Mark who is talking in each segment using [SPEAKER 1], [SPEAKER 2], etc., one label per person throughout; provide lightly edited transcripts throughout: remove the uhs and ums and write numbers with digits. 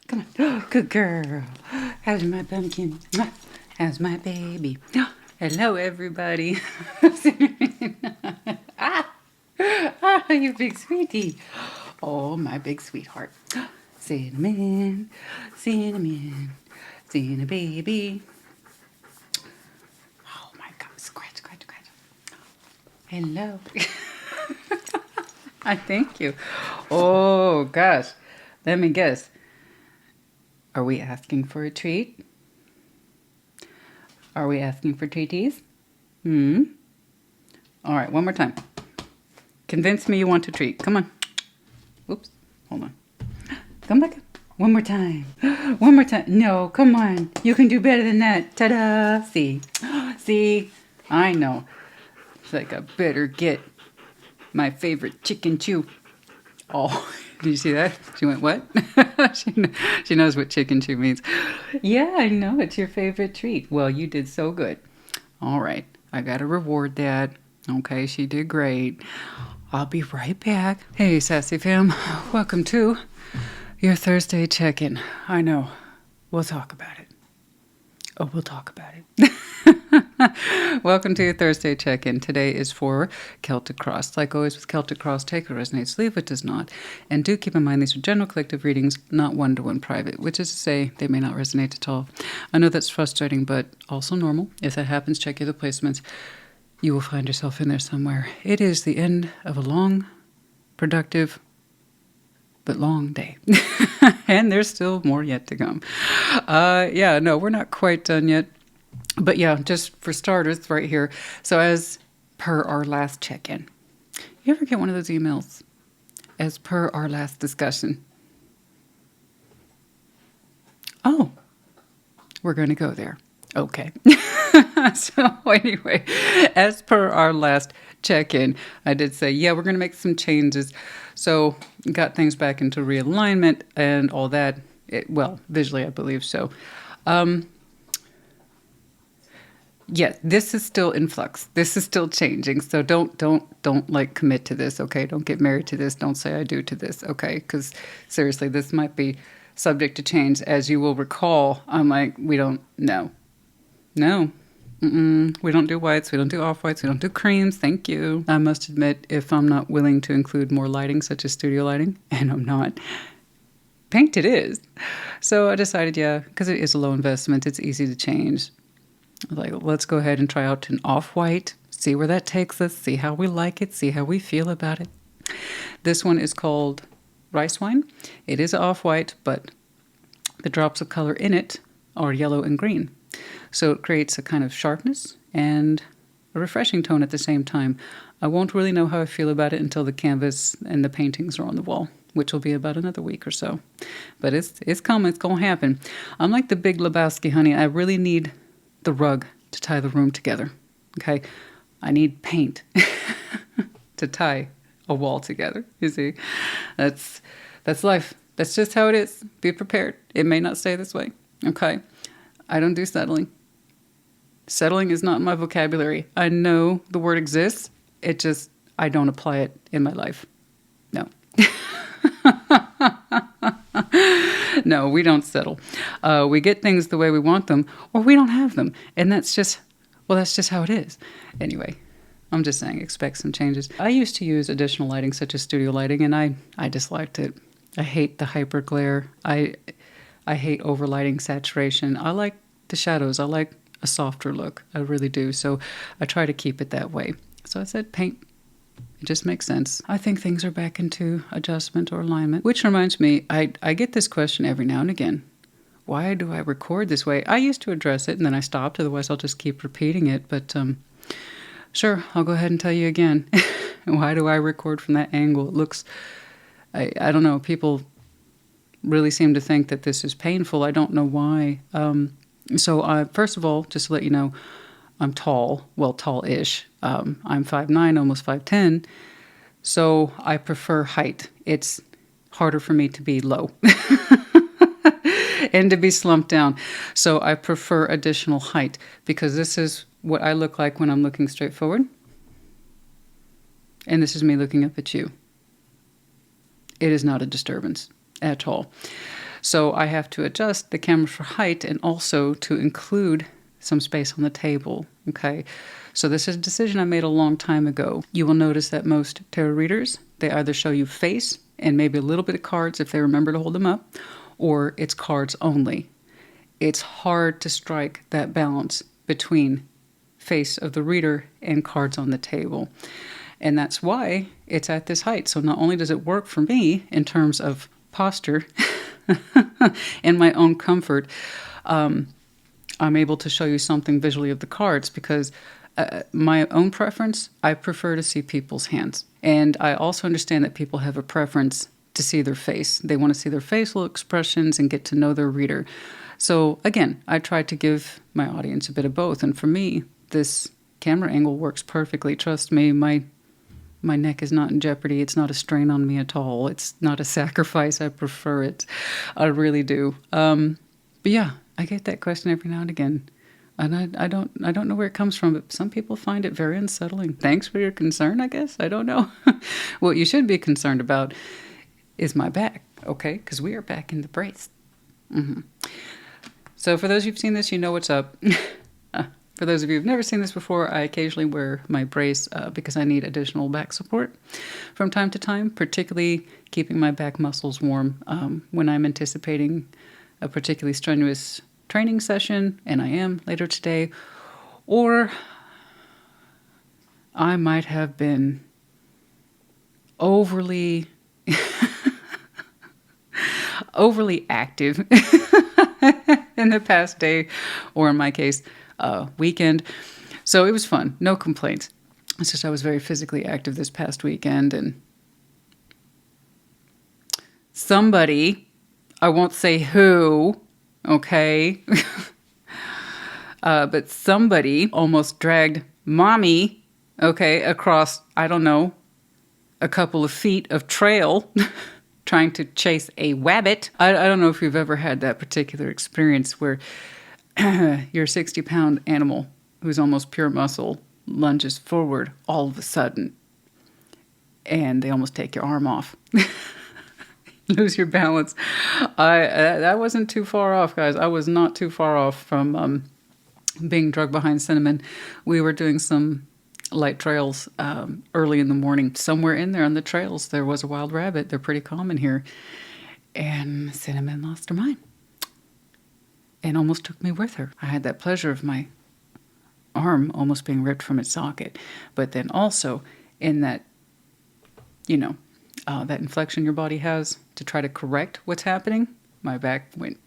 [SPEAKER 1] Come on. Good girl. How's my pumpkin? How's my baby? Hello, everybody. You big sweetie. Oh, my big sweetheart. Cinnamon, cinnamon, CinnaBaby. Oh, my God. Scratch, scratch, scratch. Hello. I thank you. Oh, gosh. Let me guess. Are we asking for a treat? Are we asking for treaties? All right, one more time. Convince me you want a treat. Come on. Oops, hold on. Come back. One more time. One more time. No, come on. You can do better than that. Ta-da. See. See? I know. It's like I better get my favorite chicken chew. Oh, did you see that? She went, what? She knows what chicken chew means. Yeah, I know. It's your favorite treat. Well, you did so good. All right. I got to reward that. Okay, she did great. I'll be right back. Hey, Sassy Fam. Welcome to your Thursday check-in. I know. We'll talk about it. Oh, we'll talk about it. Welcome to your Thursday check-in. Today is for Celtic Cross. Like always with Celtic Cross, take what resonates, leave what does not. And do keep in mind these are general collective readings, not one-to-one private, which is to say they may not resonate at all. I know that's frustrating, but also normal. If that happens, check your other placements. You will find yourself in there somewhere. It is the end of a long, productive, but long day. And there's still more yet to come. Yeah, no, we're not quite done yet. But yeah, just for starters, right here. So as per our last check-in, you ever get one of those emails? As per our last discussion. Oh, we're going to go there. Okay. So anyway, as per our last check-in, I did say, yeah, we're going to make some changes. So got things back into realignment and all that. Well, visually, I believe so. Yeah, this is still in flux. This is still changing. So don't like commit to this, okay? Don't get married to this. Don't say I do to this, okay? Because seriously, this might be subject to change. As you will recall, I'm like, we don't know. No. We don't do whites. We don't do off-whites. We don't do creams. Thank you. I must admit, if I'm not willing to include more lighting, such as studio lighting, and I'm not, paint it is. So I decided, yeah, because it is a low investment, it's easy to change. Like, let's go ahead and try out an off-white, see where that takes us, see how we like it, see how we feel about it. This one is called Rice Wine. It is off-white, but the drops of color in it are yellow and green. So it creates a kind of sharpness and a refreshing tone at the same time. I won't really know how I feel about it until the canvas and the paintings are on the wall, which will be about another week or so. But it's coming. It's going to happen. I'm like the Big Lebowski, honey. I really need the rug to tie the room together. Okay? I need paint to tie a wall together. You see? That's life. That's just how it is. Be prepared. It may not stay this way. Okay? I don't do settling. Settling is not in my vocabulary. I know the word exists. It just, I don't apply it in my life. No. No, we don't settle. We get things the way we want them, or we don't have them. And that's just how it is. Anyway, I'm just saying, expect some changes. I used to use additional lighting, such as studio lighting, and I disliked it. I hate the hyper glare. I hate overlighting saturation. I like the shadows. I like a softer look. I really do. So I try to keep it that way. So I said paint. It just makes sense. I think things are back into adjustment or alignment. Which reminds me, I get this question every now and again. Why do I record this way? I used to address it and then I stopped. Otherwise, I'll just keep repeating it. But sure, I'll go ahead and tell you again. Why do I record from that angle? It looks, I don't know, people really seem to think that this is painful. I don't know why. So first of all, just to let you know, I'm tall, well, tall-ish. I'm 5'9", almost 5'10", so I prefer height. It's harder for me to be low and to be slumped down. So I prefer additional height because this is what I look like when I'm looking straight forward. And this is me looking up at you. It is not a disturbance at all. So I have to adjust the camera for height and also to include some space on the table. Okay, so this is a decision I made a long time ago. You will notice that most tarot readers, they either show you face and maybe a little bit of cards if they remember to hold them up, or it's cards only. It's hard to strike that balance between face of the reader and cards on the table. And that's why it's at this height. So not only does it work for me in terms of posture and my own comfort, I'm able to show you something visually of the cards because my own preference, I prefer to see people's hands. And I also understand that people have a preference to see their face. They want to see their facial expressions and get to know their reader. So again, I try to give my audience a bit of both. And for me, this camera angle works perfectly. Trust me, my neck is not in jeopardy. It's not a strain on me at all. It's not a sacrifice. I prefer it. I really do. But yeah, I get that question every now and again. And I don't know where it comes from, but some people find it very unsettling. Thanks for your concern, I guess. I don't know. What you should be concerned about is my back, okay? Because we are back in the brace. So for those of you who've seen this, you know what's up. For those of you who've never seen this before, I occasionally wear my brace because I need additional back support from time to time, particularly keeping my back muscles warm when I'm anticipating a particularly strenuous training session, and I am later today, or I might have been overly active in the past day, or in my case, weekend. So it was fun. No complaints. It's just I was very physically active this past weekend, and somebody, I won't say who, okay, but somebody almost dragged mommy, okay, across, I don't know, a couple of feet of trail trying to chase a wabbit. I don't know if you've ever had that particular experience where your 60-pound animal who's almost pure muscle lunges forward all of a sudden and they almost take your arm off. Lose your balance. That wasn't too far off, guys. I was not too far off from being drugged behind Cinnamon. We were doing some light trails early in the morning. Somewhere in there on the trails there was a wild rabbit. They're pretty common here. And Cinnamon lost her mind and almost took me with her. I had that pleasure of my arm almost being ripped from its socket. But then also in that, you know, that inflection your body has to try to correct what's happening, my back went.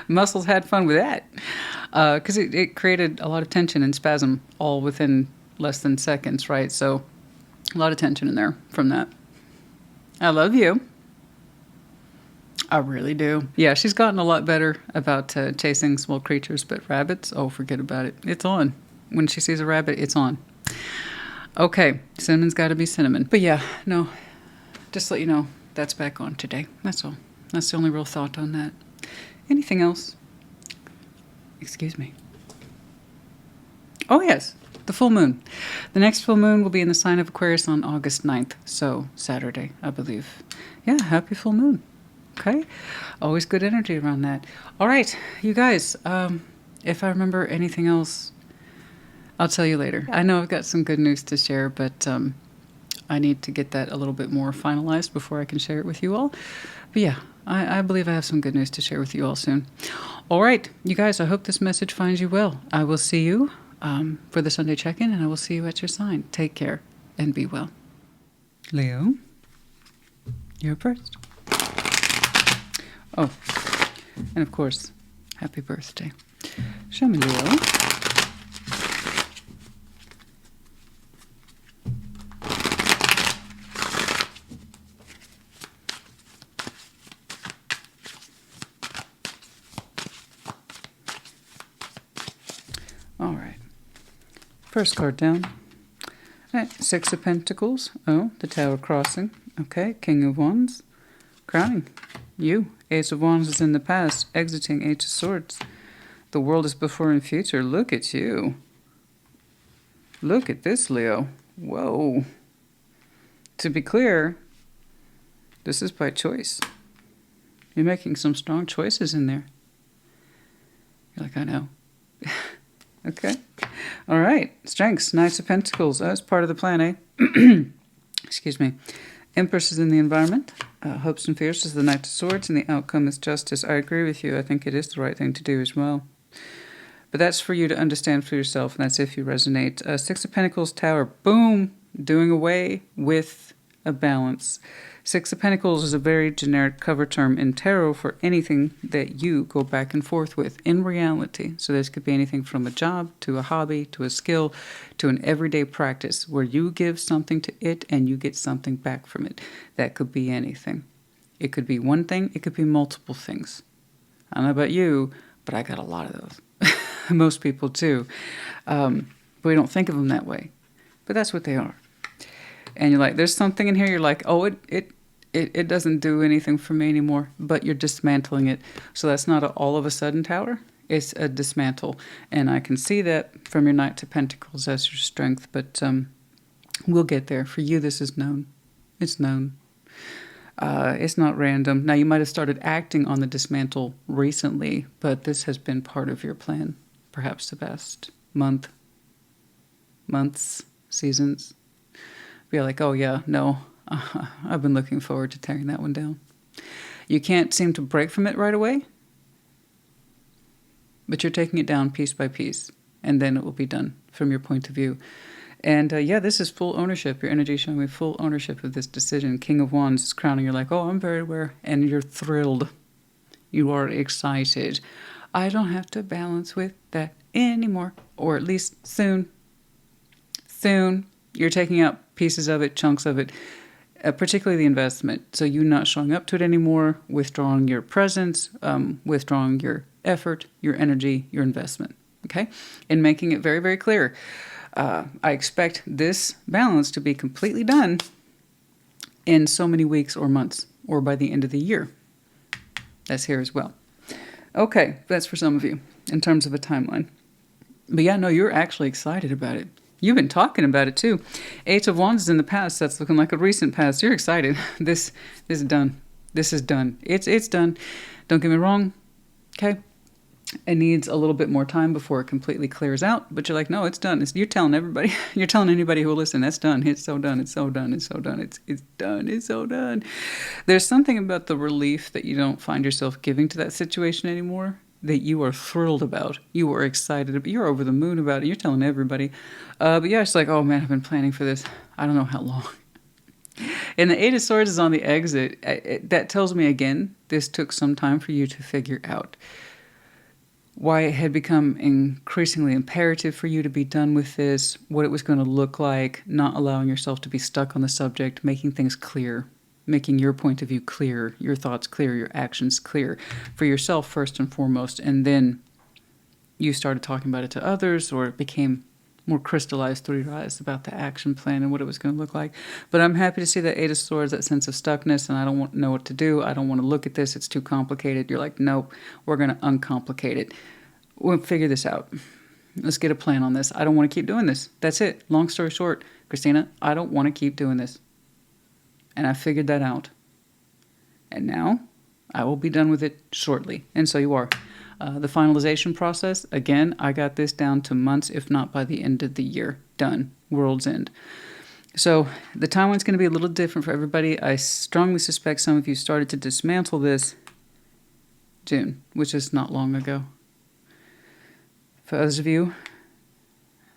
[SPEAKER 1] Muscles had fun with that because it created a lot of tension and spasm all within less than seconds, right? So a lot of tension in there from that. I love you. I really do. Yeah, she's gotten a lot better about chasing small creatures, but rabbits, oh, forget about it. It's on. When she sees a rabbit, it's on. Okay, Cinnamon's got to be Cinnamon. But yeah, no, just to let you know, that's back on today. That's all. That's the only real thought on that. Anything else? Excuse me. Oh, yes, the full moon. The next full moon will be in the sign of Aquarius on August 9th, so Saturday, I believe. Yeah, happy full moon. Okay, always good energy around that. All right, you guys, if I remember anything else, I'll tell you later. I know I've got some good news to share, but I need to get that a little bit more finalized before I can share it with you all. But yeah, I believe I have some good news to share with you all soon. All right, you guys, I hope this message finds you well. I will see you for the Sunday check-in, and I will see you at your sign. Take care and be well. Leo, you're first. Oh, and of course, happy birthday. Show me, Leo. All right. First card down. All right, Six of Pentacles. Oh, the Tower crossing. Okay, King of Wands. Crowning. You. Ace of Wands is in the past. Exiting Ace of Swords. The world is before and future. Look at you. Look at this, Leo. Whoa. To be clear, This is by choice. You're making some strong choices in there. You're like, I know. Okay. All right. Strengths. Knights of Pentacles. That's part of the plan, eh? Excuse me. Empress is in the environment. Hopes and fears is the Knight of Swords, and the outcome is justice. I agree with you. I think it is the right thing to do as well. But that's for you to understand for yourself, and that's if you resonate. Six of Pentacles, Tower. Boom! Doing away with a balance. Six of Pentacles is a very generic cover term in tarot for anything that you go back and forth with in reality. So this could be anything from a job to a hobby to a skill to an everyday practice where you give something to it and you get something back from it. That could be anything. It could be one thing. It could be multiple things. I don't know about you, but I got a lot of those. Most people too. But we don't think of them that way. But that's what they are. And you're like, there's something in here, you're like, oh, it doesn't do anything for me anymore, but you're dismantling it. So that's not an all of a sudden tower, it's a dismantle. And I can see that from your Knight of Pentacles as your strength, but we'll get there. For you, this is known. It's known. It's not random. Now, you might have started acting on the dismantle recently, but this has been part of your plan, perhaps the past months, seasons. Be like, oh yeah, no, I've been looking forward to tearing that one down. You can't seem to break from it right away, but you're taking it down piece by piece, and then it will be done from your point of view. And yeah, this is full ownership. Your energy showing me full ownership of this decision. King of Wands is crowning. You're like, oh, I'm very aware, and you're thrilled. You are excited. I don't have to balance with that anymore, or at least soon. Soon. You're taking out pieces of it, chunks of it, particularly the investment. So you not showing up to it anymore, withdrawing your presence, withdrawing your effort, your energy, your investment, okay? And making it very, very clear. I expect this balance to be completely done in so many weeks or months, or by the end of the year. That's here as well. Okay, that's for some of you in terms of a timeline. But yeah, no, you're actually excited about it. You've been talking about it too. Eight of Wands is in the past. That's looking like a recent past. You're excited. This is done. This is done. It's done. Don't get me wrong. Okay. It needs a little bit more time before it completely clears out. But you're like, no, it's done. You're telling everybody. You're telling anybody who will listen. That's done. It's so done. It's so done. It's so done. It's done. It's so done. There's something about the relief that you don't find yourself giving to that situation anymore that you are thrilled about. You are excited about. You're over the moon about it. You're telling everybody. But yeah, it's like, oh man, I've been planning for this. I don't know how long. And the Eight of Swords is on the exit. That tells me again, this took some time for you to figure out why it had become increasingly imperative for you to be done with this, what it was going to look like, not allowing yourself to be stuck on the subject, making things clear, making your point of view clear, your thoughts clear, your actions clear for yourself first and foremost. And then you started talking about it to others, or it became more crystallized through your eyes about the action plan and what it was going to look like. But I'm happy to see that Eight of Swords, that sense of stuckness, and I don't know what to do. I don't want to look at this. It's too complicated. You're like, nope, we're going to uncomplicate it. We'll figure this out. Let's get a plan on this. I don't want to keep doing this. That's it. Long story short, Christina, I don't want to keep doing this. And I figured that out. And now I will be done with it shortly. And so you are. The finalization process, again, I got this down to months, if not by the end of the year. Done. World's end. So the timeline's going to be a little different for everybody. I strongly suspect some of you started to dismantle this June, which is not long ago. For others of you,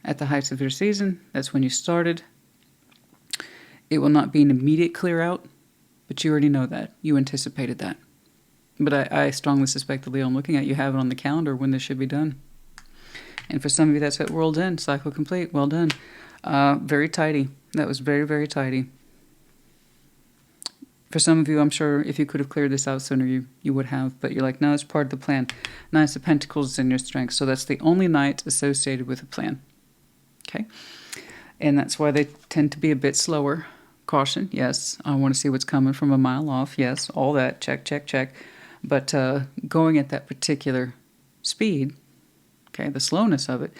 [SPEAKER 1] at the heights of your season, that's when you started. It will not be an immediate clear out, but you already know that. You anticipated that. But I strongly suspect that, Leo, I'm looking at, you have it on the calendar when this should be done. And for some of you, that's at World's End, cycle complete. Well done. Very tidy. That was very, very tidy. For some of you, I'm sure if you could have cleared this out sooner, you would have. But you're like, no, it's part of the plan. Knight of Pentacles is in your strength. So that's the only knight associated with a plan. Okay? And that's why they tend to be a bit slower. Caution, yes. I want to see what's coming from a mile off. Yes, all that. Check, check, check. But going at that particular speed, okay, the slowness of it,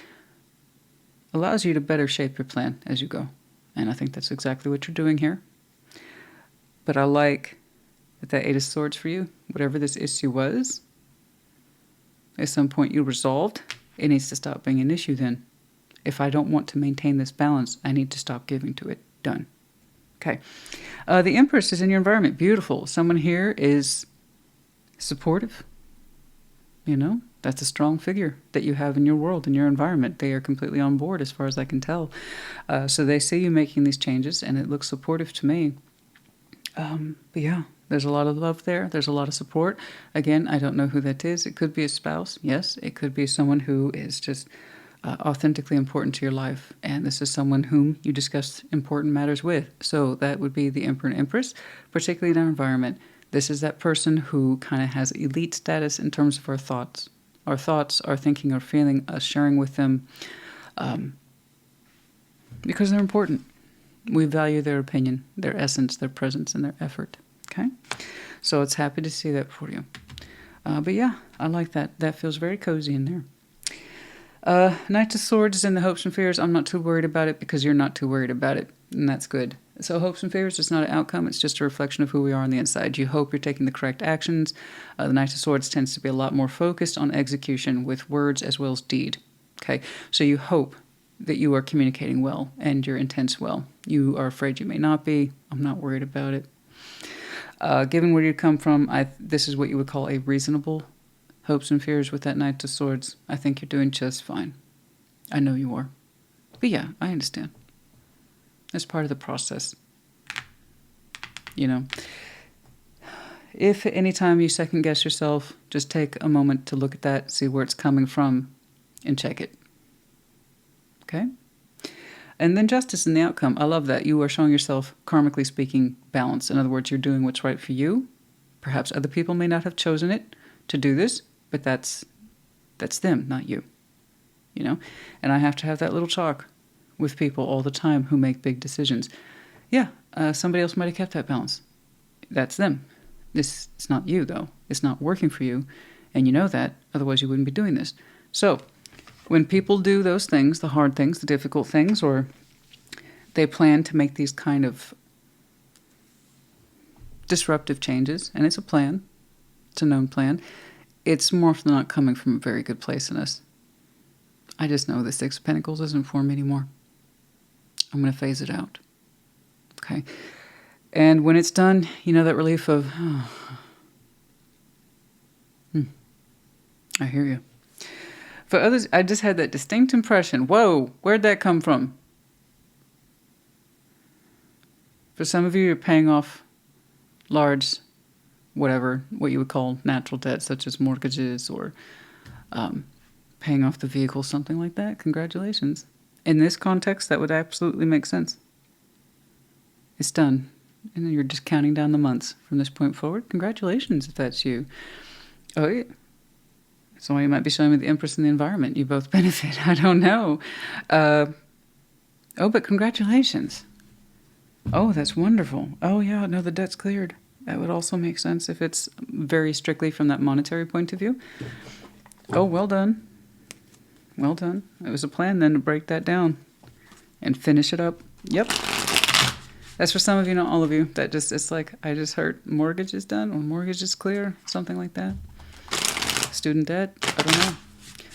[SPEAKER 1] allows you to better shape your plan as you go. And I think that's exactly what you're doing here. But I like With that Eight of Swords for you, whatever this issue was, at some point you resolved, it needs to stop being an issue then. If I don't want to maintain this balance, I need to stop giving to it. Done. Okay. The Empress is in your environment. Beautiful. Someone here is supportive. You know, that's a strong figure that you have in your world, in your environment. They are completely on board as far as I can tell. So they see you making these changes, and it looks supportive to me. But yeah, there's a lot of love there. There's a lot of support. Again, I don't know who that is. It could be a spouse. Yes, it could be someone who is just authentically important to your life. And this is someone whom you discuss important matters with. So that would be the Emperor and Empress, particularly in our environment. This is that person who kind of has elite status in terms of our thoughts. Our thoughts, our thinking, our feeling, us sharing with them because they're important. We value their opinion, their essence, their presence, and their effort. Okay? So it's happy to see that for you. But yeah, I like that. That feels very cozy in there. Knight of Swords is in the hopes and fears. I'm not too worried about it because you're not too worried about it. And that's good. So hopes and fears is not an outcome. It's just a reflection of who we are on the inside. You hope you're taking the correct actions. The Knight of Swords tends to be a lot more focused on execution with words as well as deed. Okay? So you hope that you are communicating well and your intents well. You are afraid you may not be. I'm not worried about it. Given where you come from, this is what you would call a reasonable hopes and fears with that Knight of Swords. I think you're doing just fine. I know you are. But yeah, I understand. That's part of the process. You know, if at any time you second guess yourself, just take a moment to look at that, see where it's coming from, and check it. Okay? And then justice in the outcome. I love that. You are showing yourself, karmically speaking, balance. In other words, you're doing what's right for you. Perhaps other people may not have chosen it to do this, but that's them, not you. You know? And I have to have that little talk with people all the time who make big decisions. Yeah, somebody else might have kept that balance. That's them. It's not you, though. It's not working for you, and you know that. Otherwise, you wouldn't be doing this. So when people do those things, the hard things, the difficult things, or they plan to make these kind of disruptive changes, and it's a plan, it's a known plan, it's more often than not coming from a very good place in us. I just know the Six of Pentacles isn't for me anymore. I'm going to phase it out. Okay? And when it's done, you know that relief of, I hear you. For others, I just had that distinct impression, whoa, where'd that come from? For some of you, you're paying off large, whatever, what you would call natural debt, such as mortgages or paying off the vehicle, something like that. Congratulations. In this context, that would absolutely make sense. It's done. And then you're just counting down the months from this point forward. Congratulations if that's you. Oh, yeah. So you might be showing me the Empress and the environment. You both benefit. I don't know. But congratulations. Oh, that's wonderful. Oh, yeah, no, the debt's cleared. That would also make sense if it's very strictly from that monetary point of view. Oh, well done. Well done. It was a plan then to break that down and finish it up. Yep. That's for some of you, not all of you. It's like, I just heard mortgage is done or mortgage is clear, something like that. Student debt, I don't know.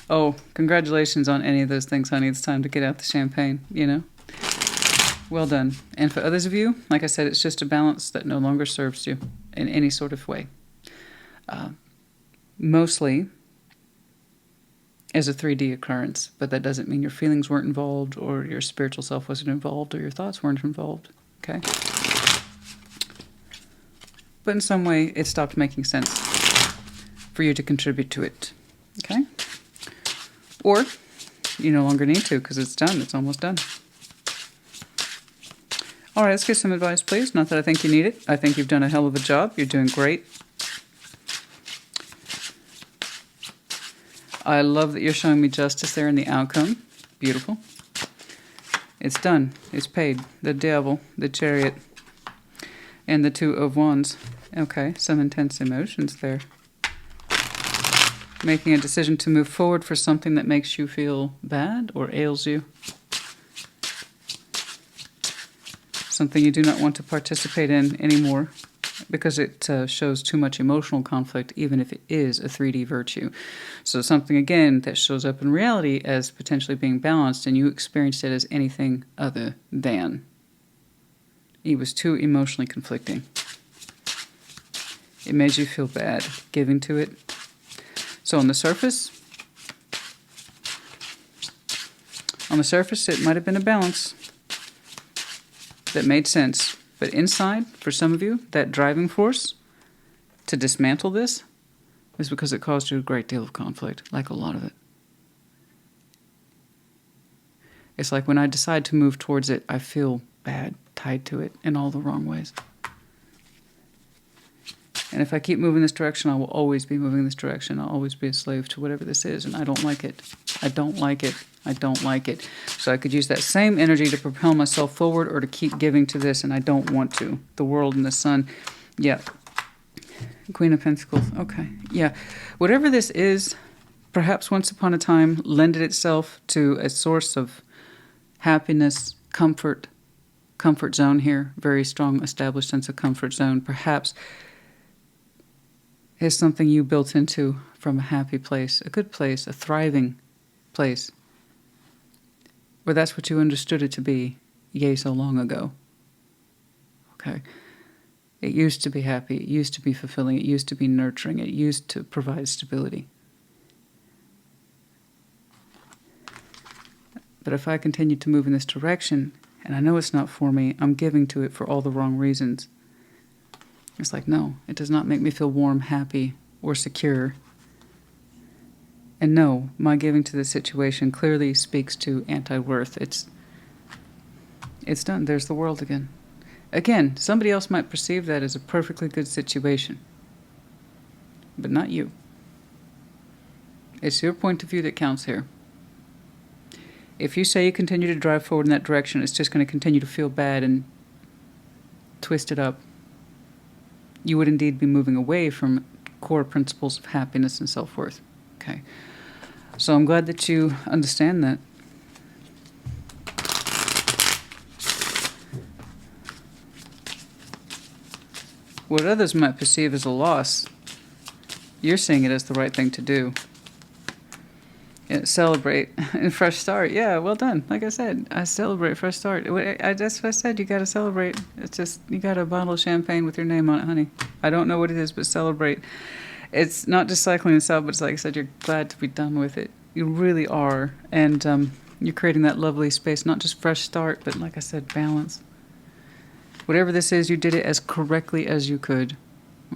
[SPEAKER 1] Oh, congratulations on any of those things, honey. It's time to get out the champagne, you know. Well done. And for others of you, like I said, it's just a balance that no longer serves you in any sort of way. Mostly as a 3D occurrence, but that doesn't mean your feelings weren't involved or your spiritual self wasn't involved or your thoughts weren't involved, okay? But in some way, it stopped making sense for you to contribute to it, okay? Or you no longer need to because it's done. It's almost done. All right, let's get some advice, please. Not that I think you need it. I think you've done a hell of a job. You're doing great. I love that you're showing me justice there in the outcome. Beautiful. It's done. It's paid. The Devil, the Chariot, and the Two of Wands. Okay, some intense emotions there. Making a decision to move forward for something that makes you feel bad or ails you. Something you do not want to participate in anymore. because it shows too much emotional conflict, even if it is a 3D virtue. So something, again, that shows up in reality as potentially being balanced, and you experienced it as anything other than. It was too emotionally conflicting. It made you feel bad giving to it. So on the surface, it might have been a balance that made sense. But inside, for some of you, that driving force to dismantle this is because it caused you a great deal of conflict, like a lot of it. It's like when I decide to move towards it, I feel bad tied to it in all the wrong ways. And if I keep moving this direction, I will always be moving this direction. I'll always be a slave to whatever this is, and I don't like it. I don't like it. I don't like it. So I could use that same energy to propel myself forward or to keep giving to this, and I don't want to. The world and the sun. Yeah. Queen of Pentacles. Okay. Yeah. Whatever this is, perhaps once upon a time, lended itself to a source of happiness, comfort zone here. Very strong, established sense of comfort zone. Perhaps is something you built into from a happy place, a good place, a thriving place, where that's what you understood it to be, yea, so long ago. Okay. It used to be happy. It used to be fulfilling. It used to be nurturing. It used to provide stability. But if I continue to move in this direction, and I know it's not for me, I'm giving to it for all the wrong reasons. It's like, no, it does not make me feel warm, happy, or secure. And no, my giving to this situation clearly speaks to anti-worth. It's done. There's the world again. Again, somebody else might perceive that as a perfectly good situation, but not you. It's your point of view that counts here. If you say you continue to drive forward in that direction, it's just going to continue to feel bad and twist it up. You would indeed be moving away from core principles of happiness and self-worth. Okay. So I'm glad that you understand that. What others might perceive as a loss, you're seeing it as the right thing to do. Yeah, celebrate and fresh start. Yeah, well done. Like I said, I celebrate fresh start. That's what I said. You got to celebrate. It's just, you got a bottle of champagne with your name on it, honey. I don't know what it is, but celebrate. It's not just cycling itself, but it's like I said, you're glad to be done with it. You really are. And you're creating that lovely space, not just fresh start, but like I said, balance. Whatever this is, you did it as correctly as you could.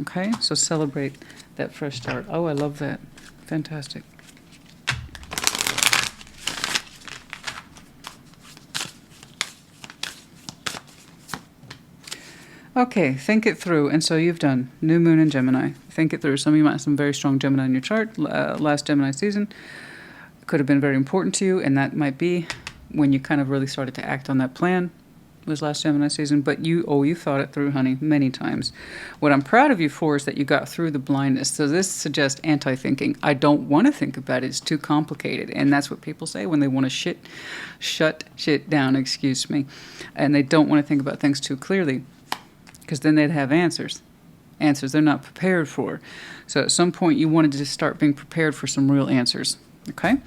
[SPEAKER 1] Okay? So celebrate that fresh start. Oh, I love that. Fantastic. Okay, think it through. And so you've done New Moon and Gemini. Think it through. Some of you might have some very strong Gemini in your chart. Last Gemini season could have been very important to you, and that might be when you kind of really started to act on that plan, was last Gemini season. But you thought it through, honey, many times. What I'm proud of you for is that you got through the blindness. So this suggests anti-thinking. I don't want to think about it. It's too complicated. And that's what people say when they want to shut shit down, excuse me. And they don't want to think about things too clearly, because then they'd have answers they're not prepared for. So at some point you wanted to just start being prepared for some real answers. Okay?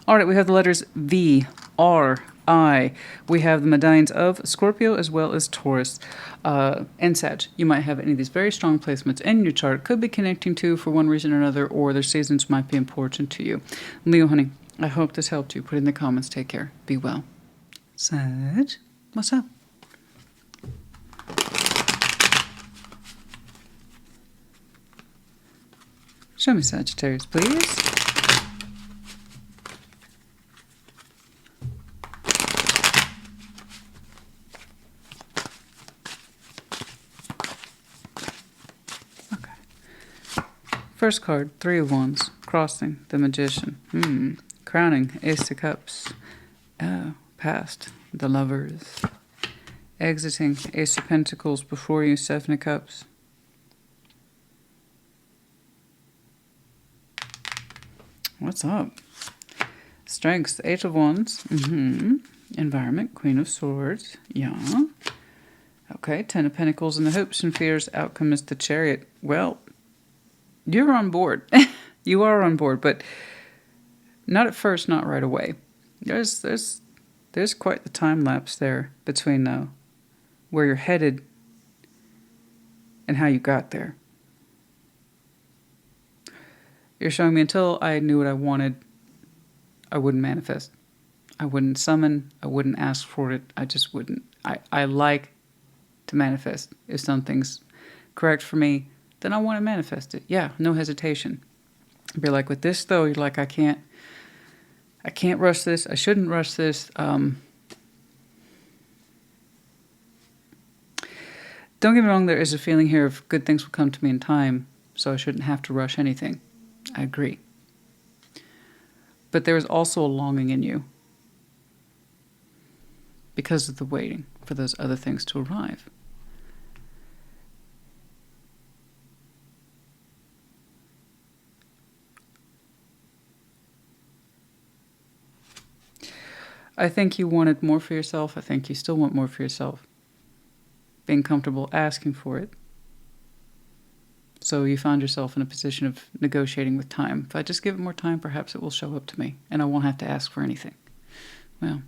[SPEAKER 1] All right, we have the letters V, R, I. We have the medallions of Scorpio as well as Taurus and Sag. You might have any of these very strong placements in your chart. Could be connecting to for one reason or another, or their seasons might be important to you. Leo, honey, I hope this helped you. Put it in the comments. Take care. Be well. Sag, what's up? Show me Sagittarius, please. Okay. First card, Three of Wands, crossing, the Magician. Crowning, Ace of Cups. Oh. Past, the Lovers. Exiting, Ace of Pentacles before you, Seven of Cups. What's up? Strength, Eight of Wands. Environment, Queen of Swords. Yeah. Okay, Ten of Pentacles and the hopes and fears. Outcome is the Chariot. Well, you're on board. You are on board, but not at first, not right away. There's quite the time lapse there between where you're headed and how you got there. You're showing me until I knew what I wanted, I wouldn't manifest. I wouldn't summon. I wouldn't ask for it. I just wouldn't. I like to manifest. If something's correct for me, then I want to manifest it. Yeah, no hesitation. Be like with this though, you're like, I can't rush this. I shouldn't rush this. Don't get me wrong, there is a feeling here of good things will come to me in time, so I shouldn't have to rush anything. I agree. But there is also a longing in you because of the waiting for those other things to arrive. I think you wanted more for yourself. I think you still want more for yourself. Being comfortable asking for it. So you found yourself in a position of negotiating with time. If I just give it more time, perhaps it will show up to me and I won't have to ask for anything. Well,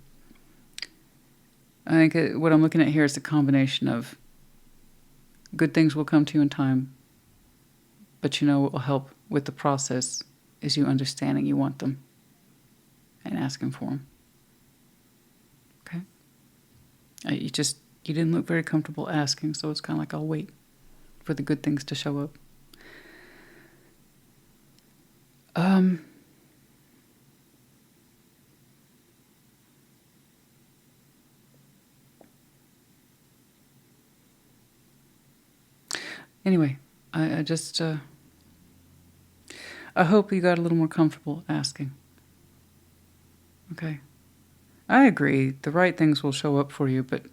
[SPEAKER 1] I think what I'm looking at here is the combination of good things will come to you in time, but you know what will help with the process is you understanding you want them and asking for them. Okay? You didn't look very comfortable asking, so it's kind of like I'll wait for the good things to show up. Anyway, I hope you got a little more comfortable asking. Okay. I agree. The right things will show up for you, but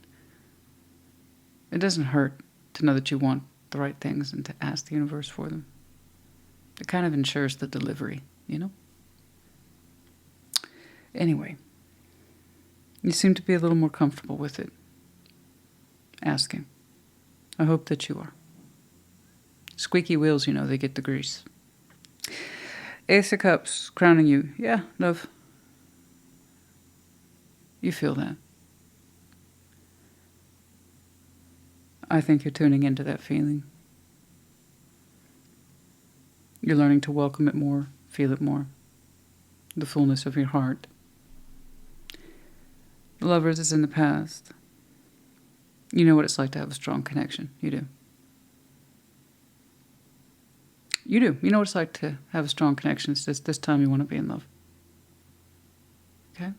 [SPEAKER 1] it doesn't hurt to know that you want the right things and to ask the universe for them. It kind of ensures the delivery, you know? Anyway, you seem to be a little more comfortable with it. Asking. I hope that you are. Squeaky wheels, you know, they get the grease. Ace of Cups, crowning you. Yeah, love. You feel that. I think you're tuning into that feeling. You're learning to welcome it more, feel it more. The fullness of your heart. The Lovers is in the past. You know what it's like to have a strong connection. You do. You do. You know what it's like to have a strong connection. It's just this time you want to be in love. Okay?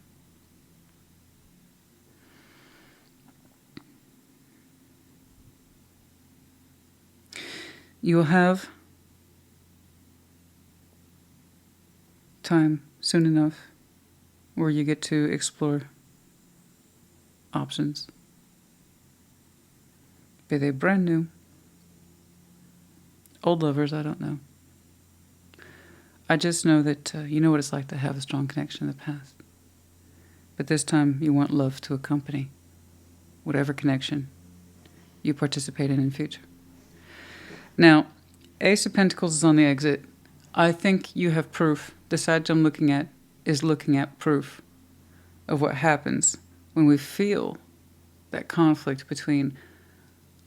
[SPEAKER 1] You will have time soon enough where you get to explore options. Be they brand new, old lovers, I don't know. I just know that you know what it's like to have a strong connection in the past. But this time you want love to accompany whatever connection you participate in future. Now, Ace of Pentacles is on the exit. I think you have proof. The side I'm looking at is looking at proof of what happens when we feel that conflict between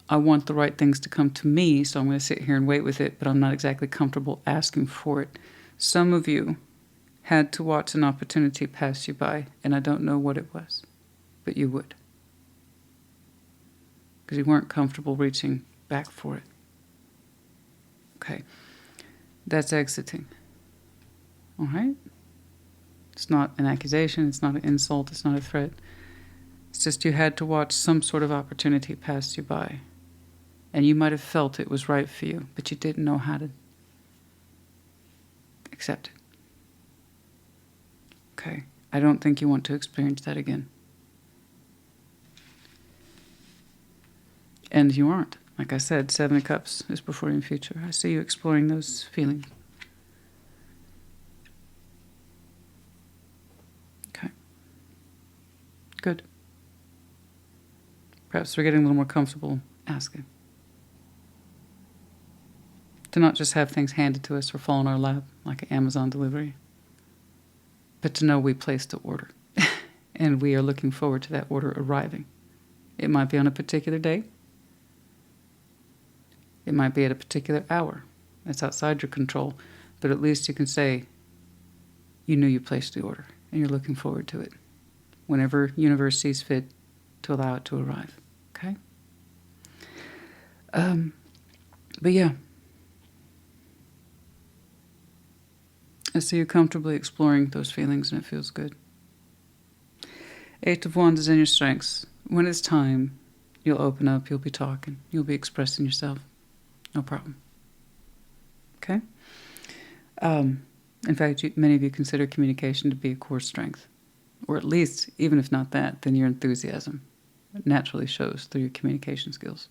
[SPEAKER 1] I want the right things to come to me, so I'm going to sit here and wait with it, but I'm not exactly comfortable asking for it. Some of you had to watch an opportunity pass you by, and I don't know what it was, but you would. Because you weren't comfortable reaching back for it. Okay. That's exiting. All right? It's not an accusation. It's not an insult. It's not a threat. It's just you had to watch some sort of opportunity pass you by. And you might have felt it was right for you, but you didn't know how to accept it. Okay. I don't think you want to experience that again. And you aren't. Like I said, Seven of Cups is before you in future. I see you exploring those feelings. Okay. Good. Perhaps we're getting a little more comfortable asking. To not just have things handed to us or fall in our lap like an Amazon delivery, but to know we placed an order and we are looking forward to that order arriving. It might be on a particular day. It might be at a particular hour. That's outside your control, but at least you can say you knew you placed the order and you're looking forward to it whenever universe sees fit to allow it to arrive. Okay? But yeah, I see you comfortably exploring those feelings, and it feels good. Eight of Wands is in your strengths. When it's time, you'll open up, you'll be talking, you'll be expressing yourself. No problem. Okay? In fact, many of you consider communication to be a core strength. Or at least, even if not that, then your enthusiasm naturally shows through your communication skills.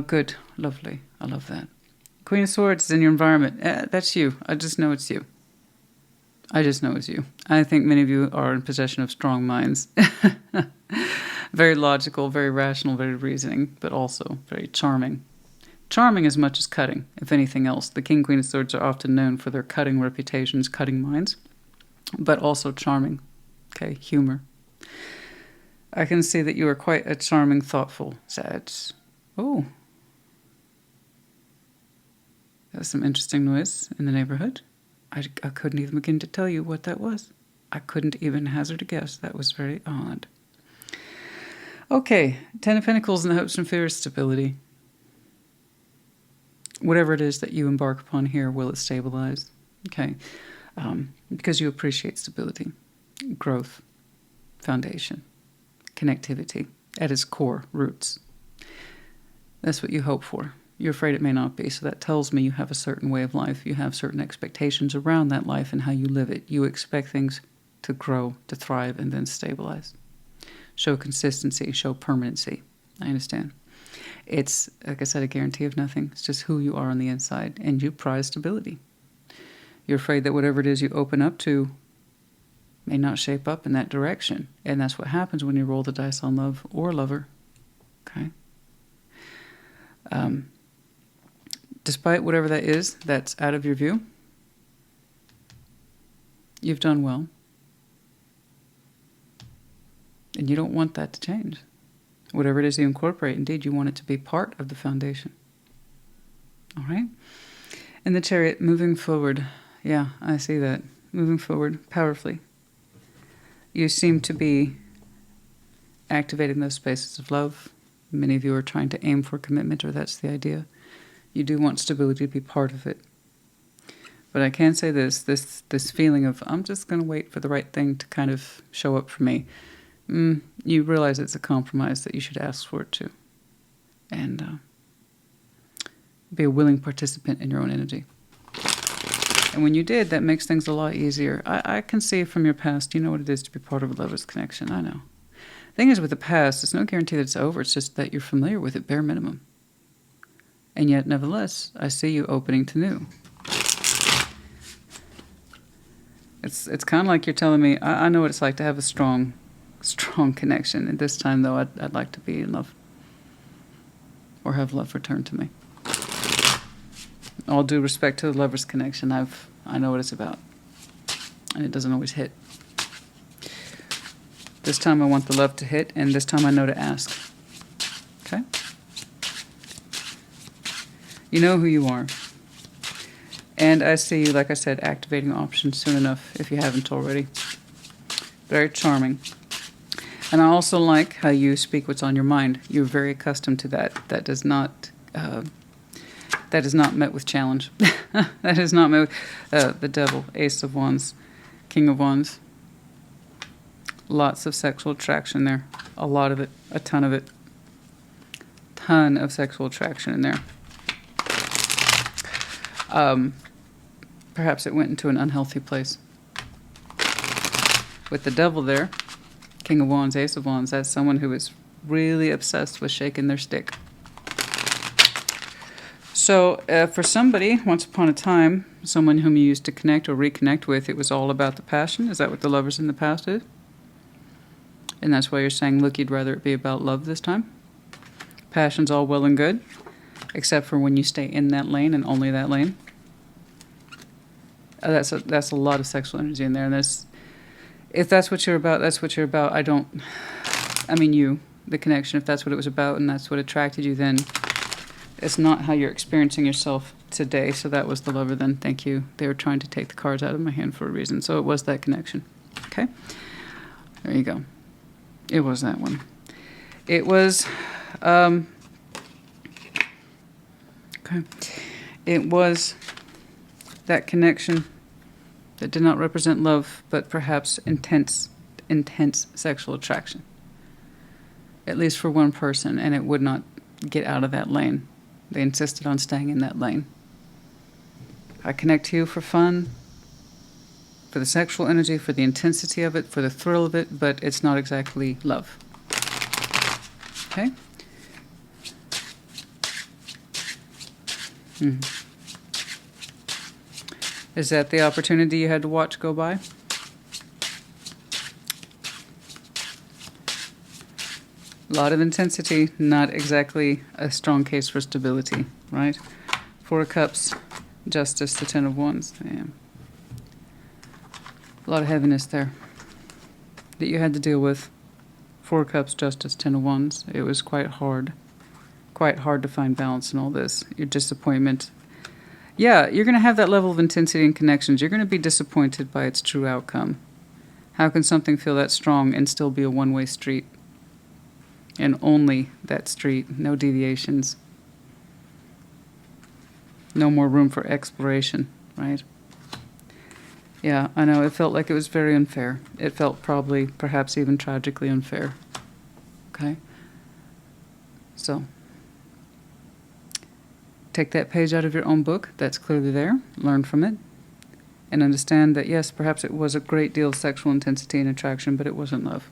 [SPEAKER 1] Good. Lovely. I love that. Queen of Swords is in your environment. That's you. I just know it's you. I just know it's you. I think many of you are in possession of strong minds. Very logical, very rational, very reasoning, but also very charming. Charming as much as cutting, if anything else. The King, Queen of Swords are often known for their cutting reputations, cutting minds, but also charming. Okay, humor. I can see that you are quite a charming, thoughtful Sag. Oh. That's some interesting noise in the neighborhood. I couldn't even begin to tell you what that was. I couldn't even hazard a guess. That was very odd. Okay, Ten of Pentacles and the hopes and fears, stability. Whatever it is that you embark upon here, will it stabilize? Okay, because you appreciate stability, growth, foundation, connectivity, at its core, roots. That's what you hope for. You're afraid it may not be, so that tells me you have a certain way of life. You have certain expectations around that life and how you live it. You expect things to grow, to thrive, and then stabilize. Show consistency, show permanency. I understand. It's, like I said, a guarantee of nothing. It's just who you are on the inside, and you prize stability. You're afraid that whatever it is you open up to may not shape up in that direction, and that's what happens when you roll the dice on love or lover. Okay? Despite whatever that is that's out of your view, you've done well. And you don't want that to change. Whatever it is you incorporate, indeed, you want it to be part of the foundation. All right? And the Chariot, moving forward. Yeah, I see that. Moving forward powerfully. You seem to be activating those spaces of love. Many of you are trying to aim for commitment, or that's the idea. You do want stability to be part of it. But I can say this feeling of, I'm just going to wait for the right thing to kind of show up for me. You realize it's a compromise that you should ask for it too. And be a willing participant in your own energy. And when you did, that makes things a lot easier. I can see from your past, you know what it is to be part of a lover's connection. I know. The thing is, with the past, it's no guarantee that it's over. It's just that you're familiar with it, bare minimum. And yet, nevertheless, I see you opening to new. It's kind of like you're telling me, I know what it's like to have a strong connection. And this time, though, I'd like to be in love. Or have love returned to me. All due respect to the lover's connection, I know what it's about. And it doesn't always hit. This time I want the love to hit, and this time I know to ask. Okay? You know who you are. And I see you, like I said, activating options soon enough, if you haven't already. Very charming. And I also like how you speak what's on your mind. You're very accustomed to that. That is not met with challenge. That is not met with the Devil, Ace of Wands, King of Wands. Lots of sexual attraction there. A lot of it. A ton of it. Ton of sexual attraction in there. Perhaps it went into an unhealthy place. With the Devil there, King of Wands, Ace of Wands, that's someone who is really obsessed with shaking their stick. So for somebody, once upon a time, someone whom you used to connect or reconnect with, it was all about the passion. Is that what the lovers in the past did? And that's why you're saying, look, you'd rather it be about love this time. Passion's all well and good, except for when you stay in that lane and only that lane. That's a lot of sexual energy in there. And if that's what you're about, that's what you're about. I mean you, the connection, if that's what it was about and that's what attracted you, then it's not how you're experiencing yourself today. So that was the lover then. Thank you. They were trying to take the cards out of my hand for a reason. So it was that connection. Okay. There you go. It was that one. It was, okay. It was that connection that did not represent love, but perhaps intense sexual attraction. At least for one person, and it would not get out of that lane. They insisted on staying in that lane. I connect to you for fun, for the sexual energy, for the intensity of it, for the thrill of it, but it's not exactly love. Okay? Is that the opportunity you had to watch go by? A lot of intensity, not exactly a strong case for stability, right? 4 of Cups, Justice, the 10 of Wands. Yeah. A lot of heaviness there that you had to deal with. 4 of Cups, Justice, 10 of Wands. It was quite hard to find balance in all this. Your disappointment. Yeah, you're going to have that level of intensity and connections. You're going to be disappointed by its true outcome. How can something feel that strong and still be a one-way street? And only that street, no deviations. No more room for exploration, right? Yeah, I know, it felt like it was very unfair. It felt probably, perhaps even tragically unfair. Okay? So, take that page out of your own book, that's clearly there, learn from it, and understand that yes, perhaps it was a great deal of sexual intensity and attraction, but it wasn't love.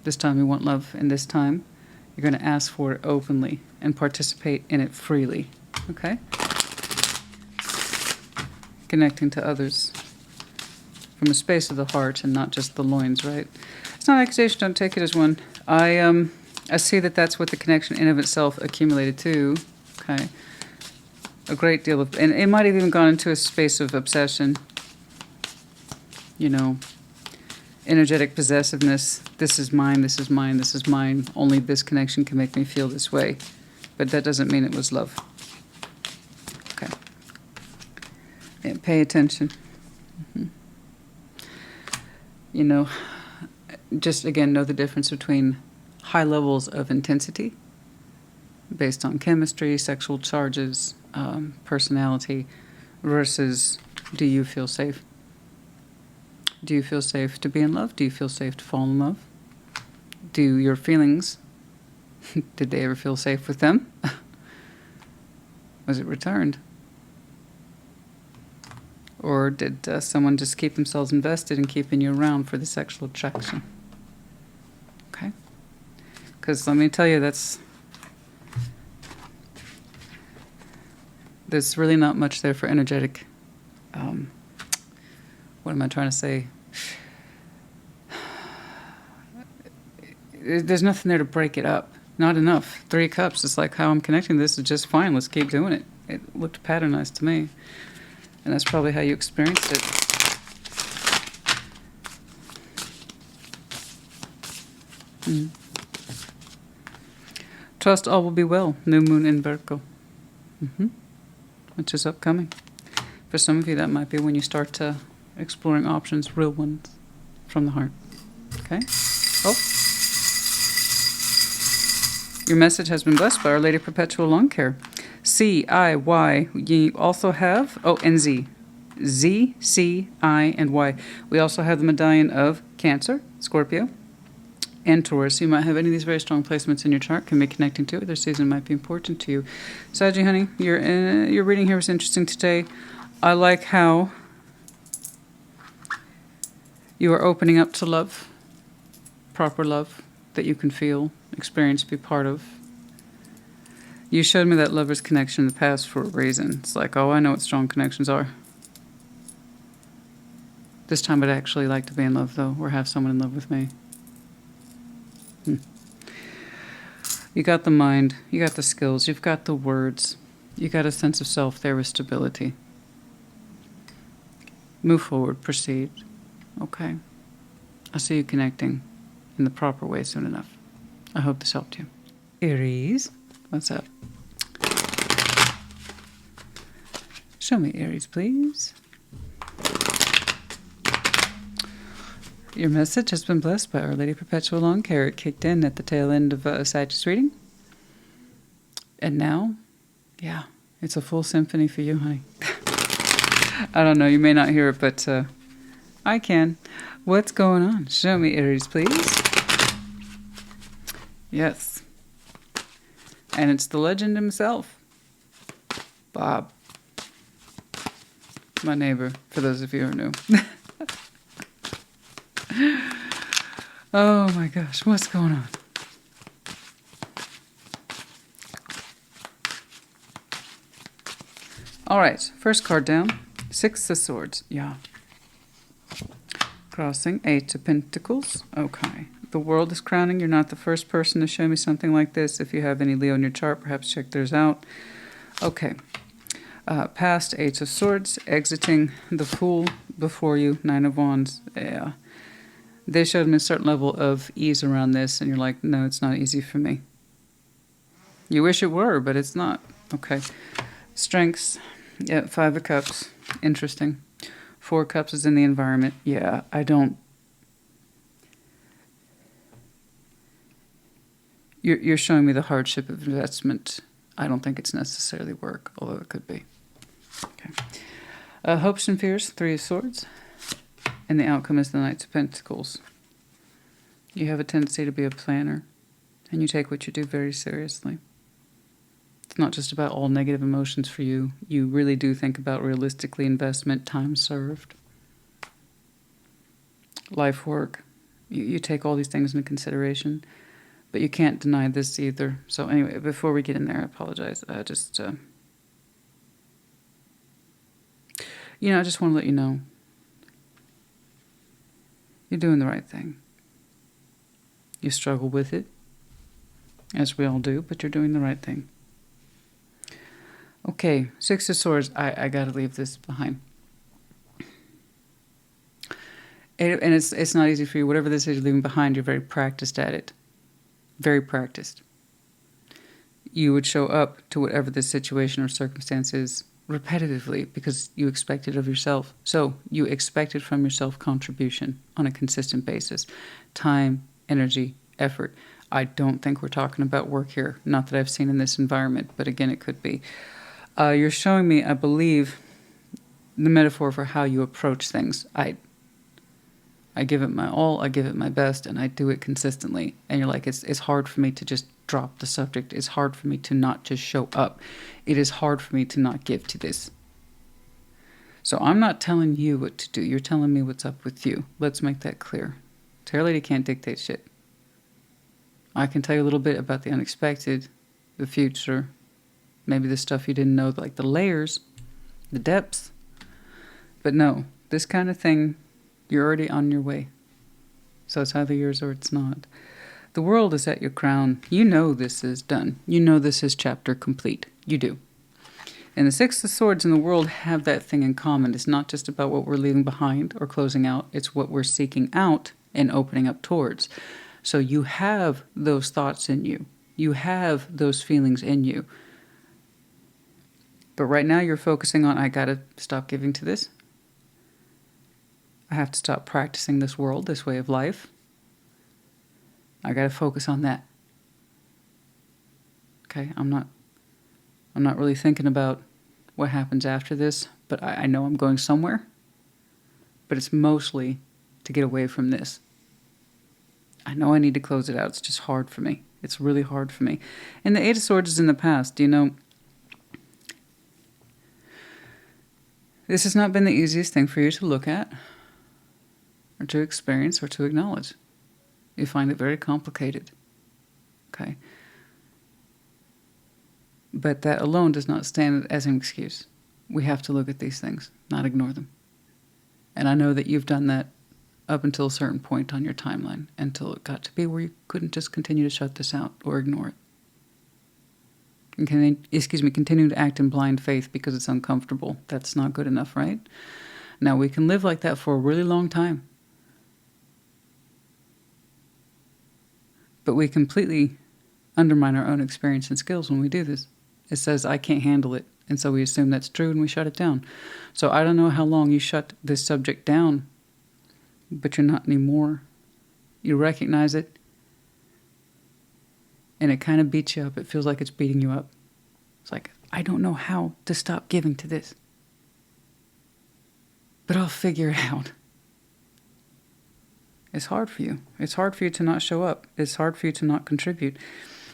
[SPEAKER 1] This time you want love, and this time you're going to ask for it openly and participate in it freely. Okay? Connecting to others from a space of the heart and not just the loins, right? It's not an accusation, don't take it as one. I see that that's what the connection in of itself accumulated to. Okay? A great deal of, and it might have even gone into a space of obsession. You know, energetic possessiveness. This is mine, this is mine, this is mine. Only this connection can make me feel this way. But that doesn't mean it was love. Okay. Yeah, pay attention. You know, just again, know the difference between high levels of intensity based on chemistry, sexual charges, personality, versus do you feel safe? Do you feel safe to be in love? Do you feel safe to fall in love? Do your feelings, did they ever feel safe with them? Was it returned? Or did someone just keep themselves invested in keeping you around for the sexual attraction? Okay? Because let me tell you, there's really not much there for energetic, what am I trying to say? There's nothing there to break it up. Not enough. 3 of Cups, it's like how I'm connecting this is just fine. Let's keep doing it. It looked patternized to me. And that's probably how you experienced it. Trust all will be well. New moon in Virgo. Which is upcoming. For some of you, that might be when you start exploring options, real ones, from the heart. Okay? Oh. Your message has been blessed by Our Lady Perpetual Lawn Care. C, I, Y. You also have, and Z. Z, C, I, and Y. We also have the medallion of Cancer, Scorpio, and Taurus. You might have any of these very strong placements in your chart, can be connecting to it. Their season might be important to you. Saggy, honey, your reading here was interesting today. I like how you are opening up to love, proper love that you can feel, experience, be part of. You showed me that lover's connection in the past for a reason. It's like, oh, I know what strong connections are. This time I'd actually like to be in love, though, or have someone in love with me. You got the mind, you got the skills, you've got the words, you got a sense of self there with stability. Move forward, proceed. Okay. I'll see you connecting in the proper way soon enough. I hope this helped you. Aries, what's up? Show me Aries, please. Your message has been blessed by Our Lady Perpetual Long Care. It kicked in at the tail end of Sagittarius reading. And now, yeah, it's a full symphony for you, honey. I don't know, you may not hear it, but I can. What's going on? Show me Aries, please. Yes. And it's the legend himself, Bob. My neighbor, for those of you who are new. Oh my gosh, what's going on? All right, first card down. 6 of Swords. Yeah. Crossing 8 of Pentacles. Okay. The World is crowning. You're not the first person to show me something like this. If you have any Leo in your chart, perhaps check theirs out. Okay. Past 8 of Swords. Exiting the Fool before you. 9 of Wands. Yeah. They showed me a certain level of ease around this, and you're like, no, it's not easy for me. You wish it were, but it's not. Okay. Strengths. Yeah, 5 of Cups. Interesting. 4 of Cups is in the environment. Yeah, I don't... You're showing me the hardship of investment. I don't think it's necessarily work, although it could be. Okay. Hopes and fears, 3 of Swords. And the outcome is the Knight of Pentacles. You have a tendency to be a planner, and you take what you do very seriously. It's not just about all negative emotions for you. You really do think about realistically investment, time served, life work. You take all these things into consideration, but you can't deny this either. So anyway, before we get in there, I apologize. I just want to let you know you're doing the right thing. You struggle with it, as we all do, but you're doing the right thing. Okay, 6 of Swords. I got to leave this behind. And it's not easy for you. Whatever this is you're leaving behind, you're very practiced at it. Very practiced. You would show up to whatever the situation or circumstance is repetitively because you expect it of yourself. So you expect it from yourself contribution on a consistent basis. Time, energy, effort. I don't think we're talking about work here. Not that I've seen in this environment, but again, it could be. You're showing me, I believe, the metaphor for how you approach things. I give it my all, I give it my best, and I do it consistently. And you're like, it's hard for me to just drop the subject. It's hard for me to not just show up. It is hard for me to not give to this. So I'm not telling you what to do. You're telling me what's up with you. Let's make that clear. Tarot Lady can't dictate shit. I can tell you a little bit about the unexpected, the future, maybe the stuff you didn't know, like the layers, the depths. But no, this kind of thing, you're already on your way. So it's either yours or it's not. The World is at your crown. You know this is done. You know this is chapter complete. You do. And the 6 of Swords and the World have that thing in common. It's not just about what we're leaving behind or closing out. It's what we're seeking out and opening up towards. So you have those thoughts in you. You have those feelings in you. But right now you're focusing on, I gotta stop giving to this. I have to stop practicing this world, this way of life. I gotta focus on that. Okay, I'm not really thinking about what happens after this, but I know I'm going somewhere. But it's mostly to get away from this. I know I need to close it out. It's just hard for me. It's really hard for me. And the 8 of Swords is in the past. This has not been the easiest thing for you to look at, or to experience, or to acknowledge. You find it very complicated. Okay? But that alone does not stand as an excuse. We have to look at these things, not ignore them. And I know that you've done that up until a certain point on your timeline, until it got to be where you couldn't just continue to shut this out or ignore it. And continue to act in blind faith because it's uncomfortable. That's not good enough, right? Now, we can live like that for a really long time. But we completely undermine our own experience and skills when we do this. It says, I can't handle it. And so we assume that's true and we shut it down. So I don't know how long you shut this subject down, but you're not anymore. You recognize it, and it kind of beats you up. It feels like it's beating you up. It's like, I don't know how to stop giving to this, but I'll figure it out. It's hard for you. It's hard for you to not show up. It's hard for you to not contribute.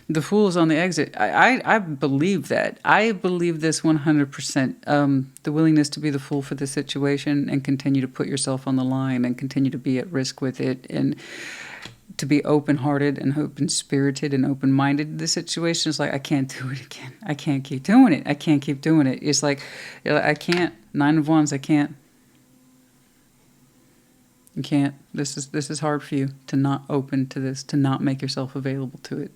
[SPEAKER 1] The fool is on the exit. I believe that. I believe this 100%. The willingness to be the fool for the situation and continue to put yourself on the line and continue to be at risk with it and to be open-hearted and open-spirited and open-minded. The situation is like, I can't do it again. I can't keep doing it. I can't keep doing it. It's like, I can't. 9 of Wands, I can't. You can't. This is hard for you to not open to this, to not make yourself available to it.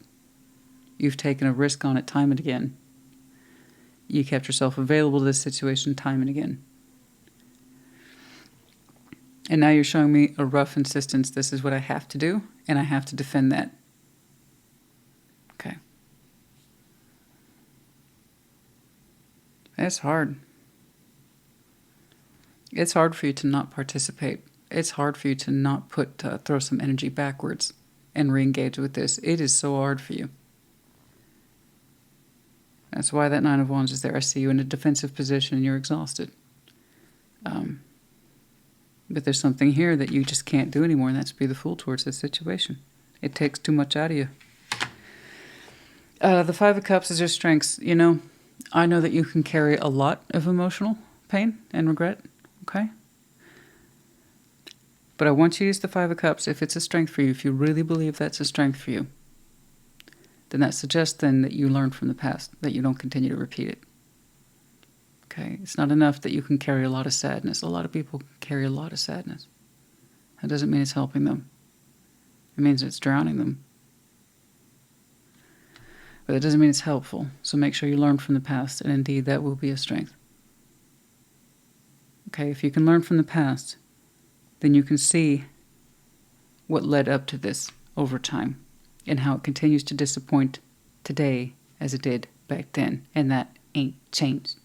[SPEAKER 1] You've taken a risk on it time and again. You kept yourself available to this situation time and again. And now you're showing me a rough insistence. This is what I have to do, and I have to defend that. Okay. That's hard. It's hard for you to not participate. It's hard for you to not throw some energy backwards and re-engage with this. It is so hard for you. That's why that 9 of Wands is there. I see you in a defensive position and you're exhausted. But there's something here that you just can't do anymore, and that's be the fool towards this situation. It takes too much out of you. The 5 of Cups is your strengths. You know, I know that you can carry a lot of emotional pain and regret, okay? But I want you to use the 5 of Cups if it's a strength for you, if you really believe that's a strength for you. Then that suggests then that you learned from the past, that you don't continue to repeat it. Okay? It's not enough that you can carry a lot of sadness. A lot of people carry a lot of sadness. That doesn't mean it's helping them. It means it's drowning them. But it doesn't mean it's helpful. So make sure you learn from the past, and indeed that will be a strength. Okay? If you can learn from the past, then you can see what led up to this over time, and how it continues to disappoint today as it did back then. And that ain't changed.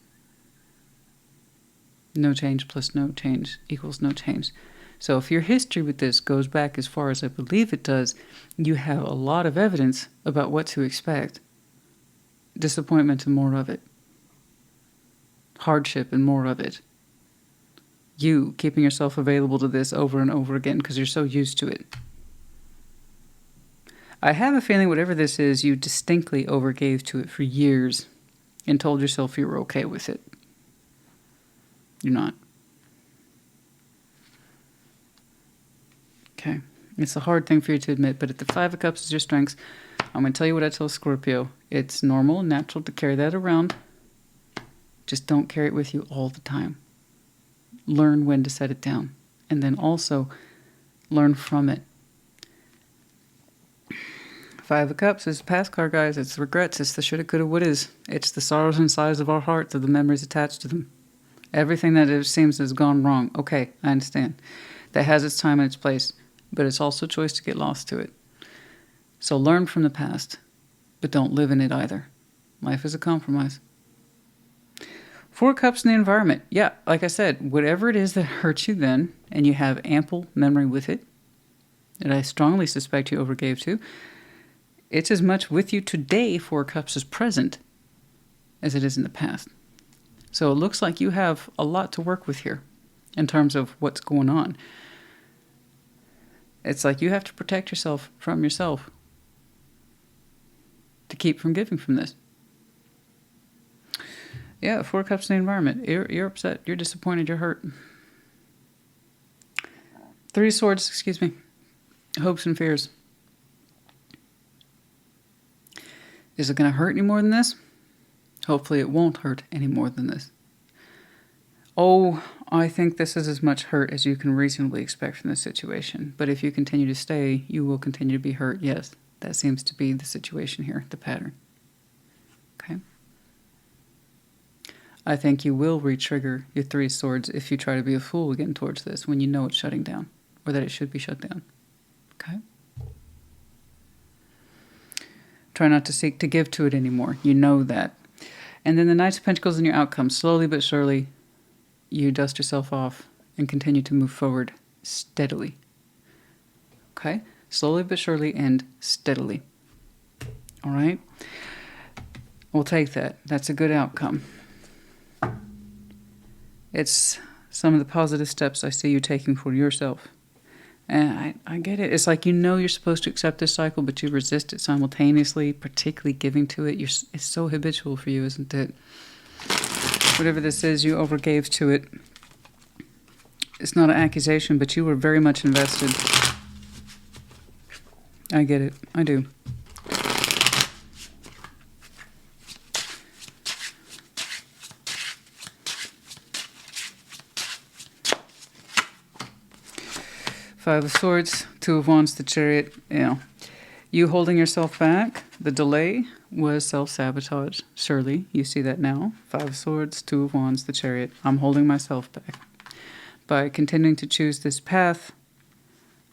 [SPEAKER 1] No change plus no change equals no change. So if your history with this goes back as far as I believe it does, you have a lot of evidence about what to expect. Disappointment and more of it. Hardship and more of it. You keeping yourself available to this over and over again because you're so used to it. I have a feeling whatever this is, you distinctly overgave to it for years and told yourself you were okay with it. You're not. Okay. It's a hard thing for you to admit, but if the 5 of Cups is your strengths, I'm going to tell you what I tell Scorpio. It's normal and natural to carry that around. Just don't carry it with you all the time. Learn when to set it down. And then also learn from it. 5 of Cups is the past card, guys. It's regrets. It's the shoulda, coulda, wouldas. It's the sorrows and sighs of our hearts, of the memories attached to them. Everything that it seems has gone wrong. Okay, I understand. That has its time and its place, but it's also a choice to get lost to it. So learn from the past, but don't live in it either. Life is a compromise. 4 of Cups in the environment. Yeah, like I said, whatever it is that hurts you then, and you have ample memory with it, that I strongly suspect you overgave to, it's as much with you today, 4 of Cups is present, as it is in the past. So it looks like you have a lot to work with here in terms of what's going on. It's like you have to protect yourself from yourself to keep from giving from this. Yeah, 4 of Cups in the environment. You're upset. You're disappointed. You're hurt. 3 of Swords, excuse me. Hopes and fears. Is it going to hurt any more than this? Hopefully it won't hurt any more than this. Oh, I think this is as much hurt as you can reasonably expect from this situation. But if you continue to stay, you will continue to be hurt. Yes, that seems to be the situation here, the pattern. Okay. I think you will re-trigger your Three of Swords if you try to be a fool again towards this when you know it's shutting down, or that it should be shut down. Okay. Try not to seek to give to it anymore. You know that. And then the Knight of Pentacles in your outcome. Slowly but surely, you dust yourself off and continue to move forward steadily. Okay? Slowly but surely and steadily. All right? We'll take that. That's a good outcome. It's some of the positive steps I see you taking for yourself. And I get it. It's like you know you're supposed to accept this cycle, but you resist it simultaneously, particularly giving to it. It's so habitual for you, isn't it? Whatever this is, you overgave to it. It's not an accusation, but you were very much invested. I get it. I do. Five of Swords, Two of Wands, the Chariot. You holding yourself back. The delay was self-sabotage. Surely, you see that now. Five of Swords, Two of Wands, the Chariot. I'm holding myself back. By continuing to choose this path,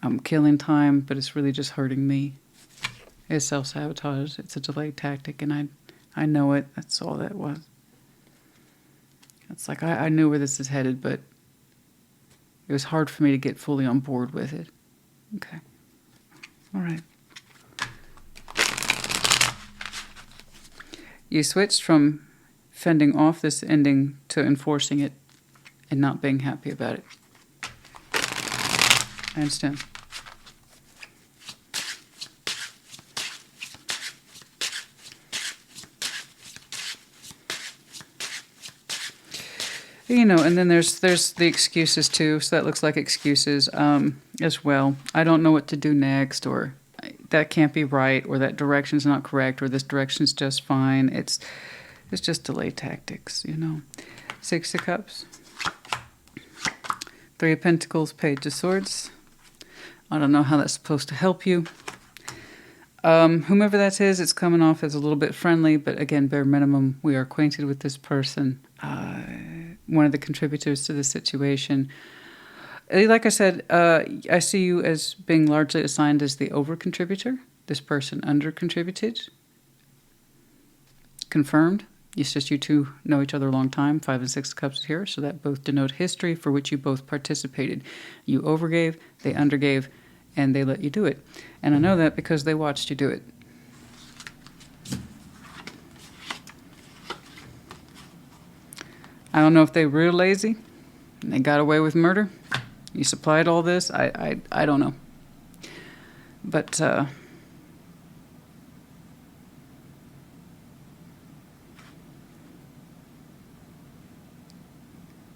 [SPEAKER 1] I'm killing time, but it's really just hurting me. It's self-sabotage. It's a delay tactic, and I know it. That's all that was. It's like I knew where this is headed, but it was hard for me to get fully on board with it. Okay. All right. You switched from fending off this ending to enforcing it and not being happy about it. I understand. You know, and then there's the excuses too. So that looks like excuses as well. I don't know what to do next, or that can't be right, or that direction's not correct, or this direction's just fine. It's just delay tactics, you know. Six of Cups. Three of Pentacles, Page of Swords. I don't know how that's supposed to help you. Whomever that is, it's coming off as a little bit friendly, but again, bare minimum, we are acquainted with this person. One of the contributors to the situation. Like I said, I see you as being largely assigned as the over-contributor. This person under-contributed. Confirmed. It's just you two know each other a long time. Five and Six of Cups here, so that both denote history for which you both participated. You overgave, they undergave, and they let you do it. And I know that because they watched you do it. I don't know if they were real lazy and they got away with murder. You supplied all this. I don't know. But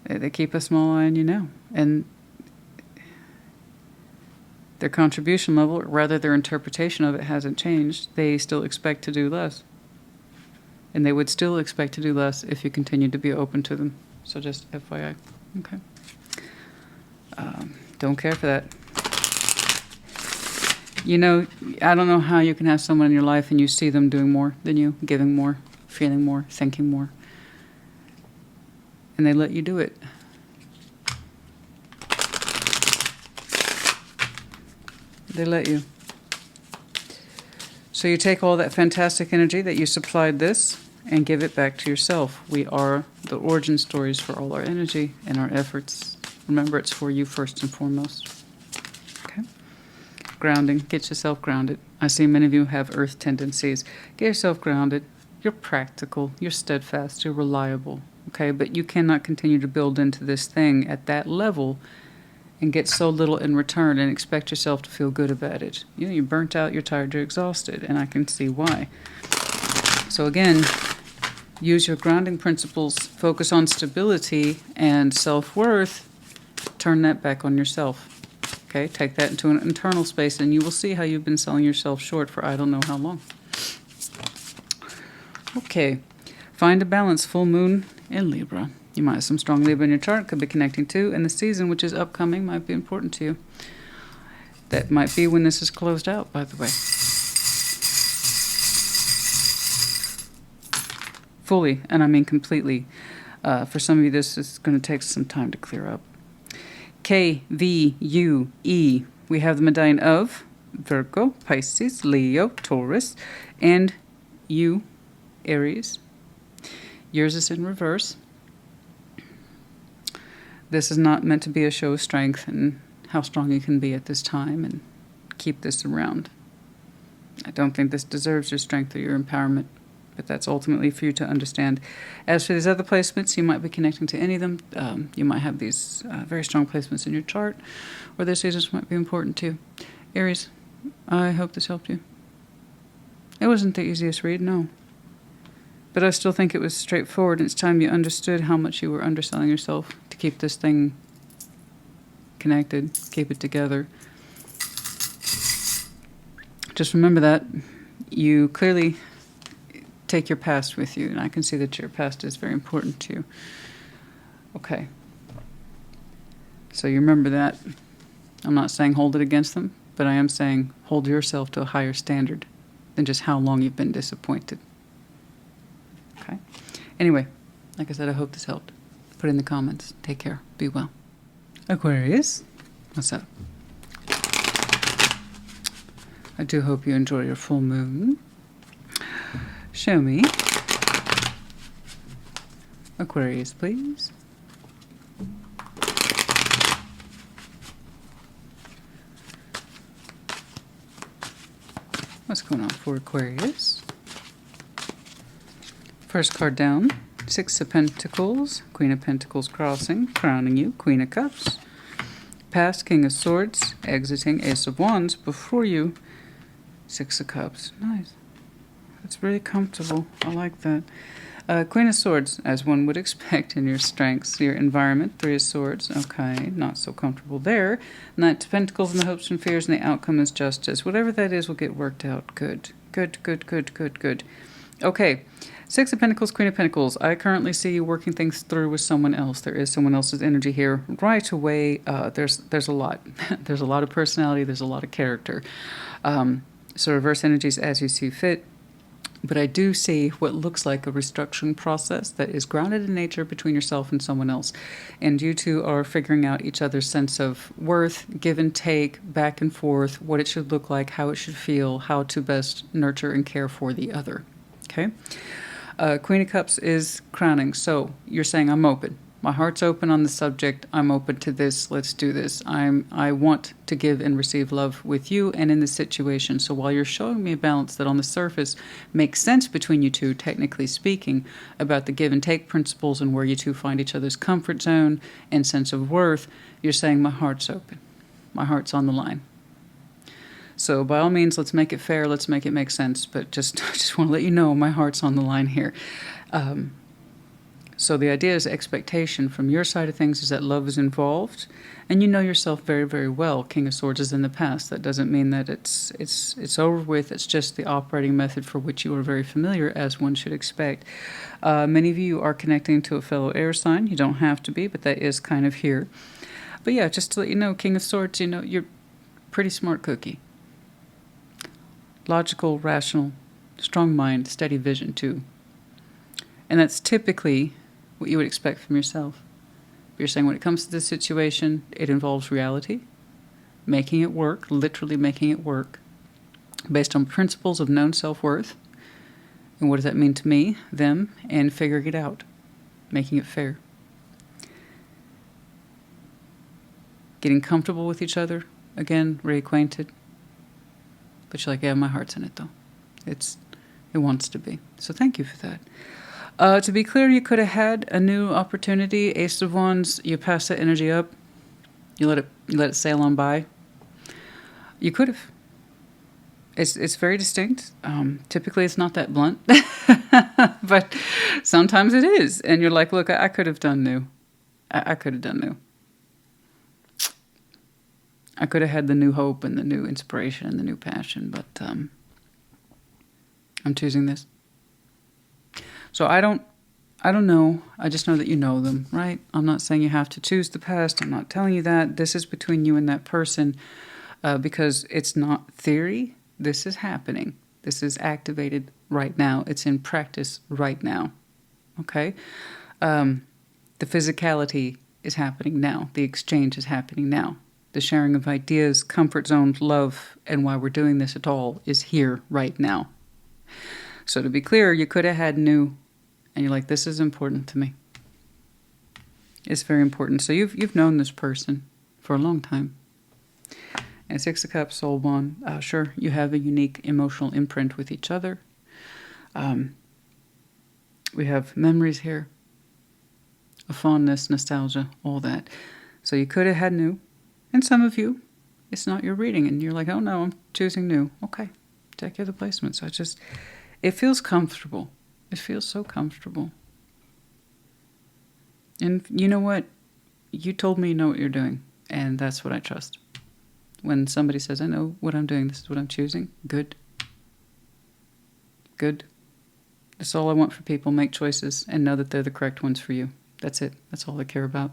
[SPEAKER 1] they keep a small eye on you now. And their contribution level, or rather their interpretation of it, hasn't changed. They still expect to do less. And they would still expect to do less if you continued to be open to them. So just FYI. Okay. Don't care for that. You know, I don't know how you can have someone in your life and you see them doing more than you, giving more, feeling more, thinking more. And they let you do it. They let you. So you take all that fantastic energy that you supplied this and give it back to yourself. We are the origin stories for all our energy and our efforts. Remember, it's for you first and foremost. Okay? Grounding. Get yourself grounded. I see many of you have earth tendencies. Get yourself grounded. You're practical. You're steadfast. You're reliable. Okay? But you cannot continue to build into this thing at that level and get so little in return and expect yourself to feel good about it. You know, you're burnt out, you're tired, you're exhausted, and I can see why. So again, use your grounding principles, focus on stability and self-worth, turn that back on yourself. Okay, take that into an internal space and you will see how you've been selling yourself short for I don't know how long. Okay, find a balance, full moon in Libra. You might have some strong Libra in your chart, could be connecting to, and the season, which is upcoming, might be important to you. That might be when this is closed out, by the way. Fully, and I mean completely. For some of you, this is going to take some time to clear up. K, V, U, E. We have the medallion of Virgo, Pisces, Leo, Taurus, and you, Aries. Yours is in reverse. This is not meant to be a show of strength and how strong you can be at this time, and keep this around. I don't think this deserves your strength or your empowerment, but that's ultimately for you to understand. As for these other placements, you might be connecting to any of them. You might have these very strong placements in your chart, or their seasons might be important too. Aries, I hope this helped you. It wasn't the easiest read, no. But I still think it was straightforward, and it's time you understood how much you were underselling yourself to keep this thing connected, keep it together. Just remember that. You clearly take your past with you, and I can see that your past is very important to you. Okay. So you remember that. I'm not saying hold it against them, but I am saying hold yourself to a higher standard than just how long you've been disappointed. Okay? Anyway, like I said, I hope this helped. Put it in the comments. Take care. Be well. Aquarius, what's up? I do hope you enjoy your full moon. Show me. Aquarius, please. What's going on for Aquarius? First card down, Six of Pentacles, Queen of Pentacles crossing, crowning you, Queen of Cups. Past, King of Swords, exiting, Ace of Wands, before you, Six of Cups. Nice. That's really comfortable. I like that. Queen of Swords, as one would expect in your strengths, your environment. Three of Swords. Okay, not so comfortable there. Knight of Pentacles and the hopes and fears, and the outcome is justice. Whatever that is will get worked out. Good. Good, good, good, good, good. Okay. Six of Pentacles, Queen of Pentacles. I currently see you working things through with someone else. There is someone else's energy here right away. There's a lot. There's a lot of personality. There's a lot of character. So reverse energies as you see fit. But I do see what looks like a restructuring process that is grounded in nature between yourself and someone else. And you two are figuring out each other's sense of worth, give and take, back and forth, what it should look like, how it should feel, how to best nurture and care for the other. Okay? Queen of Cups is crowning. So you're saying, I'm open. My heart's open on the subject. I'm open to this. Let's do this. I want to give and receive love with you and in this situation. So while you're showing me a balance that on the surface makes sense between you two, technically speaking, about the give and take principles and where you two find each other's comfort zone and sense of worth, you're saying my heart's open. My heart's on the line. So by all means, let's make it fair. Let's make it make sense. But I just want to let you know my heart's on the line here. So the idea is expectation from your side of things is that love is involved, and you know yourself very, very well. King of Swords is in the past. That doesn't mean that it's over with. It's just the operating method for which you are very familiar, as one should expect. Many of you are connecting to a fellow air sign. You don't have to be, but that is kind of here. But yeah, just to let you know, King of Swords, you know, you're a pretty smart cookie. Logical, rational, strong mind, steady vision too. And that's typically what you would expect from yourself. But you're saying when it comes to this situation, it involves reality, making it work, literally making it work, based on principles of known self-worth. And what does that mean to me, them, and figuring it out, making it fair. Getting comfortable with each other, again, reacquainted. But you're like, yeah, my heart's in it though. It wants to be. So thank you for that. To be clear, you could have had a new opportunity. Ace of Wands, you pass that energy up. You let it sail on by. You could have. It's very distinct. Typically, it's not that blunt, but sometimes it is. And you're like, look, I could have done new. I could have done new. I could have had the new hope and the new inspiration and the new passion, but I'm choosing this. So I don't I don't know. I just know that you know them, right? I'm not saying you have to choose the past. I'm not telling you that. This is between you and that person because it's not theory. This is happening. This is activated right now. It's in practice right now. Okay? The physicality is happening now. The exchange is happening now. The sharing of ideas, comfort zones, love, and why we're doing this at all is here right now. So to be clear, you could have had new, and you're like, this is important to me. It's very important. So you've known this person for a long time. And Six of Cups, soul bond. Sure, you have a unique emotional imprint with each other. We have memories here, a fondness, nostalgia, all that. So you could have had new. And some of you, it's not your reading. And you're like, oh no, I'm choosing new. Okay, take your other placement. So it feels comfortable. It feels so comfortable. And you know what? You told me you know what you're doing. And that's what I trust. When somebody says, I know what I'm doing, this is what I'm choosing. Good. Good. That's all I want for people. Make choices and know that they're the correct ones for you. That's it. That's all I care about.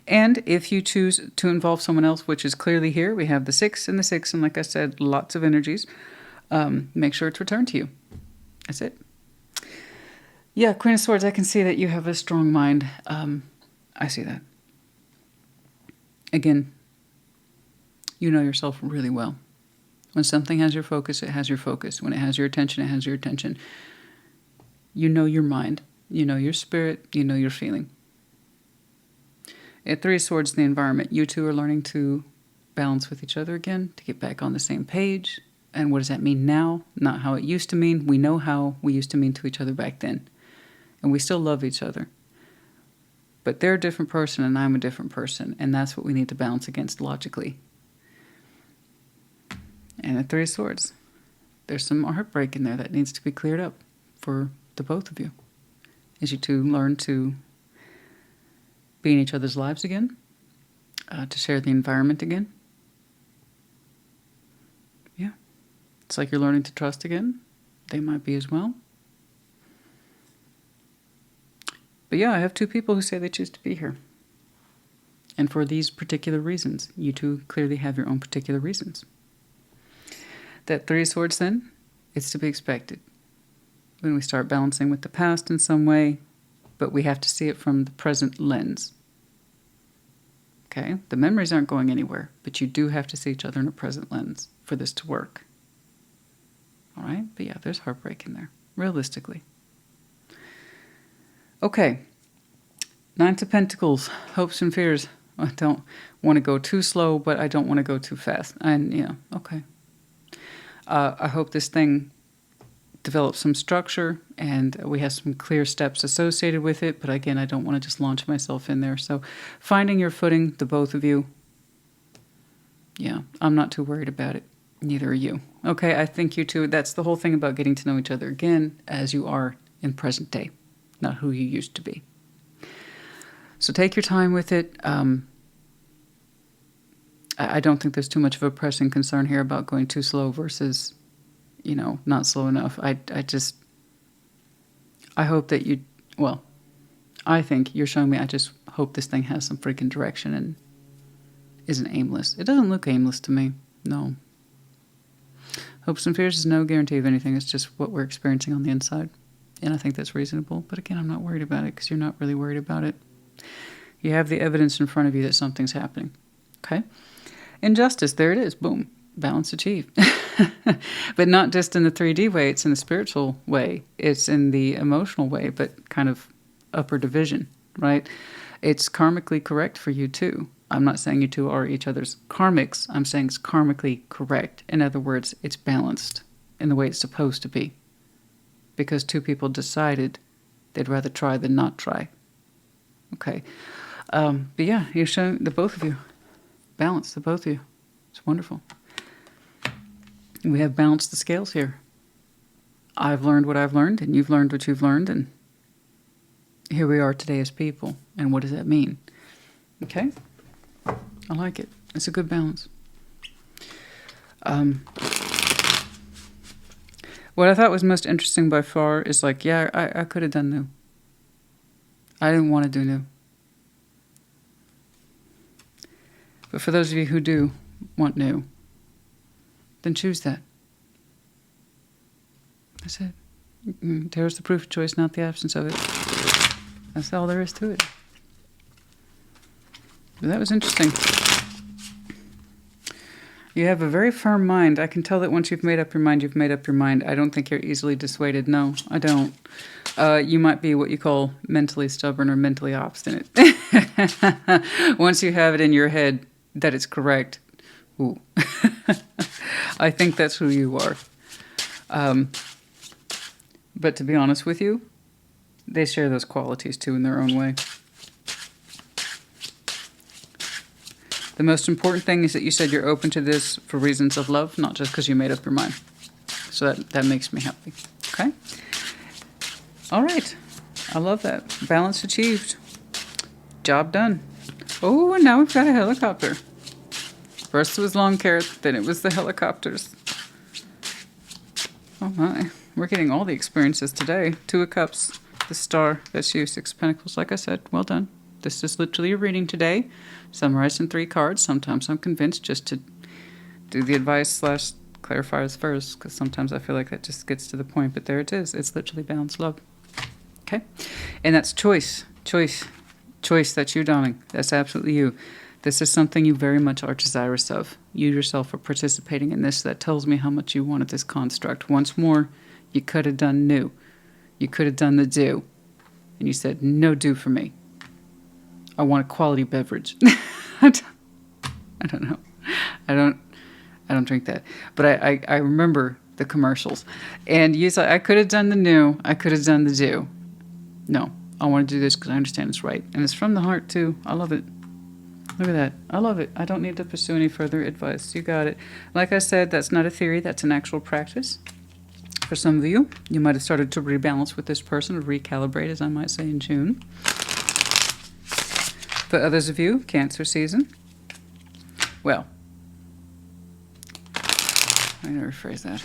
[SPEAKER 1] And if you choose to involve someone else, which is clearly here, we have the 6 and the 6. And like I said, lots of energies. Make sure it's returned to you. That's it. Yeah, Queen of Swords, I can see that you have a strong mind. I see that. Again, you know yourself really well. When something has your focus, it has your focus. When it has your attention, it has your attention. You know your mind. You know your spirit. You know your feeling. At 3 of Swords, the environment. You two are learning to balance with each other again, to get back on the same page. And what does that mean now? Not how it used to mean. We know how we used to mean to each other back then. And we still love each other. But they're a different person and I'm a different person. And that's what we need to balance against logically. And at 3 of Swords, there's some heartbreak in there that needs to be cleared up for the both of you. As you two learn to be in each other's lives again, to share the environment again. Yeah. It's like you're learning to trust again. They might be as well. But yeah, I have 2 people who say they choose to be here. And for these particular reasons. You two clearly have your own particular reasons. That 3 of Swords then, it's to be expected. When we start balancing with the past in some way, but we have to see it from the present lens. Okay? The memories aren't going anywhere, but you do have to see each other in a present lens for this to work. All right? But yeah, there's heartbreak in there, realistically. Okay. 9 of Pentacles, hopes and fears. I don't want to go too slow, but I don't want to go too fast. And yeah, okay. I hope this thing develops some structure and we have some clear steps associated with it. But again, I don't want to just launch myself in there. So finding your footing, the both of you. Yeah, I'm not too worried about it. Neither are you. Okay, I think you two, that's the whole thing about getting to know each other again as you are in present day, not who you used to be. So take your time with it. I don't think there's too much of a pressing concern here about going too slow versus, you know, not slow enough. I hope that you, well, I think you're showing me, I just hope this thing has some freaking direction and isn't aimless. It doesn't look aimless to me. No. Hopes and fears is no guarantee of anything. It's just what we're experiencing on the inside. And I think that's reasonable. But again, I'm not worried about it because you're not really worried about it. You have the evidence in front of you that something's happening. Okay? Injustice, there it is. Boom. Balance achieved. But not just in the 3D way. It's in the spiritual way. It's in the emotional way, but kind of upper division, right? It's karmically correct for you too. I'm not saying you two are each other's karmics. I'm saying it's karmically correct. In other words, it's balanced in the way it's supposed to be. Because 2 people decided they'd rather try than not try. Okay. But yeah, you're showing the both of you. Balance, the both of you. It's wonderful. We have balanced the scales here. I've learned what I've learned, and you've learned what you've learned, and here we are today as people. And what does that mean? Okay? I like it. It's a good balance. What I thought was most interesting by far is like, yeah, I could have done new. I didn't want to do new. But for those of you who do want new, then choose that. That's it. There's the proof of choice, not the absence of it. That's all there is to it. But that was interesting. You have a very firm mind. I can tell that once you've made up your mind, you've made up your mind. I don't think you're easily dissuaded. No, I don't. You might be what you call mentally stubborn or mentally obstinate. Once you have it in your head that it's correct, ooh. I think that's who you are. But to be honest with you, they share those qualities too in their own way. The most important thing is that you said you're open to this for reasons of love, not just because you made up your mind. So that makes me happy. Okay? All right. I love that. Balance achieved. Job done. Oh, and now we've got a helicopter. First it was long carrot, then it was the helicopters. Oh my. We're getting all the experiences today. 2 of Cups, the Star, that's you, 6 of Pentacles. Like I said, well done. This is literally a reading today. Summarized in 3 cards. Sometimes I'm convinced just to do the advice / clarifiers first, because sometimes I feel like that just gets to the point. But there it is. It's literally balanced love. Okay? And that's choice. Choice. Choice. That's you, darling. That's absolutely you. This is something you very much are desirous of. You yourself are participating in this. That tells me how much you wanted this construct. Once more, you could have done new. You could have done the do. And you said, no do for me. I want a quality beverage. I don't know. I don't drink that. But I remember the commercials. And you said, I could have done the new. I could have done the do. No, I want to do this because I understand it's right. And it's from the heart, too. I love it. Look at that. I love it. I don't need to pursue any further advice. You got it. Like I said, that's not a theory. That's an actual practice. For some of you, you might have started to rebalance with this person, or recalibrate, as I might say, in June. For others of you, Cancer season. Well, I'm going to rephrase that.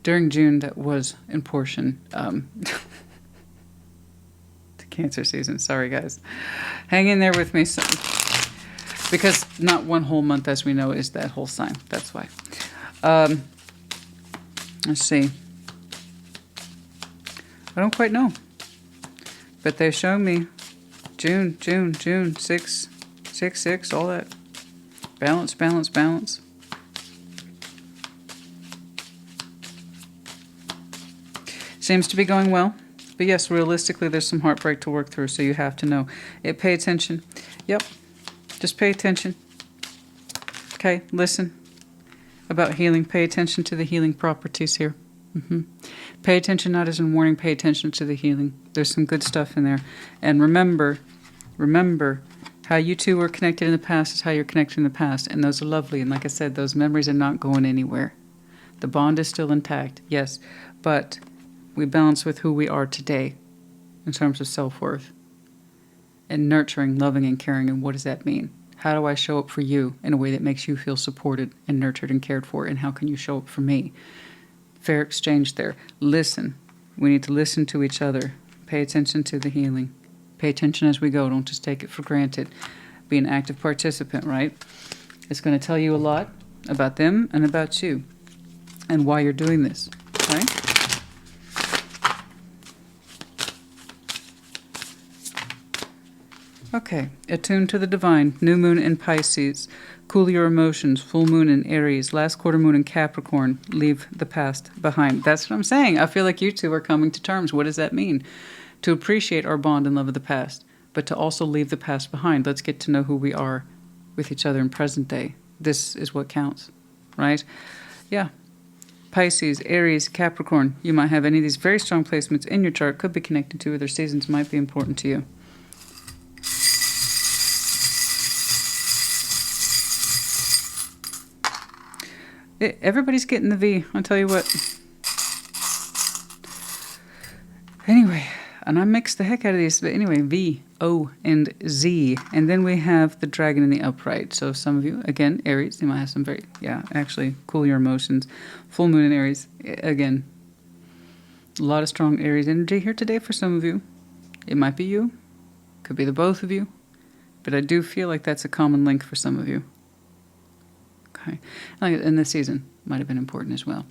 [SPEAKER 1] During June, that was in portion to Cancer season. Sorry, guys. Hang in there with me. Because not one whole month, as we know, is that whole sign. That's why. Let's see. I don't quite know. But they show me June, 6, 6, 6, all that. Balance, balance, balance. Seems to be going well. But yes, realistically, there's some heartbreak to work through, so you have to know. Pay attention. Yep. Just pay attention. Okay, listen. About healing, pay attention to the healing properties here. Pay attention, not as in warning, pay attention to the healing. There's some good stuff in there. And remember, how you two were connected in the past is how you're connected in the past. And those are lovely. And like I said, those memories are not going anywhere. The bond is still intact, yes. But we balance with who we are today in terms of self-worth. And nurturing, loving, and caring. And what does that mean? How do I show up for you in a way that makes you feel supported and nurtured and cared for? And how can you show up for me? Fair exchange there. Listen. We need to listen to each other. Pay attention to the healing. Pay attention as we go. Don't just take it for granted. Be an active participant, right? It's going to tell you a lot about them and about you and why you're doing this, right? Okay, attuned to the divine, new moon in Pisces, cool your emotions, full moon in Aries, last quarter moon in Capricorn, leave the past behind. That's what I'm saying. I feel like you two are coming to terms. What does that mean? To appreciate our bond and love of the past, but to also leave the past behind. Let's get to know who we are with each other in present day. This is what counts, right? Yeah. Pisces, Aries, Capricorn. You might have any of these very strong placements in your chart. Could be connected to other seasons. Might be important to you. Everybody's getting the V, I'll tell you what. Anyway, and I mixed the heck out of these, but anyway, V, O, and Z. And then we have the dragon in the upright. So some of you, again, Aries, you might have some very, actually, cool your emotions. Full moon in Aries, again. A lot of strong Aries energy here today for some of you. It might be you. Could be the both of you. But I do feel like that's a common link for some of you. Okay. And this season might have been important as well.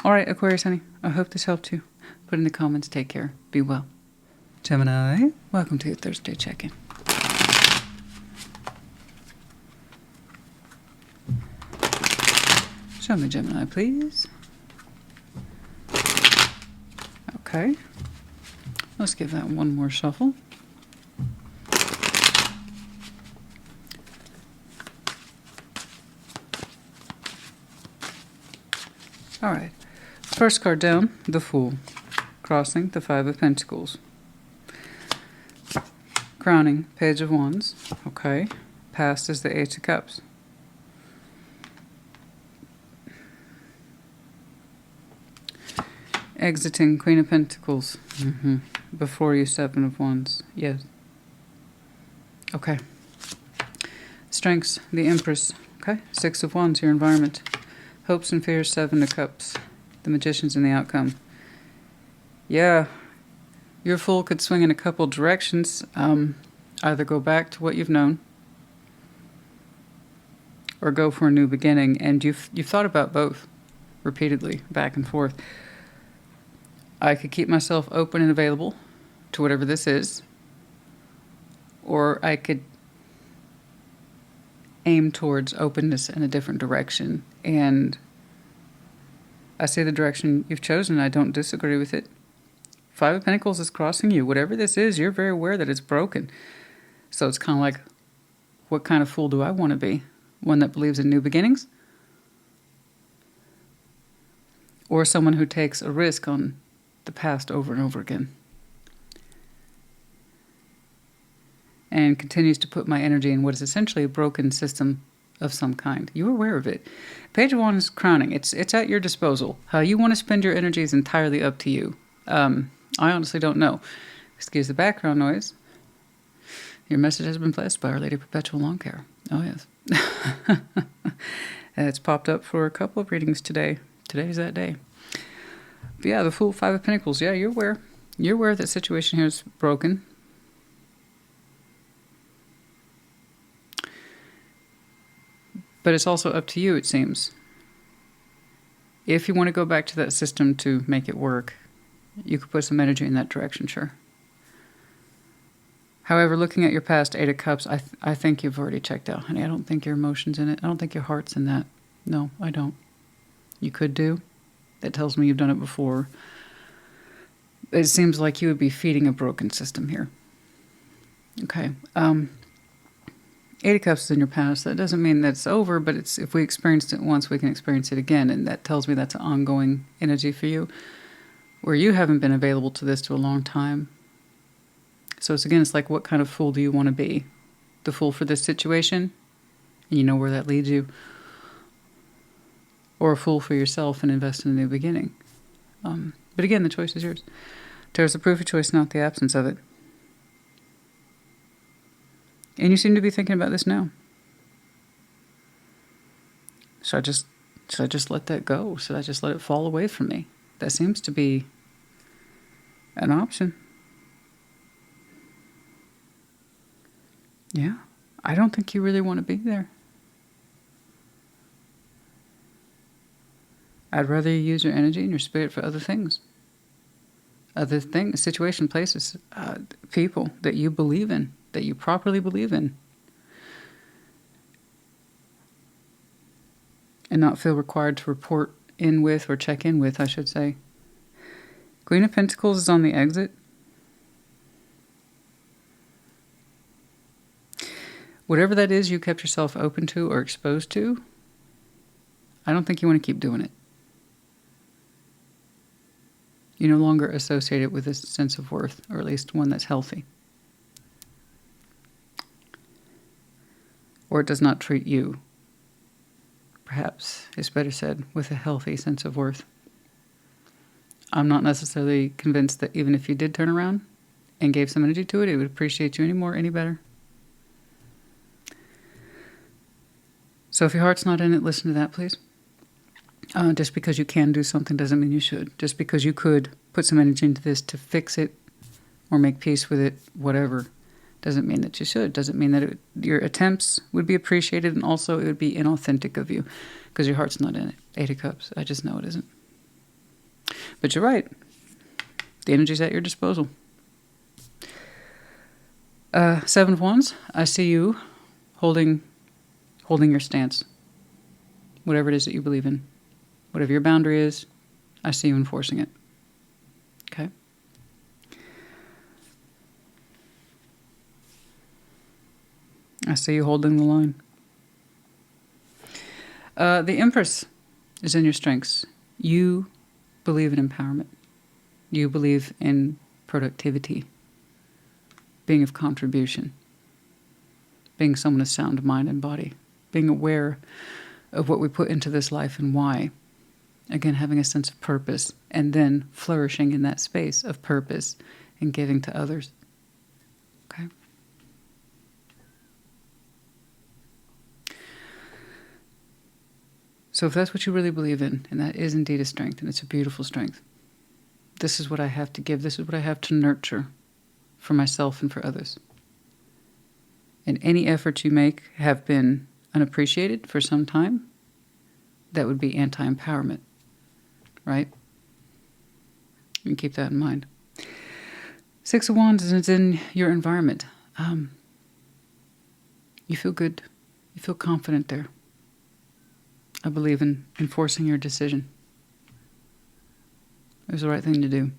[SPEAKER 1] All right, Aquarius, honey. I hope this helped you. Put in the comments. Take care. Be well. Gemini, welcome to your Thursday check-in. Show me Gemini, please. Okay. Let's give that one more shuffle. All right. First card down, the Fool. Crossing, the Five of Pentacles. Crowning, Page of Wands. Okay. Past is the Eight of Cups. Exiting, Queen of Pentacles. Before you, Seven of Wands. Yes. Okay. Strengths, the Empress. Okay. Six of Wands, your environment. Hopes and fears, Seven of Cups. The Magician's in the outcome. Yeah. Your Fool could swing in a couple directions. Either go back to what you've known or go for a new beginning. And you've thought about both repeatedly, back and forth. I could keep myself open and available to whatever this is, or I could aim towards openness in a different direction. And I see the direction you've chosen. I don't disagree with it. Five of Pentacles is crossing you. Whatever this is, you're very aware that it's broken. So it's kind of like, what kind of fool do I want to be? One that believes in new beginnings? Or someone who takes a risk on the past over and over again and continues to put my energy in what is essentially a broken system of some kind. You're aware of it. Page of Wands is crowning. It's at your disposal. How you want to spend your energy is entirely up to you. I honestly don't know. Excuse the background noise. Your message has been blessed by Our Lady Perpetual Lawn Care. Oh, yes. It's popped up for a couple of readings today. Today's that day. But yeah, the Fool, Five of Pentacles. Yeah, you're aware. You're aware that the situation here is broken. But it's also up to you, it seems. If you want to go back to that system to make it work, you could put some energy in that direction, sure. However, looking at your past Eight of Cups, I think you've already checked out, honey. I don't think your emotion's in it. I don't think your heart's in that. No, I don't. You could do. That tells me you've done it before. It seems like you would be feeding a broken system here. Okay. Eight of Cups is in your past. That doesn't mean that's over, but it's if we experienced it once, we can experience it again. And that tells me that's an ongoing energy for you, where you haven't been available to this to a long time. So it's like, what kind of fool do you want to be? The fool for this situation? And you know where that leads you. Or a fool for yourself and invest in a new beginning. But again, the choice is yours. There's the proof of choice, not the absence of it. And you seem to be thinking about this now. Should I just let that go? Should I just let it fall away from me? That seems to be an option. Yeah, I don't think you really want to be there. I'd rather you use your energy and your spirit for other things. Other things, situation, places, people that you believe in, that you properly believe in. And not feel required to report in with, or check in with, I should say. Queen of Pentacles is on the exit. Whatever that is you kept yourself open to or exposed to, I don't think you want to keep doing it. You no longer associate it with a sense of worth, or at least one that's healthy. Or it does not treat you, perhaps it's better said, with a healthy sense of worth. I'm not necessarily convinced that even if you did turn around and gave some energy to it, it would appreciate you any better. So if your heart's not in it, listen to that, please. Just because you can do something doesn't mean you should. Just because you could put some energy into this to fix it or make peace with it, whatever. Doesn't mean that you should. Doesn't mean that your attempts would be appreciated, and also it would be inauthentic of you because your heart's not in it. 8 of Cups. I just know it isn't. But you're right. The energy's at your disposal. 7 of Wands. I see you holding your stance. Whatever it is that you believe in. Whatever your boundary is, I see you enforcing it. Okay? I see you holding the line. The Empress is in your strengths. You believe in empowerment. You believe in productivity. Being of contribution. Being someone of sound mind and body. Being aware of what we put into this life and why. Again, having a sense of purpose, and then flourishing in that space of purpose and giving to others. Okay? So if that's what you really believe in, and that is indeed a strength, and it's a beautiful strength, this is what I have to give, this is what I have to nurture for myself and for others. And any efforts you make have been unappreciated for some time, that would be anti-empowerment. Right? You can keep that in mind. 6 of Wands is in your environment. You feel good. You feel confident there. I believe in enforcing your decision. It was the right thing to do.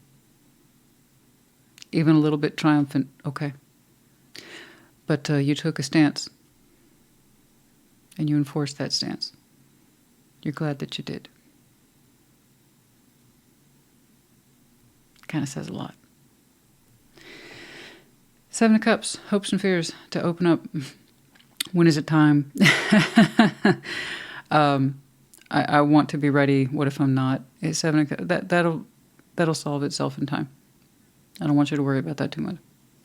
[SPEAKER 1] Even a little bit triumphant, okay. But you took a stance. And you enforced that stance. You're glad that you did. Kind of says a lot. 7 of Cups, hopes and fears to open up. When is it time? I want to be ready. What if I'm not? It's 7 of Cups. That'll solve itself in time. I don't want you to worry about that too much.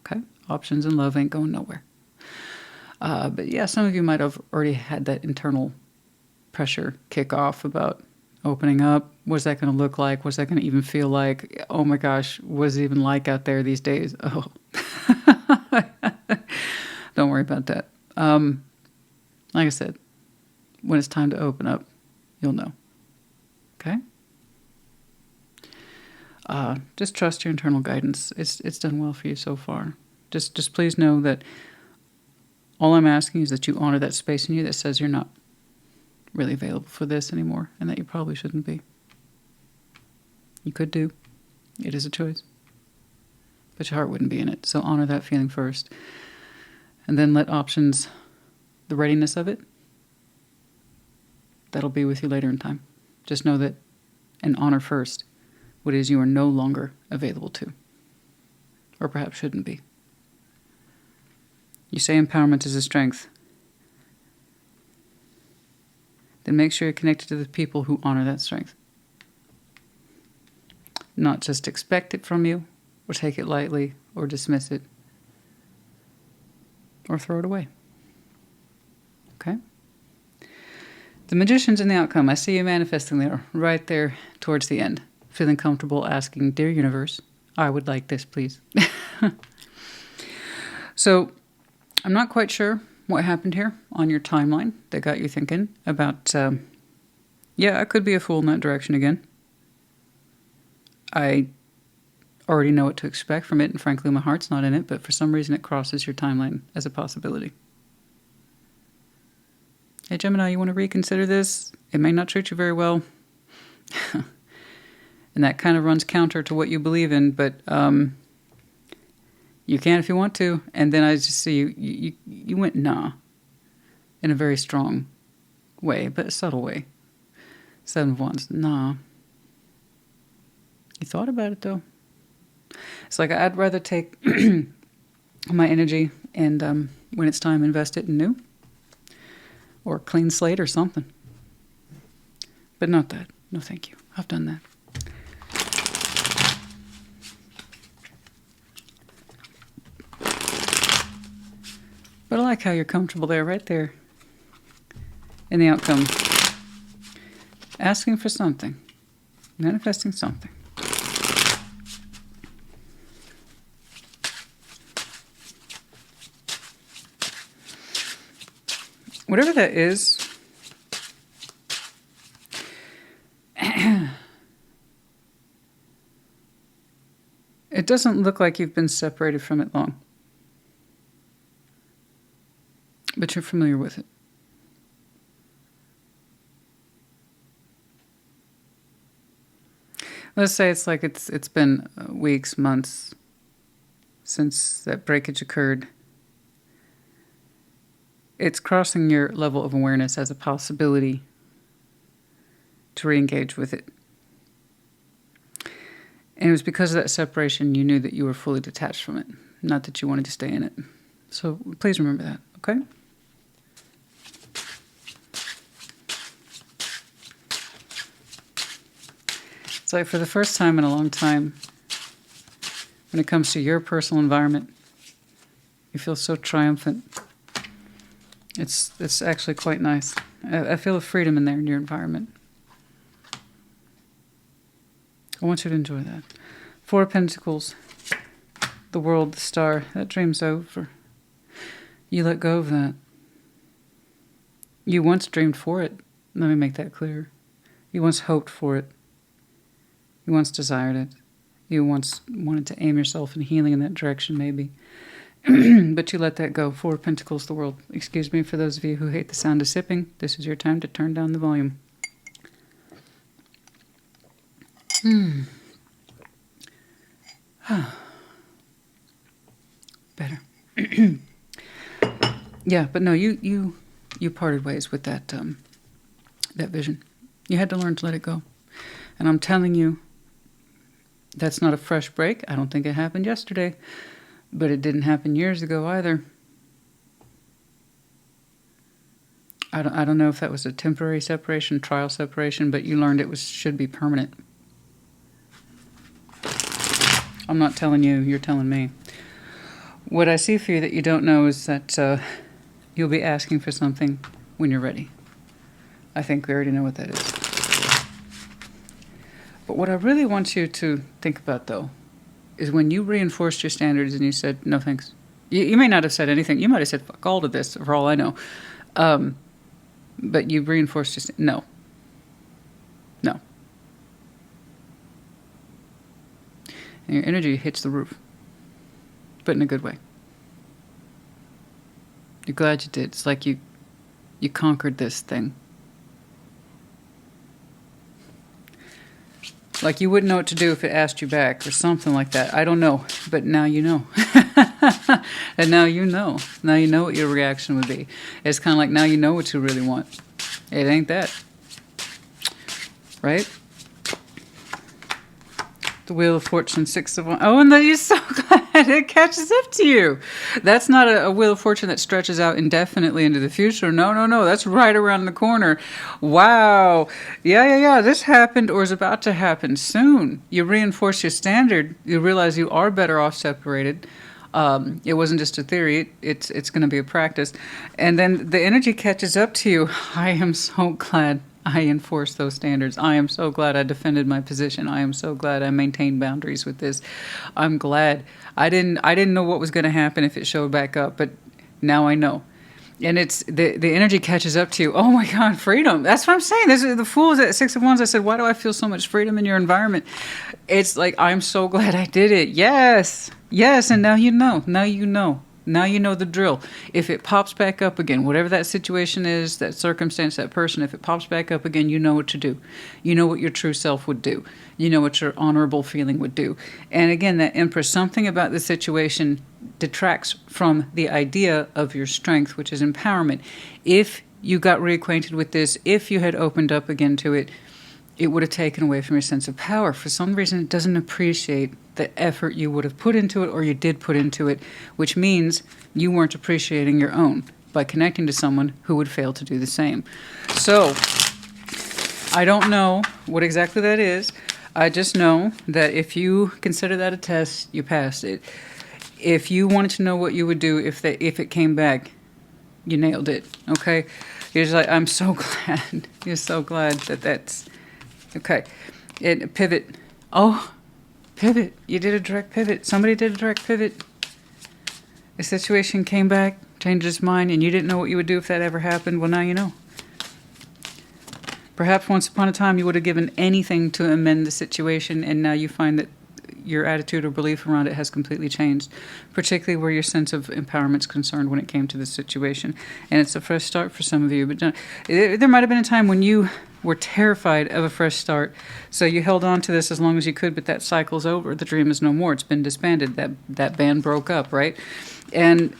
[SPEAKER 1] Okay? Options in love ain't going nowhere. But yeah, some of you might have already had that internal pressure kick off about opening up. What's that going to look like? What's that going to even feel like? Oh my gosh, what's it even like out there these days? Oh. Don't worry about that. Like I said, when it's time to open up, you'll know. Okay? Just trust your internal guidance. It's done well for you so far. Just please know that all I'm asking is that you honor that space in you that says you're not really available for this anymore, and that you probably shouldn't be. You could do. It is a choice. But your heart wouldn't be in it. So honor that feeling first. And then let options, the readiness of it, that'll be with you later in time. Just know that, and honor first what it is you are no longer available to. Or perhaps shouldn't be. You say empowerment is a strength. Then make sure you're connected to the people who honor that strength. Not just expect it from you, or take it lightly, or dismiss it, or throw it away. Okay? The Magician's in the outcome. I see you manifesting there, right there towards the end. Feeling comfortable asking, Dear Universe, I would like this, please. So, I'm not quite sure what happened here on your timeline that got you thinking about, yeah, I could be a fool in that direction again. I already know what to expect from it, and frankly, my heart's not in it, but for some reason it crosses your timeline as a possibility. Hey, Gemini, you want to reconsider this? It may not treat you very well. And that kind of runs counter to what you believe in, but you can if you want to. And then I just see you went nah in a very strong way, but a subtle way. 7 of Wands, nah. You thought about it, though. It's like I'd rather take my energy and when it's time, invest it in new or a clean slate or something. But not that. No, thank you. I've done that. But I like how you're comfortable there, right there, in the outcome. Asking for something. Manifesting something. whatever that is, it doesn't look like you've been separated from it long. But you're familiar with it. Let's say it's like it's been weeks, months since that breakage occurred. It's crossing your level of awareness as a possibility to re-engage with it. And it was because of that separation you knew that you were fully detached from it, not that you wanted to stay in it. So please remember that, okay? It's like for the first time in a long time, when it comes to your personal environment, you feel so triumphant. It's actually quite nice. I feel a freedom in there in your environment. I want you to enjoy that. Four of Pentacles, the world, the star, that dream's over. You let go of that. You once dreamed for it. Let me make that clear. You once hoped for it. You once desired it. You once wanted to aim yourself in healing in that direction, maybe. But you let that go. Four of Pentacles, the world. Excuse me for those of you who hate the sound of sipping. This is your time to turn down the volume. Better. Yeah, but no, you parted ways with that that vision. You had to learn to let it go. And I'm telling you, that's not a fresh break. I don't think it happened yesterday, but it didn't happen years ago either. I don't know if that was a temporary separation, trial separation, but you learned it should be permanent. I'm not telling you, you're telling me. What I see for you that you don't know is that you'll be asking for something when you're ready. I think we already know what that is. But what I really want you to think about, though, is when you reinforced your standards and you said, no thanks. You may not have said anything. You might have said, fuck all to this, for all I know. But you reinforced your no. No. And your energy hits the roof. But in a good way. You're glad you did. It's like you conquered this thing. Like you wouldn't know what to do if it asked you back or something like that. I don't know. But now you know. And now you know. Now you know what your reaction would be. It's kind of like now you know what you really want. It ain't that. Right? The Wheel of Fortune, Six of Wands. Oh, and then you're so glad it catches up to you. That's not a Wheel of Fortune that stretches out indefinitely into the future. No, no, no. That's right around the corner. Wow. Yeah. This happened or is about to happen soon. You reinforce your standard. You realize you are better off separated. It wasn't just a theory. It's going to be a practice. And then the energy catches up to you. I am so glad I enforced those standards. I am so glad I defended my position. I am so glad I maintained boundaries with this. I'm glad. I didn't know what was going to happen if it showed back up, but now I know. And it's the energy catches up to you. Oh my God, freedom. That's what I'm saying. This is the Fool is at Six of Wands. I said, why do I feel so much freedom in your environment? It's like, I'm so glad I did it. Yes. Yes. And now you know. Now you know. Now you know the drill. If it pops back up again, whatever that situation is, that circumstance, that person, if it pops back up again, you know what to do. You know what your true self would do. You know what your honorable feeling would do. And again, that Empress, something about the situation detracts from the idea of your strength, which is empowerment. If you got reacquainted with this, if you had opened up again to it, it would have taken away from your sense of power. For some reason, it doesn't appreciate the effort you would have put into it or you did put into it, which means you weren't appreciating your own by connecting to someone who would fail to do the same. So, I don't know what exactly that is. I just know that if you consider that a test, you passed it. If you wanted to know what you would do if it came back, you nailed it, okay? You're just like, I'm so glad. You're so glad that that's... Okay, pivot. Oh, pivot. You did a direct pivot. Somebody did a direct pivot. The situation came back changed his mind, and you didn't know what you would do if that ever happened. Well, now you know. Perhaps once upon a time you would have given anything to amend the situation, and now you find that your attitude or belief around it has completely changed, particularly where your sense of empowerment is concerned when it came to this situation. And it's a fresh start for some of you. But there might have been a time when you were terrified of a fresh start, so you held on to this as long as you could, but that cycle's over. The dream is no more. It's been disbanded. That band broke up, right? And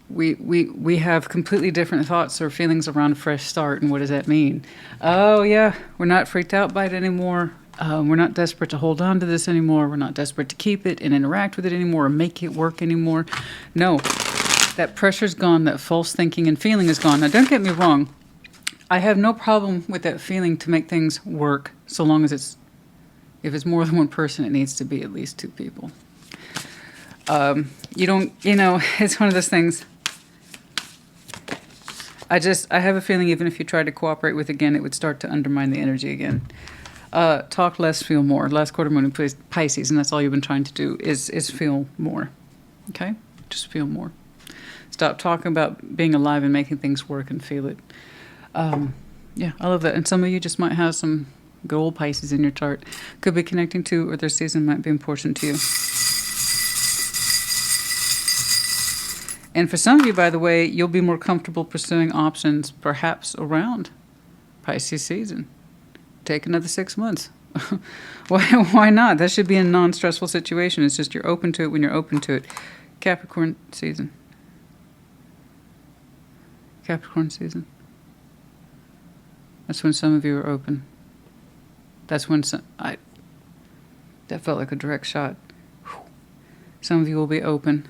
[SPEAKER 1] we have completely different thoughts or feelings around a fresh start. And what does that mean? Oh, yeah, we're not freaked out by it anymore. We're not desperate to hold on to this anymore. We're not desperate to keep it and interact with it anymore or make it work anymore. No, that pressure's gone. That false thinking and feeling is gone. Now, don't get me wrong. I have no problem with that feeling to make things work, so long as if it's more than one person, it needs to be at least two people. It's one of those things. I have a feeling even if you tried to cooperate with again, it would start to undermine the energy again. Talk less, feel more. Last quarter moon in Pisces, and that's all you've been trying to do is feel more. Okay? Just feel more. Stop talking about being alive and making things work and feel it. Yeah, I love that. And some of you just might have some good old Pisces in your chart. Could be connecting to, or their season might be important to you. And for some of you, by the way, you'll be more comfortable pursuing options perhaps around Pisces season. Take another 6 months. Why not? That should be a non-stressful situation. It's just you're open to it when you're open to it. Capricorn season. Capricorn season. That's when some of you are open. That's when that felt like a direct shot. Some of you will be open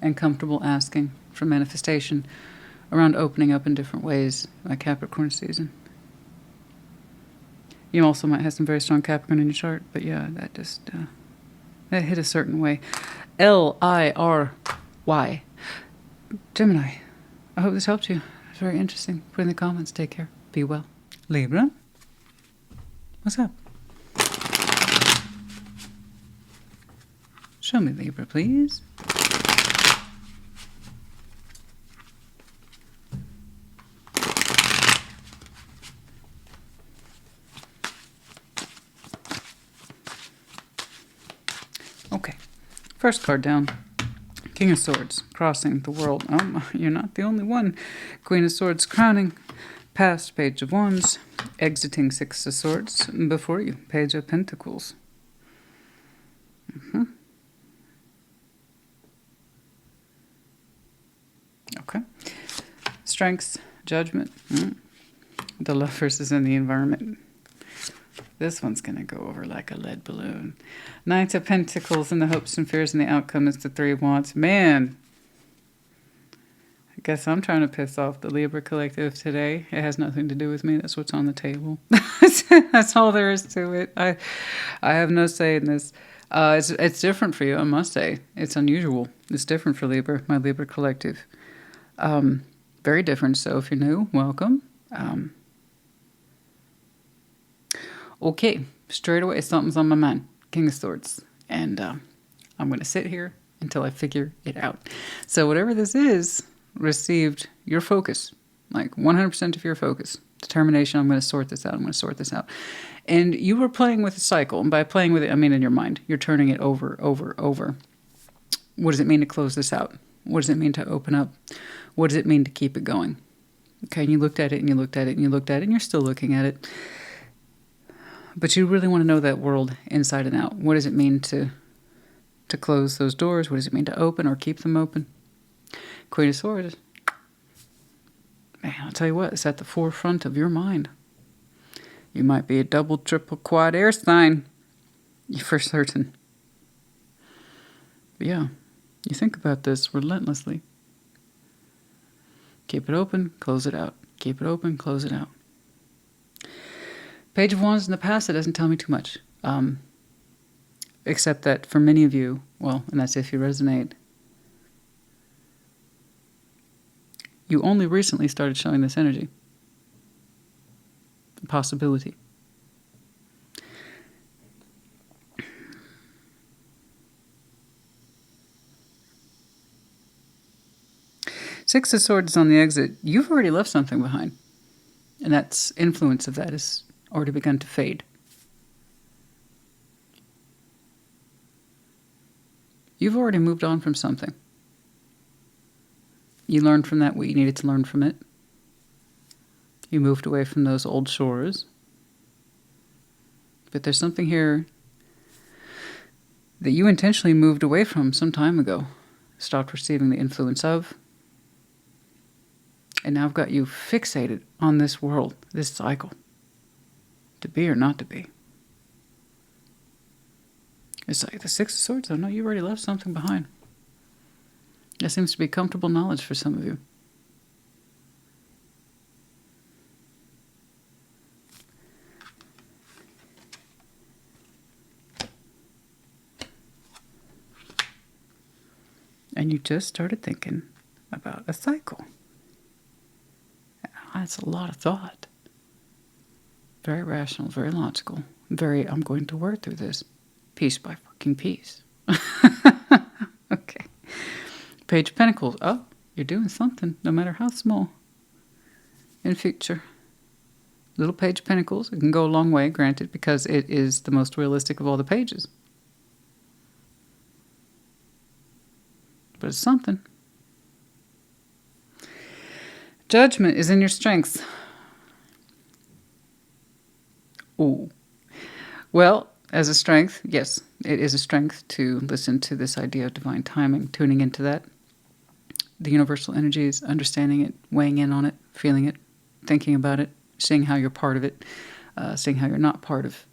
[SPEAKER 1] and comfortable asking for manifestation around opening up in different ways, like Capricorn season. You also might have some very strong Capricorn in your chart, but yeah, that just that hit a certain way. L-I-R-Y. Gemini. I hope this helped you. It's very interesting. Put in the comments. Take care. Be well. Libra. What's up? Show me Libra, please. Okay. First card down. King of Swords. Crossing the world. Oh, you're not the only one. Queen of Swords crowning. Past Page of Wands, exiting Six of Swords. Before you, Page of Pentacles. Okay. Strengths, Judgment. The Lovers is in the environment. This one's going to go over like a lead balloon. Knight of Pentacles and the hopes and fears and the outcome is the Three of Wands. Man, I guess I'm trying to piss off the Libra collective today. It has nothing to do with me. That's what's on the table. That's all there is to it. I have no say in this. It's different for you, I must say. It's unusual. It's different for Libra, my Libra collective. Very different. So if you're new, welcome. Okay, straight away, something's on my mind. King of Swords. And I'm going to sit here until I figure it out. So whatever this is, received your focus, like 100% of your focus, determination. I'm going to sort this out. I'm going to sort this out. And you were playing with a cycle. And by playing with it, I mean in your mind. You're turning it over. What does it mean to close this out? What does it mean to open up? What does it mean to keep it going? Okay, and you looked at it and you looked at it and you looked at it and you're still looking at it. But you really want to know that world inside and out. What does it mean to close those doors? What does it mean to open or keep them open? Queen of Swords. Man, I'll tell you what, it's at the forefront of your mind. You might be a double, triple, quad air sign. For certain. But yeah, you think about this relentlessly. Keep it open, close it out. Keep it open, close it out. Page of Wands in the past, it doesn't tell me too much. Except that for many of you, well, and that's if you resonate, you only recently started showing this energy. Possibility. Six of Swords is on the exit. You've already left something behind. And that's influence of that has already begun to fade. You've already moved on from something. You learned from that what you needed to learn from it. You moved away from those old shores. But there's something here that you intentionally moved away from some time ago. Stopped receiving the influence of. And now I've got you fixated on this world, this cycle. To be or not to be. It's like the Six of Swords. I know you already left something behind. That seems to be comfortable knowledge for some of you. And you just started thinking about a cycle. That's a lot of thought. Very rational, very logical. Very, I'm going to work through this piece by fucking piece. Okay. Page of Pentacles. Oh, you're doing something, no matter how small. In future. Little Page of Pentacles. It can go a long way, granted, because it is the most realistic of all the pages. But it's something. Judgment is in your strengths. Ooh. Well, as a strength, yes, it is a strength to listen to this idea of divine timing, tuning into that. The universal energies, understanding it, weighing in on it, feeling it, thinking about it, seeing how you're part of it, seeing how you're not part of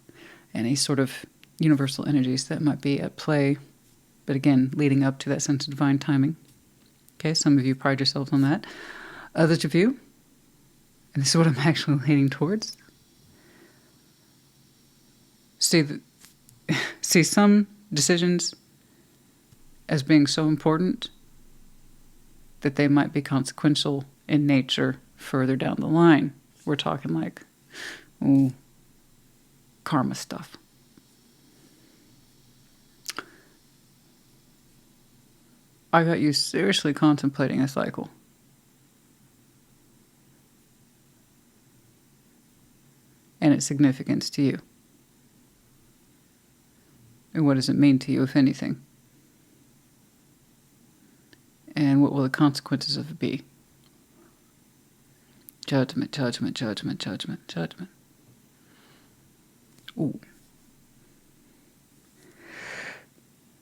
[SPEAKER 1] any sort of universal energies that might be at play. But again, leading up to that sense of divine timing. Okay, some of you pride yourselves on that. Others of you, and this is what I'm actually leaning towards, see some decisions as being so important that they might be consequential in nature further down the line. We're talking like, ooh, karma stuff. I got you seriously contemplating a cycle. And its significance to you. And what does it mean to you, if anything? And what will the consequences of it be? Judgment, judgment, judgment, judgment, judgment. Ooh.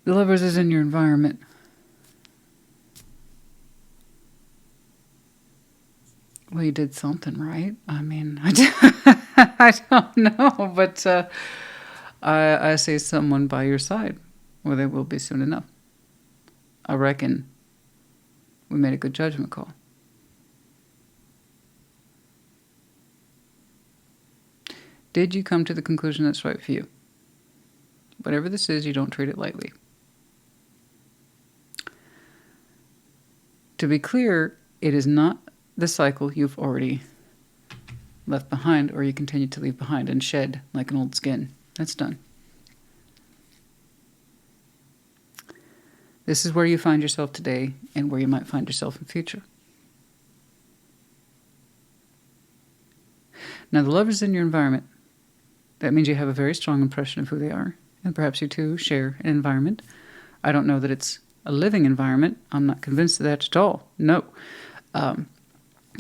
[SPEAKER 1] The Lovers is in your environment. Well, you did something right. I mean, I don't know, but I see someone by your side, or they will be soon enough. I reckon we made a good judgment call. Did you come to the conclusion that's right for you? Whatever this is, you don't treat it lightly. To be clear, it is not the cycle you've already left behind, or you continue to leave behind and shed like an old skin. That's done. This is where you find yourself today and where you might find yourself in future. Now, the Lovers in your environment, that means you have a very strong impression of who they are, and perhaps you two share an environment. I don't know that it's a living environment. I'm not convinced of that at all. No.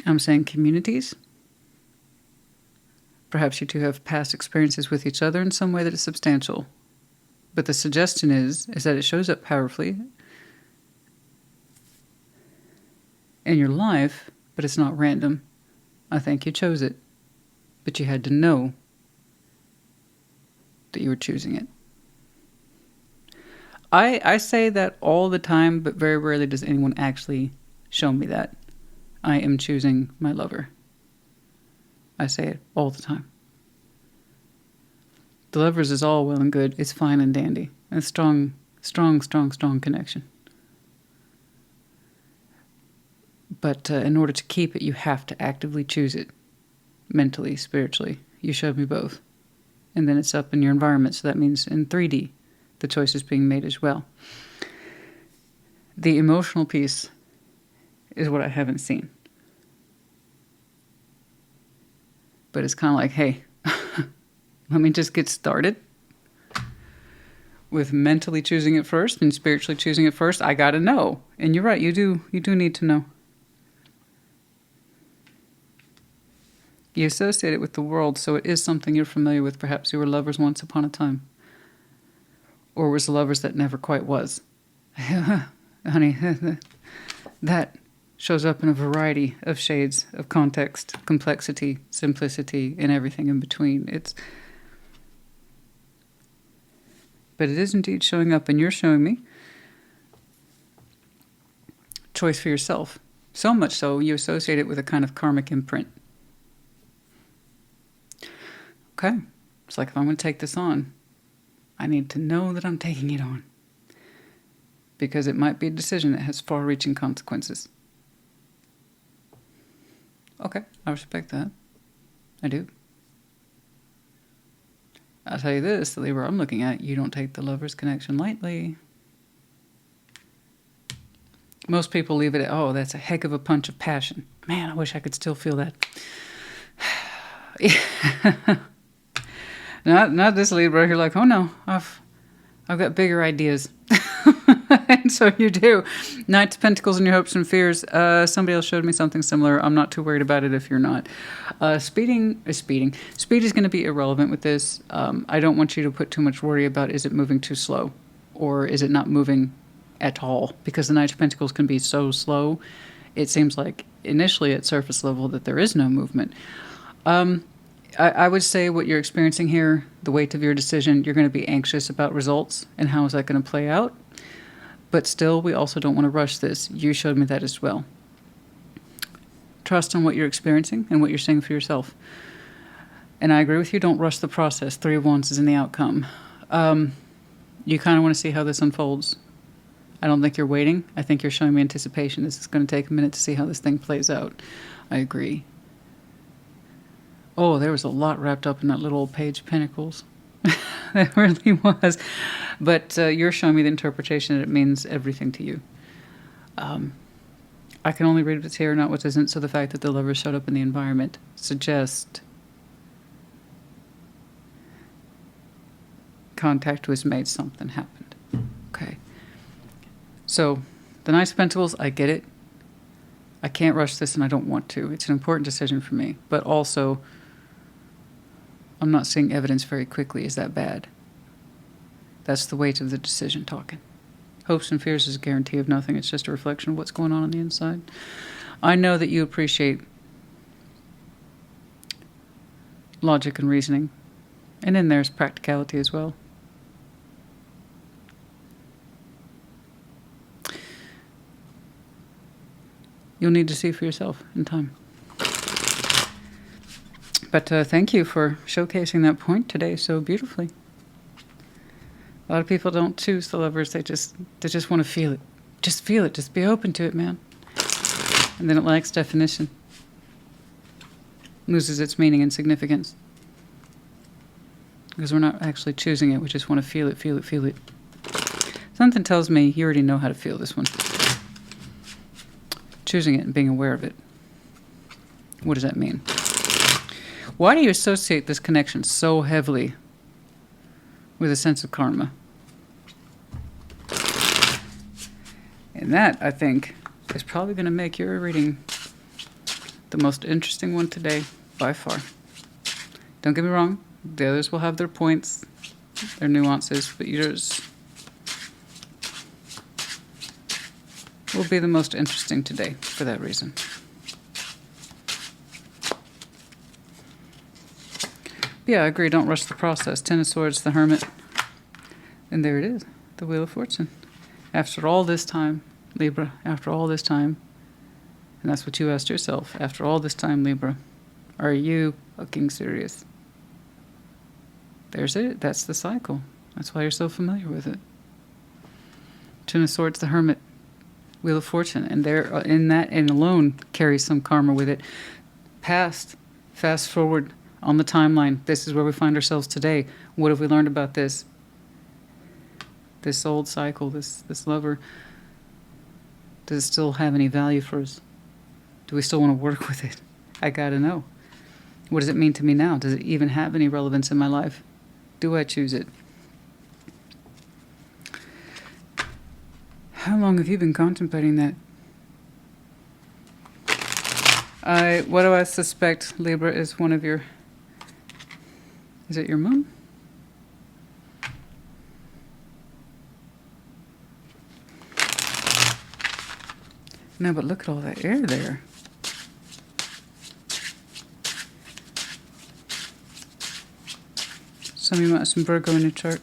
[SPEAKER 1] I'm saying communities. Perhaps you two have past experiences with each other in some way that is substantial. But the suggestion is that it shows up powerfully in your life, but it's not random. I think you chose it, but you had to know that you were choosing it. I say that all the time, but very rarely does anyone actually show me that. I am choosing my lover. I say it all the time. The Lovers is all well and good. It's fine and dandy. A strong, strong, strong, strong connection. But in order to keep it, you have to actively choose it. Mentally, spiritually. You showed me both. And then it's up in your environment. So that means in 3D, the choice is being made as well. The emotional piece is what I haven't seen. But it's kind of like, hey, let me just get started with mentally choosing it first and spiritually choosing it first. I got to know. And you're right, you do need to know. You associate it with the world, so it is something you're familiar with. Perhaps you were lovers once upon a time. Or was lovers that never quite was. Honey, that shows up in a variety of shades of context, complexity, simplicity, and everything in between. But it is indeed showing up, and you're showing me choice for yourself. So much so, you associate it with a kind of karmic imprint. Okay, it's like if I'm going to take this on, I need to know that I'm taking it on. Because it might be a decision that has far-reaching consequences. Okay, I respect that. I do. I'll tell you this, the Libra I'm looking at, you don't take the lover's connection lightly. Most people leave it at, oh, that's a heck of a punch of passion. Man, I wish I could still feel that. Not this Libra. You're like, oh no, I've got bigger ideas. And so you do. Knight of Pentacles and your hopes and fears. Somebody else showed me something similar. I'm not too worried about it if you're not. Speed is going to be irrelevant with this. I don't want you to put too much worry about, is it moving too slow? Or is it not moving at all? Because the Knight of Pentacles can be so slow. It seems like initially at surface level that there is no movement. I would say what you're experiencing here, the weight of your decision, you're going to be anxious about results and how is that going to play out. But still, we also don't want to rush this. You showed me that as well. Trust in what you're experiencing and what you're seeing for yourself. And I agree with you, don't rush the process. 3 of Wands is in the outcome. You kind of want to see how this unfolds. I don't think you're waiting. I think you're showing me anticipation. This is going to take a minute to see how this thing plays out. I agree. Oh, there was a lot wrapped up in that little old Page of Pentacles. It really was. But you're showing me the interpretation that it means everything to you. I can only read what's here, not what isn't, so the fact that the lover showed up in the environment suggests contact was made, something happened. Okay. So, the Knight of Pentacles, I get it. I can't rush this and I don't want to. It's an important decision for me. But also, I'm not seeing evidence very quickly. Is that bad? That's the weight of the decision talking. Hopes and fears is a guarantee of nothing. It's just a reflection of what's going on the inside. I know that you appreciate logic and reasoning. And then there's practicality as well. You'll need to see for yourself in time. But thank you for showcasing that point today so beautifully. A lot of people don't choose the lovers. They just want to feel it. Just feel it. Just be open to it, man. And then it lacks definition. Loses its meaning and significance. Because we're not actually choosing it. We just want to feel it, feel it, feel it. Something tells me you already know how to feel this one. Choosing it and being aware of it. What does that mean? Why do you associate this connection so heavily with a sense of karma? And that, I think, is probably going to make your reading the most interesting one today, by far. Don't get me wrong, the others will have their points, their nuances, but yours will be the most interesting today for that reason. Yeah, I agree. Don't rush the process. 10 of Swords, the Hermit. And there it is, the Wheel of Fortune. After all this time, Libra, after all this time, and that's what you asked yourself, after all this time, Libra, are you fucking serious? There's it. That's the cycle. That's why you're so familiar with it. 10 of Swords, the Hermit, Wheel of Fortune. And there, in that and alone, carries some karma with it. Past, fast forward, on the timeline, this is where we find ourselves today. What have we learned about this? This old cycle, this lover. Does it still have any value for us? Do we still want to work with it? I gotta know. What does it mean to me now? Does it even have any relevance in my life? Do I choose it? How long have you been contemplating that? What do I suspect, Libra, is one of your... Is it your moon? No, but look at all that air there. Some of you might have some Virgo in your chart.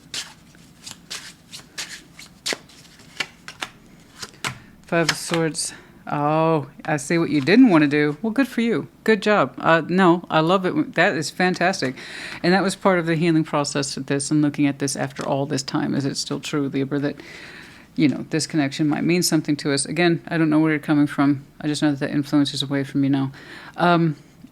[SPEAKER 1] 5 of Swords. Oh, I see what you didn't want to do. Well, good for you. Good job. No, I love it. That is fantastic. And that was part of the healing process with this and looking at this after all this time. Is it still true, Libra, that, you know, this connection might mean something to us? Again, I don't know where you're coming from. I just know that influence is away from you now.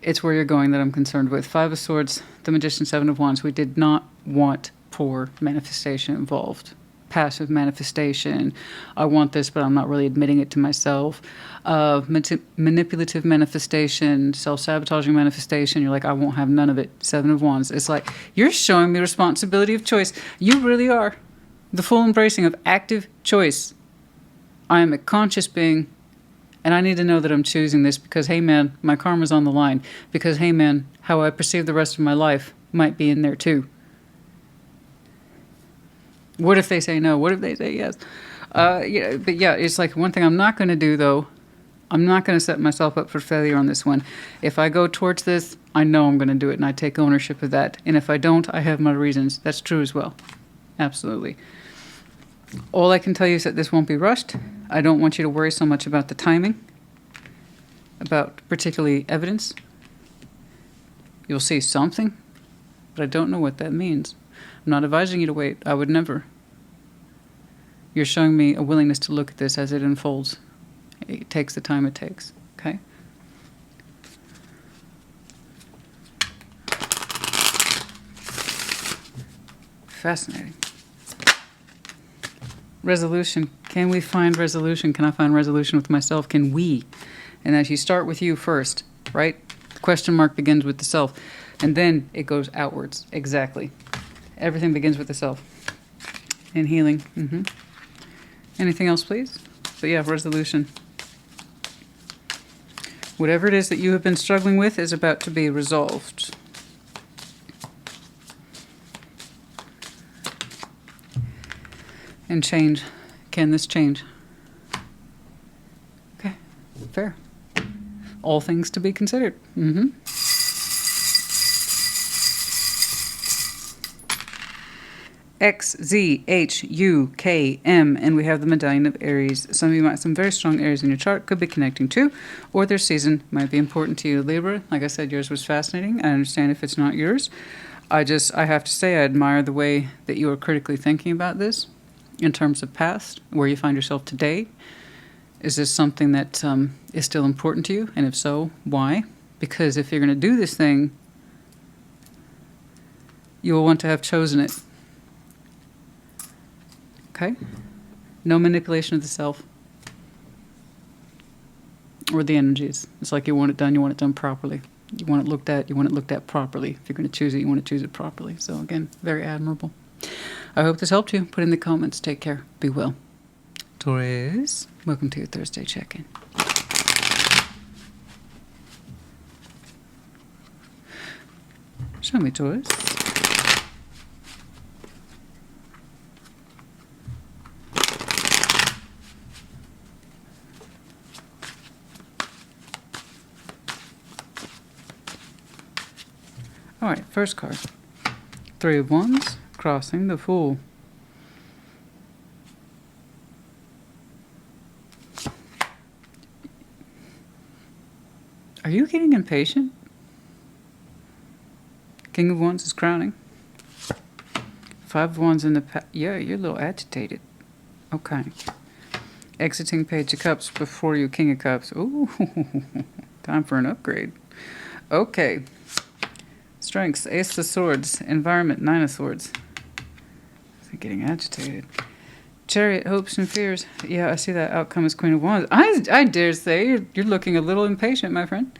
[SPEAKER 1] It's where you're going that I'm concerned with. 5 of Swords, the Magician, 7 of Wands. We did not want poor manifestation involved. Passive manifestation. I want this, but I'm not really admitting it to myself. Manipulative manifestation, self-sabotaging manifestation. You're like, I won't have none of it. 7 of Wands. It's like, you're showing me responsibility of choice. You really are. The full embracing of active choice. I am a conscious being, and I need to know that I'm choosing this because, hey man, my karma's on the line. Because, hey man, how I perceive the rest of my life might be in there too. What if they say no? What if they say yes? Yeah, but yeah, it's like one thing I'm not going to do, though. I'm not going to set myself up for failure on this one. If I go towards this, I know I'm going to do it, and I take ownership of that. And if I don't, I have my reasons. That's true as well. Absolutely. All I can tell you is that this won't be rushed. I don't want you to worry so much about the timing, about particularly evidence. You'll see something, but I don't know what that means. I'm not advising you to wait. I would never. You're showing me a willingness to look at this as it unfolds. It takes the time it takes, okay? Fascinating. Resolution. Can we find resolution? Can I find resolution with myself? Can we? And as you start with you first, right? The question mark begins with the self. And then it goes outwards. Exactly. Everything begins with the self. In healing. Anything else, please? But yeah, resolution. Whatever it is that you have been struggling with is about to be resolved. And change. Can this change? Okay, fair. All things to be considered. X, Z, H, U, K, M, and we have the Medallion of Aries. Some of you might have some very strong Aries in your chart, could be connecting to, or their season might be important to you. Libra, like I said, yours was fascinating. I understand if it's not yours. I have to say I admire the way that you are critically thinking about this in terms of past, where you find yourself today. Is this something that is still important to you? And if so, why? Because if you're going to do this thing, you will want to have chosen it. Okay? No manipulation of the self or the energies. It's like you want it done properly. You want it looked at properly. If you're going to choose it, you want to choose it properly. So again, very admirable. I hope this helped you. Put in the comments. Take care. Be well. Taurus, welcome to your Thursday check-in. Show me, Taurus. All right, first card. 3 of Wands, crossing the Fool. Are you getting impatient? King of Wands is crowning. 5 of Wands in the yeah, you're a little agitated. Okay. Exiting Page of Cups before you King of Cups. Ooh, time for an upgrade. Okay. Strengths, Ace of Swords. Environment, 9 of Swords. Getting agitated. Chariot, hopes and fears. Yeah, I see that outcome as Queen of Wands. I dare say you're looking a little impatient, my friend.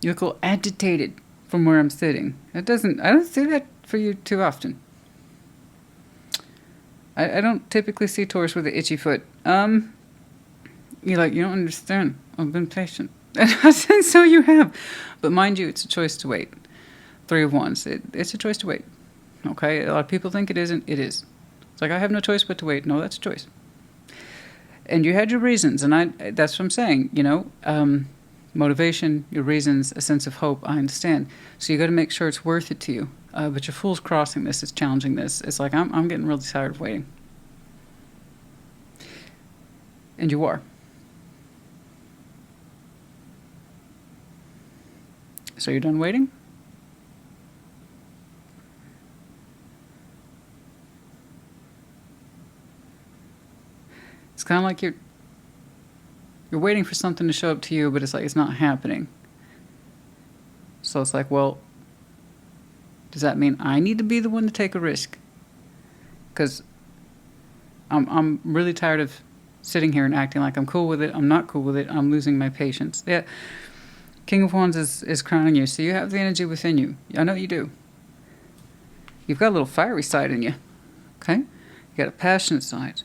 [SPEAKER 1] You look a little agitated from where I'm sitting. I don't see that for you too often. I don't typically see Taurus with an itchy foot. You're like, you don't understand. I've been patient. And I said, so you have. But mind you, it's a choice to wait. Three of Wands. It's a choice to wait. Okay? A lot of people think it isn't. It is. It's like, I have no choice but to wait. No, that's a choice. And you had your reasons. And that's what I'm saying. You know, motivation, your reasons, a sense of hope. I understand. So you got to make sure it's worth it to you. But your fool's crossing this. It's challenging this. It's like, I'm getting really tired of waiting. And you are. So you're done waiting? It's kind of like you're waiting for something to show up to you, but it's like it's not happening. So it's like, well, does that mean I need to be the one to take a risk? Because I'm really tired of sitting here and acting like I'm cool with it. I'm not cool with it. I'm losing my patience. Yeah. King of Wands is crowning you, so you have the energy within you. I know you do. You've got a little fiery side in you, okay? You got a passionate side.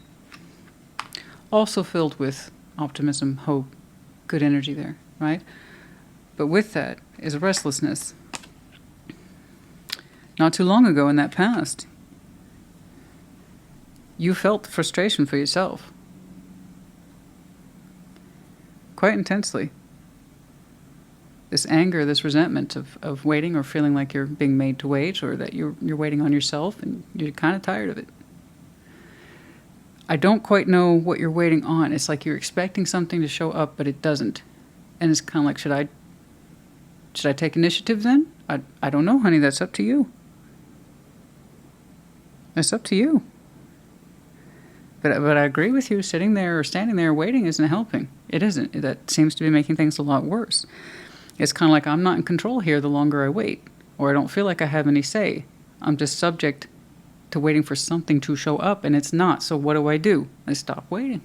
[SPEAKER 1] Also filled with optimism, hope, good energy there, right? But with that is a restlessness. Not too long ago in that past, you felt frustration for yourself. Quite intensely. This anger, this resentment of waiting or feeling like you're being made to wait or that you're waiting on yourself and you're kind of tired of it. I don't quite know what you're waiting on. It's like you're expecting something to show up, but it doesn't. And it's kind of like, should I take initiative then? I don't know, honey. That's up to you. That's up to you. But I agree with you. Sitting there or standing there waiting isn't helping. It isn't. That seems to be making things a lot worse. It's kind of like I'm not in control here the longer I wait, or I don't feel like I have any say. I'm just subject to waiting for something to show up, and it's not. So what do? I stop waiting.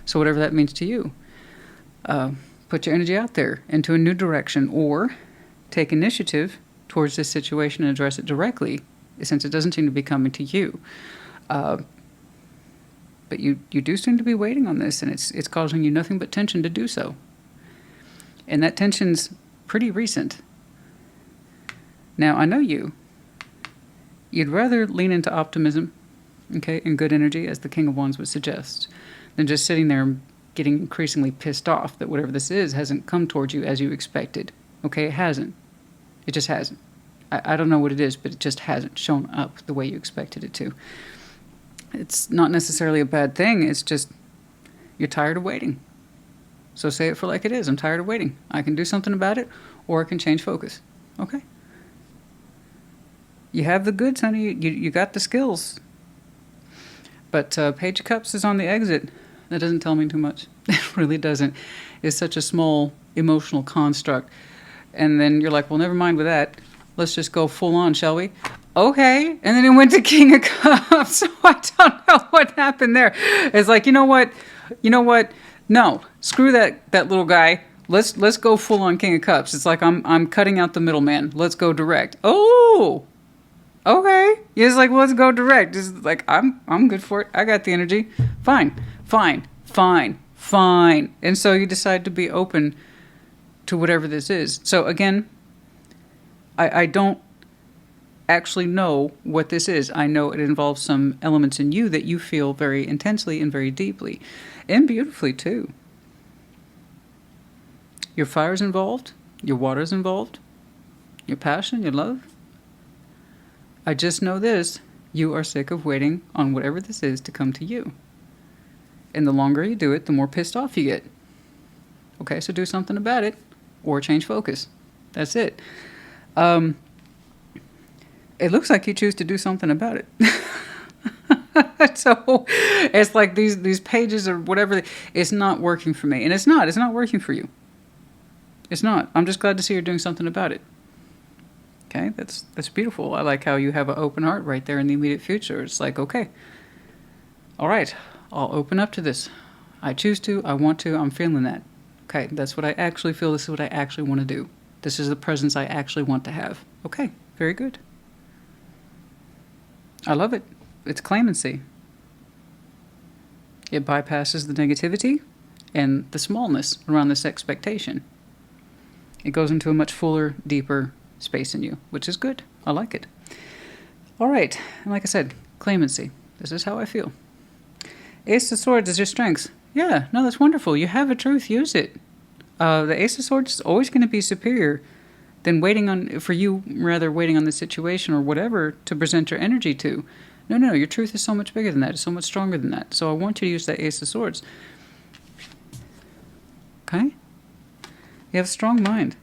[SPEAKER 1] So whatever that means to you, put your energy out there into a new direction, or take initiative towards this situation and address it directly, since it doesn't seem to be coming to you. But you do seem to be waiting on this, and it's causing you nothing but tension to do so. And that tension's pretty recent. Now, I know you. You'd rather lean into optimism, okay, and good energy, as the King of Wands would suggest, than just sitting there and getting increasingly pissed off that whatever this is hasn't come towards you as you expected. Okay, it hasn't. It just hasn't. I don't know what it is, but it just hasn't shown up the way you expected it to. It's not necessarily a bad thing. It's just you're tired of waiting. So say it for like it is. I'm tired of waiting. I can do something about it, or I can change focus. Okay? You have the goods, honey. You got the skills. But Page of Cups is on the exit. That doesn't tell me too much. It really doesn't. It's such a small emotional construct. And then you're like, well, never mind with that. Let's just go full on, shall we? Okay. And then it went to King of Cups. So I don't know what happened there. It's like, you know what? No, screw that little guy. Let's go full on King of Cups. It's like I'm cutting out the middleman. Let's go direct. Oh, okay. It's like, well, let's go direct. It's like I'm good for it. I got the energy. Fine. And so you decide to be open to whatever this is. So again, I don't actually know what this is. I know it involves some elements in you that you feel very intensely and very deeply. And beautifully, too. Your fire's involved. Your water's involved. Your passion, your love. I just know this. You are sick of waiting on whatever this is to come to you. And the longer you do it, the more pissed off you get. Okay, so do something about it. Or change focus. That's it. It looks like you choose to do something about it. So it's like these pages or whatever, it's not working for me. And it's not working for you. It's not. I'm just glad to see you're doing something about it. Okay, that's beautiful. I like how you have an open heart right there in the immediate future. It's like, okay, All right, I'll open up to this. I choose to, I want to, I'm feeling that. Okay, that's what I actually feel. This is what I actually want to do. This is the presence I actually want to have. Okay, very good. I love it. It's clemency. It bypasses the negativity and the smallness around this expectation. It goes into a much fuller, deeper space in you, which is good. I like it. All right, and like I said, clemency. This is how I feel. Ace of Swords is your strength. Yeah, no, that's wonderful. You have a truth, use it. The Ace of Swords is always going to be superior than waiting on, for you, rather waiting on the situation or whatever to present your energy to. No, your truth is so much bigger than that. It's so much stronger than that. So I want you to use that Ace of Swords. Okay? You have a strong mind.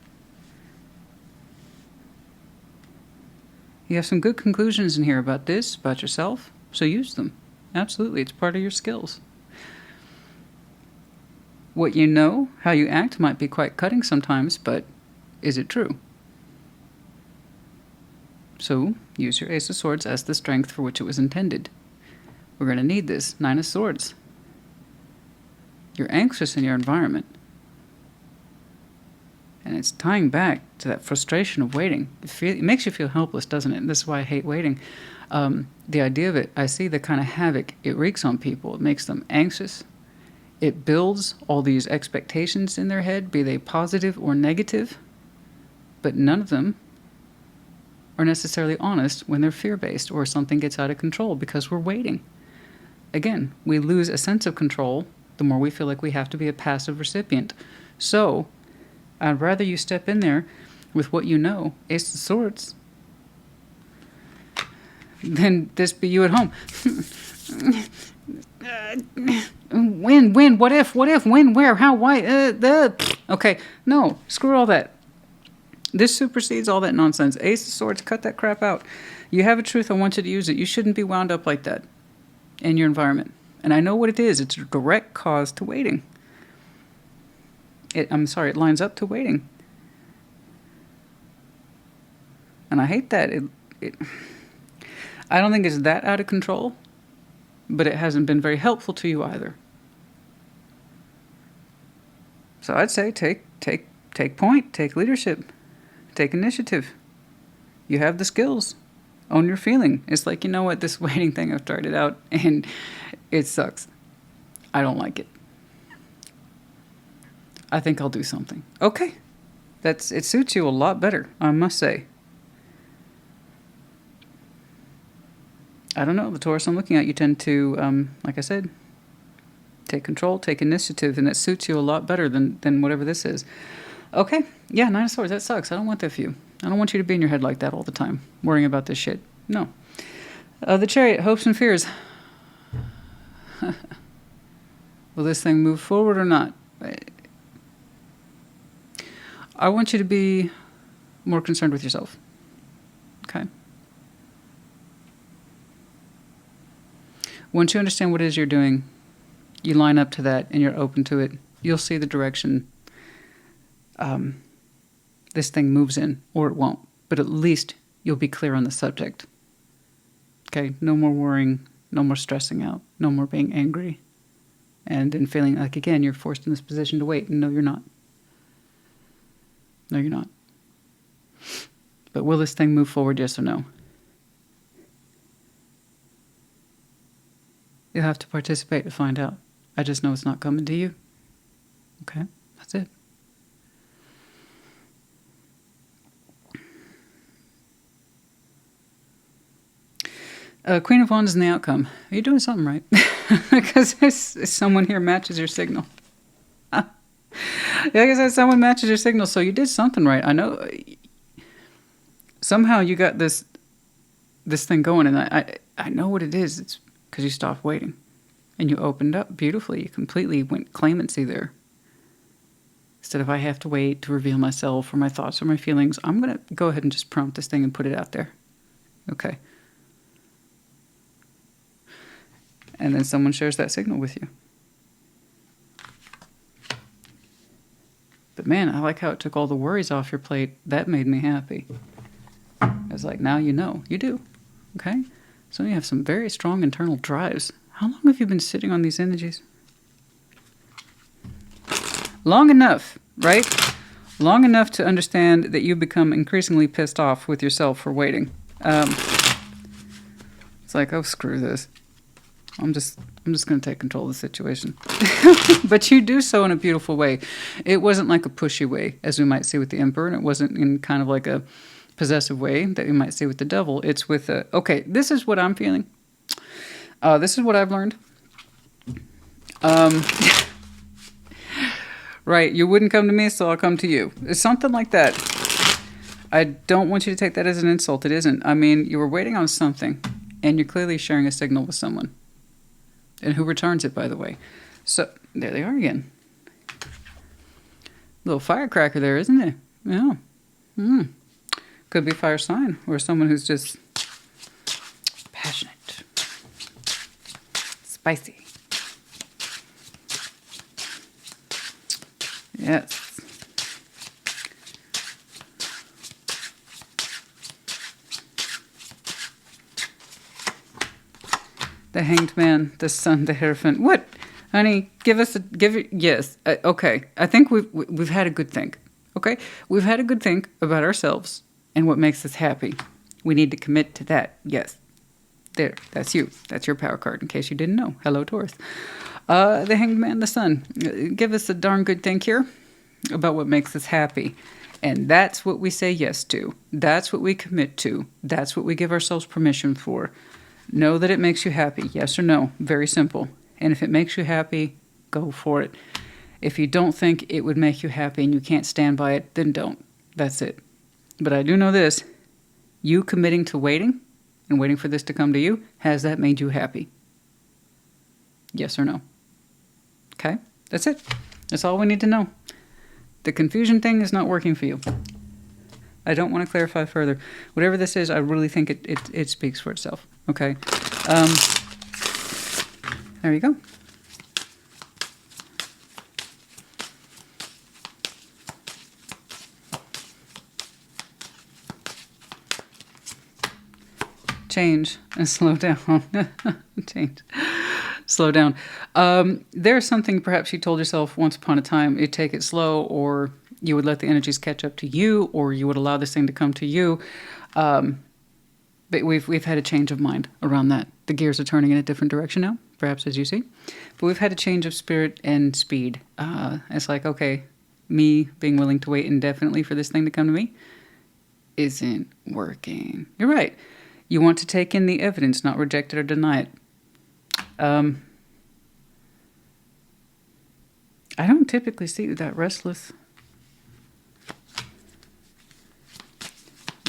[SPEAKER 1] You have some good conclusions in here about this, about yourself, so use them. Absolutely, it's part of your skills. What you know, how you act might be quite cutting sometimes, but is it true? So, use your Ace of Swords as the strength for which it was intended. We're going to need this. 9 of Swords. You're anxious in your environment. And it's tying back to that frustration of waiting. It makes you feel helpless, doesn't it? And this is why I hate waiting. The idea of it, I see the kind of havoc it wreaks on people. It makes them anxious. It builds all these expectations in their head, be they positive or negative. But none of them are necessarily honest when they're fear-based or something gets out of control because we're waiting. Again, we lose a sense of control the more we feel like we have to be a passive recipient. So, I'd rather you step in there with what you know, Ace of Swords, than this be you at home. When, what if, when, where, how, why, okay, no, screw all that. This supersedes all that nonsense. Ace of Swords, cut that crap out. You have a truth, I want you to use it. You shouldn't be wound up like that in your environment. And I know what it is. It's a direct cause to waiting. It lines up to waiting. And I hate that. I don't think it's that out of control, but it hasn't been very helpful to you either. So I'd say take point, take leadership, take initiative. You have the skills. Own your feeling. It's like, you know what, this waiting thing, I've tried it out and it sucks. I don't like it. I think I'll do something. Okay. It suits you a lot better, I must say. I don't know, the Taurus I'm looking at, you tend to, like I said, take control, take initiative, and that suits you a lot better than whatever this is. Okay, yeah, 9 of Swords, that sucks. I don't want that for you. I don't want you to be in your head like that all the time, worrying about this shit. No. The Chariot, hopes and fears. Will this thing move forward or not? I want you to be more concerned with yourself. Okay? Once you understand what it is you're doing, you line up to that and you're open to it, you'll see the direction this thing moves in, or it won't. But at least you'll be clear on the subject. Okay? No more worrying, no more stressing out, no more being angry, and then feeling like, again, you're forced in this position to wait. And no, you're not. No, you're not. But will this thing move forward, yes or no? You'll have to participate to find out. I just know it's not coming to you. Okay? That's it. Queen of Wands in the outcome. You're doing something right. Because someone here matches your signal. Like I said, someone matches your signal, so you did something right. I know. Somehow you got this thing going, and I know what it is. It's because you stopped waiting. And you opened up beautifully. You completely went clemency there. Instead of I have to wait to reveal myself or my thoughts or my feelings, I'm going to go ahead and just prompt this thing and put it out there. Okay. And then someone shares that signal with you. But man, I like how it took all the worries off your plate. That made me happy. I was like, now you know. You do. Okay? So you have some very strong internal drives. How long have you been sitting on these energies? Long enough, right? Long enough to understand that you become increasingly pissed off with yourself for waiting. It's like, oh, screw this. I'm just going to take control of the situation. But you do so in a beautiful way. It wasn't like a pushy way, as we might see with the Emperor, and it wasn't in kind of like a possessive way that we might see with the Devil. It's with a, okay, this is what I'm feeling. This is what I've learned. Right, you wouldn't come to me, so I'll come to you. It's something like that. I don't want you to take that as an insult. It isn't. I mean, you were waiting on something, and you're clearly sharing a signal with someone. And who returns it, by the way. So, there they are again. Little firecracker there, isn't there? Yeah. Could be fire sign, or someone who's just passionate. Spicy. Yes. The Hanged Man, the Sun, the Hierophant. What, honey? Yes. Okay. I think we've had a good think. Okay, we've had a good think about ourselves and what makes us happy. We need to commit to that. Yes. There. That's you. That's your power card. In case you didn't know. Hello, Taurus. The Hanged Man, the Sun. Give us a darn good think here about what makes us happy. And that's what we say yes to. That's what we commit to. That's what we give ourselves permission for. Know that it makes you happy. Yes or no. Very simple. And if it makes you happy, go for it. If you don't think it would make you happy and you can't stand by it, then don't. That's it. But I do know this. You committing to waiting and waiting for this to come to you, has that made you happy? Yes or no? Okay? That's it. That's all we need to know. The confusion thing is not working for you. I don't want to clarify further. Whatever this is, I really think it speaks for itself. Okay? There you go. Change and slow down. Change. Slow down. There's something perhaps you told yourself once upon a time, you'd take it slow, or you would let the energies catch up to you, or you would allow this thing to come to you. But we've had a change of mind around that. The gears are turning in a different direction now, perhaps as you see. But we've had a change of spirit and speed. It's like, okay, me being willing to wait indefinitely for this thing to come to me isn't working. You're right. You want to take in the evidence, not reject it or deny it. I don't typically see you that restless.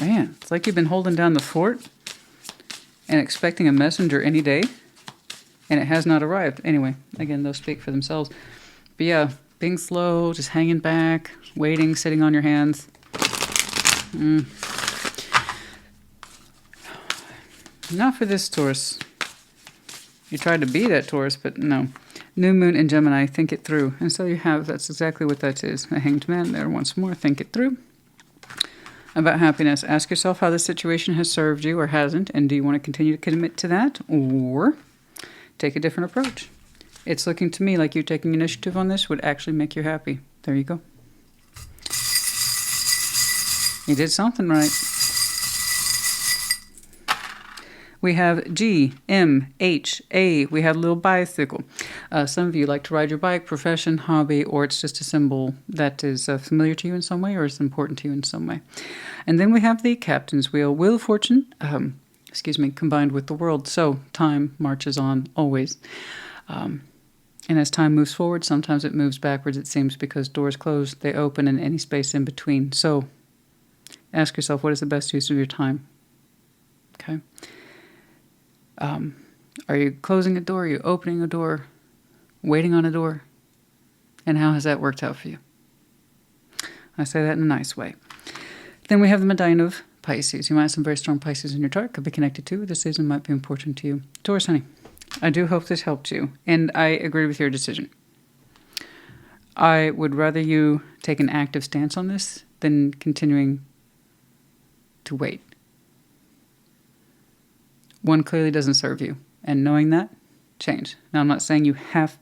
[SPEAKER 1] Man, it's like you've been holding down the fort and expecting a messenger any day, and it has not arrived. Anyway, again, those speak for themselves. But yeah, being slow, just hanging back, waiting, sitting on your hands. Not for this Taurus. You tried to be that Taurus, but no. New Moon in Gemini, think it through. And so you have, that's exactly what that is. A Hanged Man there once more, think it through. About happiness, ask yourself how the situation has served you or hasn't, and do you want to continue to commit to that, or take a different approach? It's looking to me like you taking initiative on this would actually make you happy. There you go. You did something right. We have G, M, H, A. We have a little bicycle. Some of you like to ride your bike, profession, hobby, or it's just a symbol that is familiar to you in some way or is important to you in some way. And then we have the Captain's Wheel, Wheel of Fortune, combined with the world. So time marches on always. And as time moves forward, sometimes it moves backwards, it seems, because doors close, they open, and any space in between. So ask yourself, what is the best use of your time? Okay. Are you closing a door? Are you opening a door? Waiting on a door? And how has that worked out for you? I say that in a nice way. Then we have the Medallion of Pisces. You might have some very strong Pisces in your chart. Could be connected to. This season might be important to you. Taurus, honey, I do hope this helped you. And I agree with your decision. I would rather you take an active stance on this than continuing to wait. One clearly doesn't serve you. And knowing that, change. Now, I'm not saying you have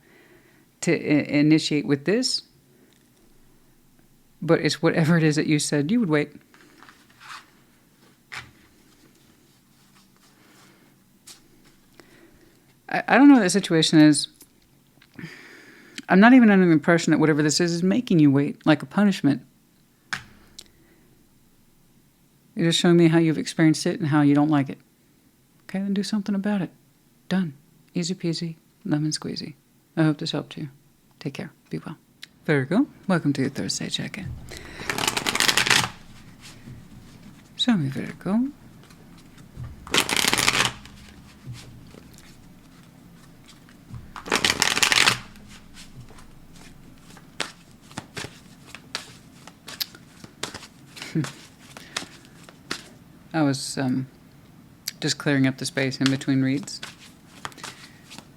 [SPEAKER 1] to initiate with this, but it's whatever it is that you said you would wait. I don't know what the situation is. I'm not even under the impression that whatever this is making you wait, like a punishment. You're just showing me how you've experienced it and how you don't like it. Okay, then do something about it. Done. Easy peasy, lemon squeezy. I hope this helped you. Take care. Be well. Virgo, welcome to your Thursday check-in. Show me, Virgo. I was just clearing up the space in between reads.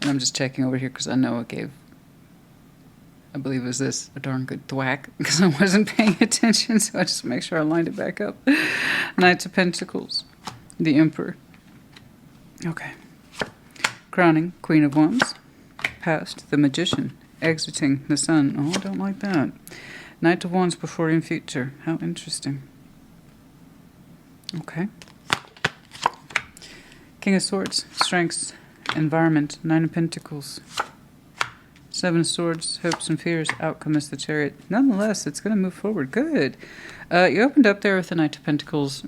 [SPEAKER 1] And I'm just checking over here because I know it gave, I believe it was this, a darn good thwack because I wasn't paying attention, so I just make sure I lined it back up. Knights of Pentacles, the Emperor. Okay. Crowning, Queen of Wands. Past, the Magician. Exiting, the Sun. Oh, I don't like that. Knight of Wands before and future. How interesting. Okay. King of Swords, Strengths, Environment, Nine of Pentacles. Seven of Swords, Hopes and Fears, Outcome is the Chariot. Nonetheless, it's going to move forward. Good. You opened up there with the Knight of Pentacles.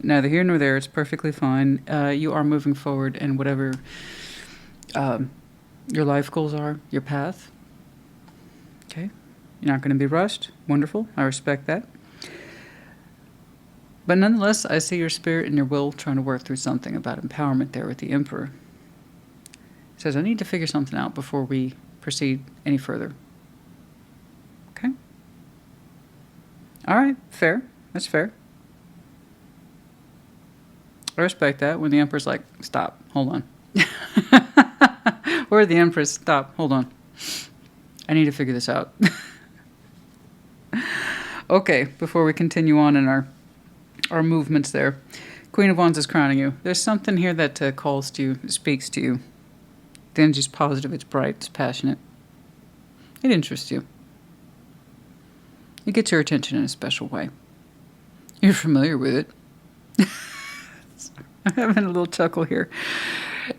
[SPEAKER 1] Neither here nor there. It's perfectly fine. You are moving forward in whatever your life goals are, your path. Okay. You're not going to be rushed. Wonderful. I respect that. But nonetheless, I see your spirit and your will trying to work through something about empowerment there with the Emperor. It says, I need to figure something out before we proceed any further. Okay? All right, fair. That's fair. I respect that when the Emperor's like, stop, hold on. Or the Empress, stop, hold on. I need to figure this out. Okay, before we continue on in our movements there. Queen of Wands is crowning you. There's something here that calls to you, speaks to you. The energy's positive, it's bright, it's passionate. It interests you. It gets your attention in a special way. You're familiar with it. I'm having a little chuckle here.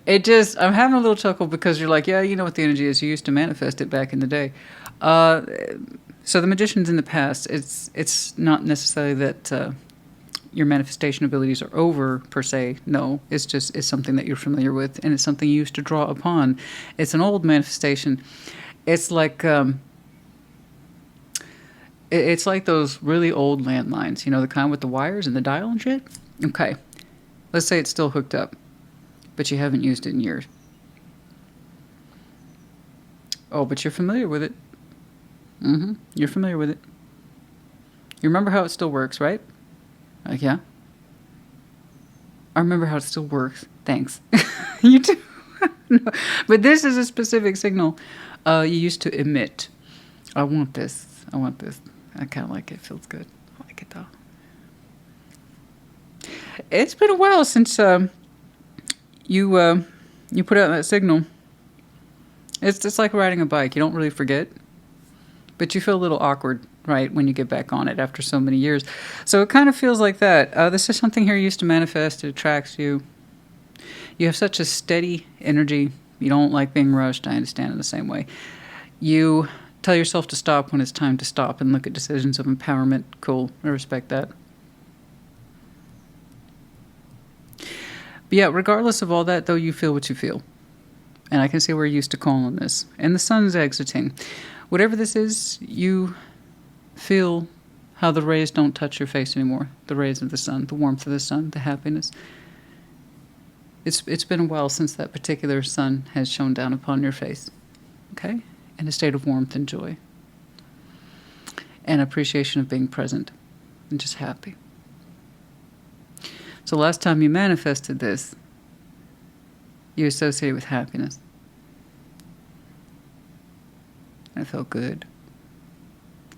[SPEAKER 1] I'm having a little chuckle because you're like, yeah, you know what the energy is. You used to manifest it back in the day. So the Magician's in the past. It's not necessarily that your manifestation abilities are over, per se. No, it's something that you're familiar with, and it's something you used to draw upon. It's an old manifestation. It's like it's like those really old landlines, you know, the kind with the wires and the dial and shit. Okay, let's say it's still hooked up, but you haven't used it in years. Oh, but you're familiar with it. You're familiar with it. You remember how it still works, right? Like, yeah. I remember how it still works. Thanks. You do. No. But this is a specific signal you used to emit. I want this. I want this. I kind of like it. It feels good. I like it, though. It's been a while since you put out that signal. It's just like riding a bike. You don't really forget. But you feel a little awkward, right, when you get back on it after so many years. So it kind of feels like that. This is something here you used to manifest. It attracts you. You have such a steady energy. You don't like being rushed. I understand in the same way. You tell yourself to stop when it's time to stop and look at decisions of empowerment. Cool. I respect that. But yeah, regardless of all that, though, you feel what you feel. And I can see where you're used to calling this. And the sun's exiting. Whatever this is, you feel how the rays don't touch your face anymore. The rays of the sun, the warmth of the sun, the happiness. It's been a while since that particular sun has shone down upon your face. Okay? In a state of warmth and joy. And appreciation of being present. And just happy. So last time you manifested this, you associated with happiness. And it felt good.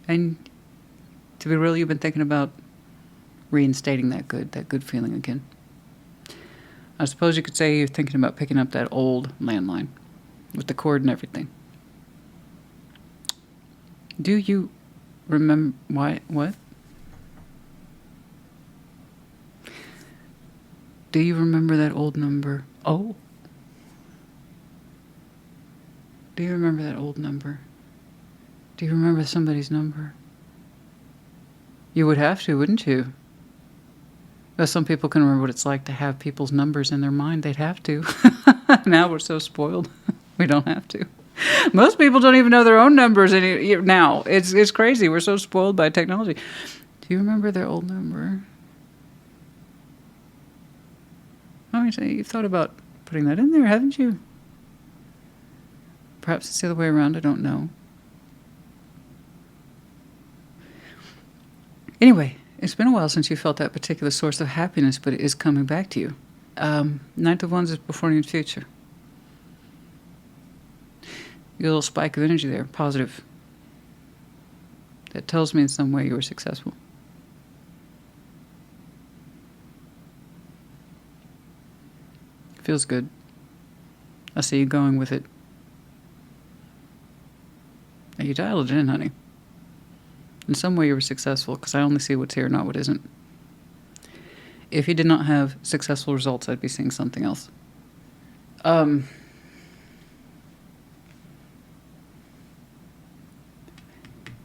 [SPEAKER 1] And to be real, you've been thinking about reinstating that good feeling again. I suppose you could say you're thinking about picking up that old landline with the cord and everything. Do you remember why? What? Do you remember that old number? Oh. Do you remember that old number? Do you remember somebody's number? You would have to, wouldn't you? Well, some people can remember what it's like to have people's numbers in their mind. They'd have to. Now we're so spoiled. We don't have to. Most people don't even know their own numbers now. It's crazy. We're so spoiled by technology. Do you remember their old number? Oh, you've thought about putting that in there, haven't you? Perhaps it's the other way around. I don't know. Anyway, it's been a while since you felt that particular source of happiness, but it is coming back to you. Knight of Wands is before you in the future. You get a little spike of energy there, positive. That tells me in some way you were successful. Feels good. I see you going with it. Now you dialed it in, honey. In some way you were successful, because I only see what's here, not what isn't. If you did not have successful results, I'd be seeing something else.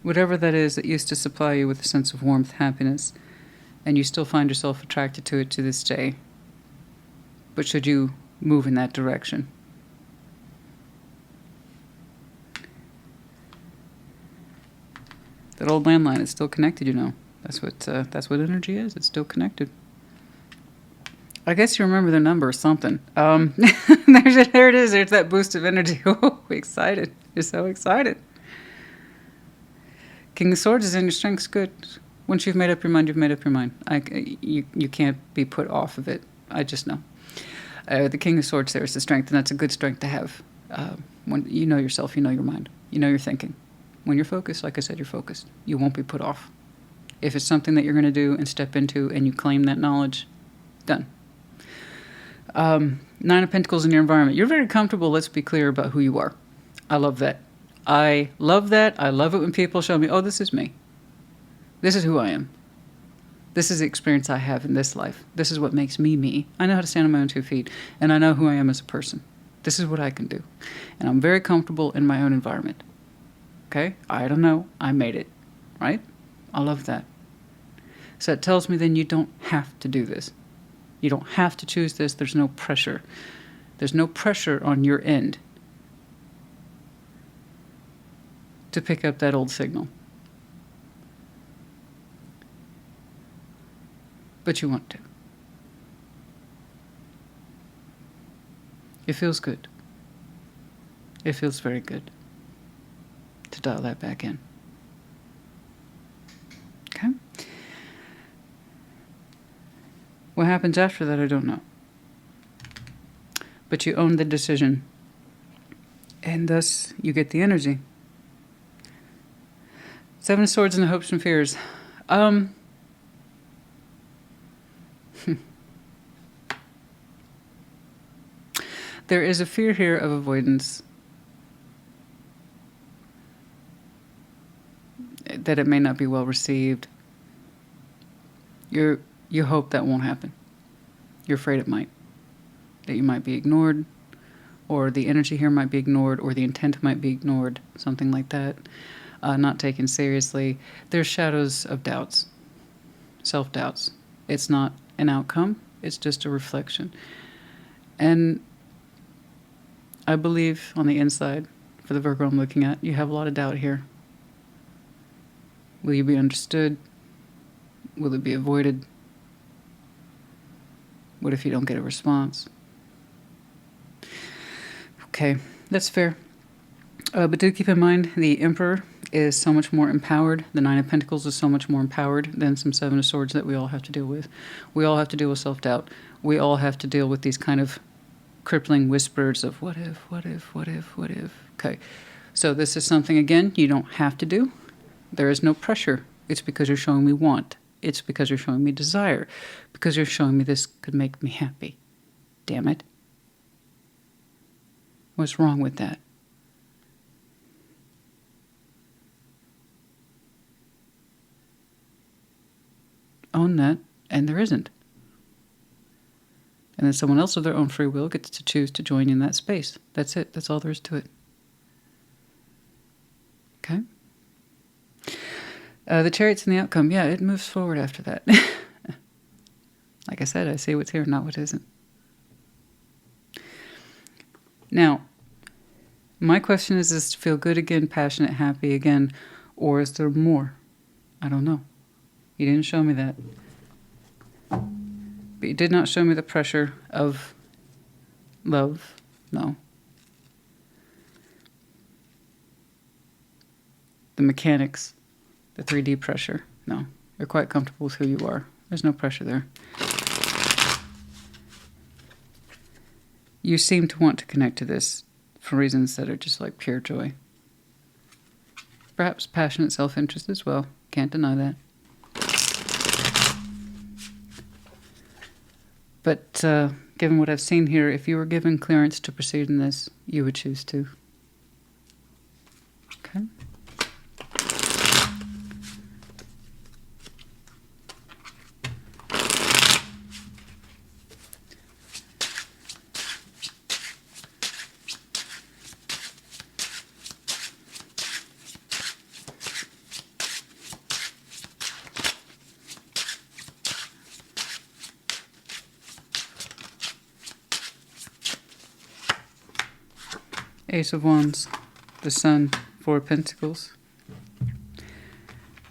[SPEAKER 1] Whatever that is that used to supply you with a sense of warmth, happiness, and you still find yourself attracted to it to this day. But should you move in that direction? That old landline is still connected, you know. That's what energy is. It's still connected. I guess you remember the number or something. There it is. There's that boost of energy. Oh, excited. You're so excited. King of Swords is in your strengths. Good. Once you've made up your mind, you've made up your mind. You can't be put off of it. I just know. The King of Swords there is the strength, and that's a good strength to have. When you know yourself, you know your mind. You know your thinking. When you're focused, like I said, you're focused. You won't be put off. If it's something that you're going to do and step into and you claim that knowledge, done. Nine of Pentacles in your environment. You're very comfortable, let's be clear, about who you are. I love that. I love that. I love it when people show me, oh, this is me. This is who I am. This is the experience I have in this life. This is what makes me me. I know how to stand on my own 2 feet, and I know who I am as a person. This is what I can do. And I'm very comfortable in my own environment. Okay? I don't know. I made it. Right? I love that. So it tells me then you don't have to do this. You don't have to choose this. There's no pressure. There's no pressure on your end to pick up that old signal. But you want to. It feels good. It feels very good to dial that back in. Okay? What happens after that, I don't know. But you own the decision. And thus, you get the energy. Seven of Swords and the hopes and fears. There is a fear here of avoidance. That it may not be well received. You hope that won't happen. You're afraid it might. That you might be ignored, or the energy here might be ignored, or the intent might be ignored, something like that. Not taken seriously. There's shadows of doubts, self-doubts. It's not an outcome, it's just a reflection. And I believe on the inside, for the Virgo I'm looking at, you have a lot of doubt here. Will you be understood? Will it be avoided? What if you don't get a response? Okay, that's fair. But do keep in mind, the Emperor is so much more empowered. The Nine of Pentacles is so much more empowered than some Seven of Swords that we all have to deal with. We all have to deal with self-doubt. We all have to deal with these kind of crippling whispers of what if, what if, what if, what if. Okay, so this is something, again, you don't have to do. There is no pressure. It's because you're showing me want. It's because you're showing me desire. Because you're showing me this could make me happy. Damn it. What's wrong with that? Own that, and there isn't. And then someone else of their own free will gets to choose to join in that space. That's it. That's all there is to it. Okay? The Chariot's and the outcome. Yeah, it moves forward after that. Like I said, I see what's here, not what isn't. Now, my question is this to feel good again, passionate, happy again, or is there more? I don't know. You didn't show me that. But you did not show me the pressure of love. No. The mechanics, the 3D pressure. No. You're quite comfortable with who you are. There's no pressure there. You seem to want to connect to this for reasons that are just like pure joy. Perhaps passionate self-interest as well. Can't deny that. But given what I've seen here, if you were given clearance to proceed in this, you would choose to. Okay. Ace of Wands, the Sun, 4 of Pentacles.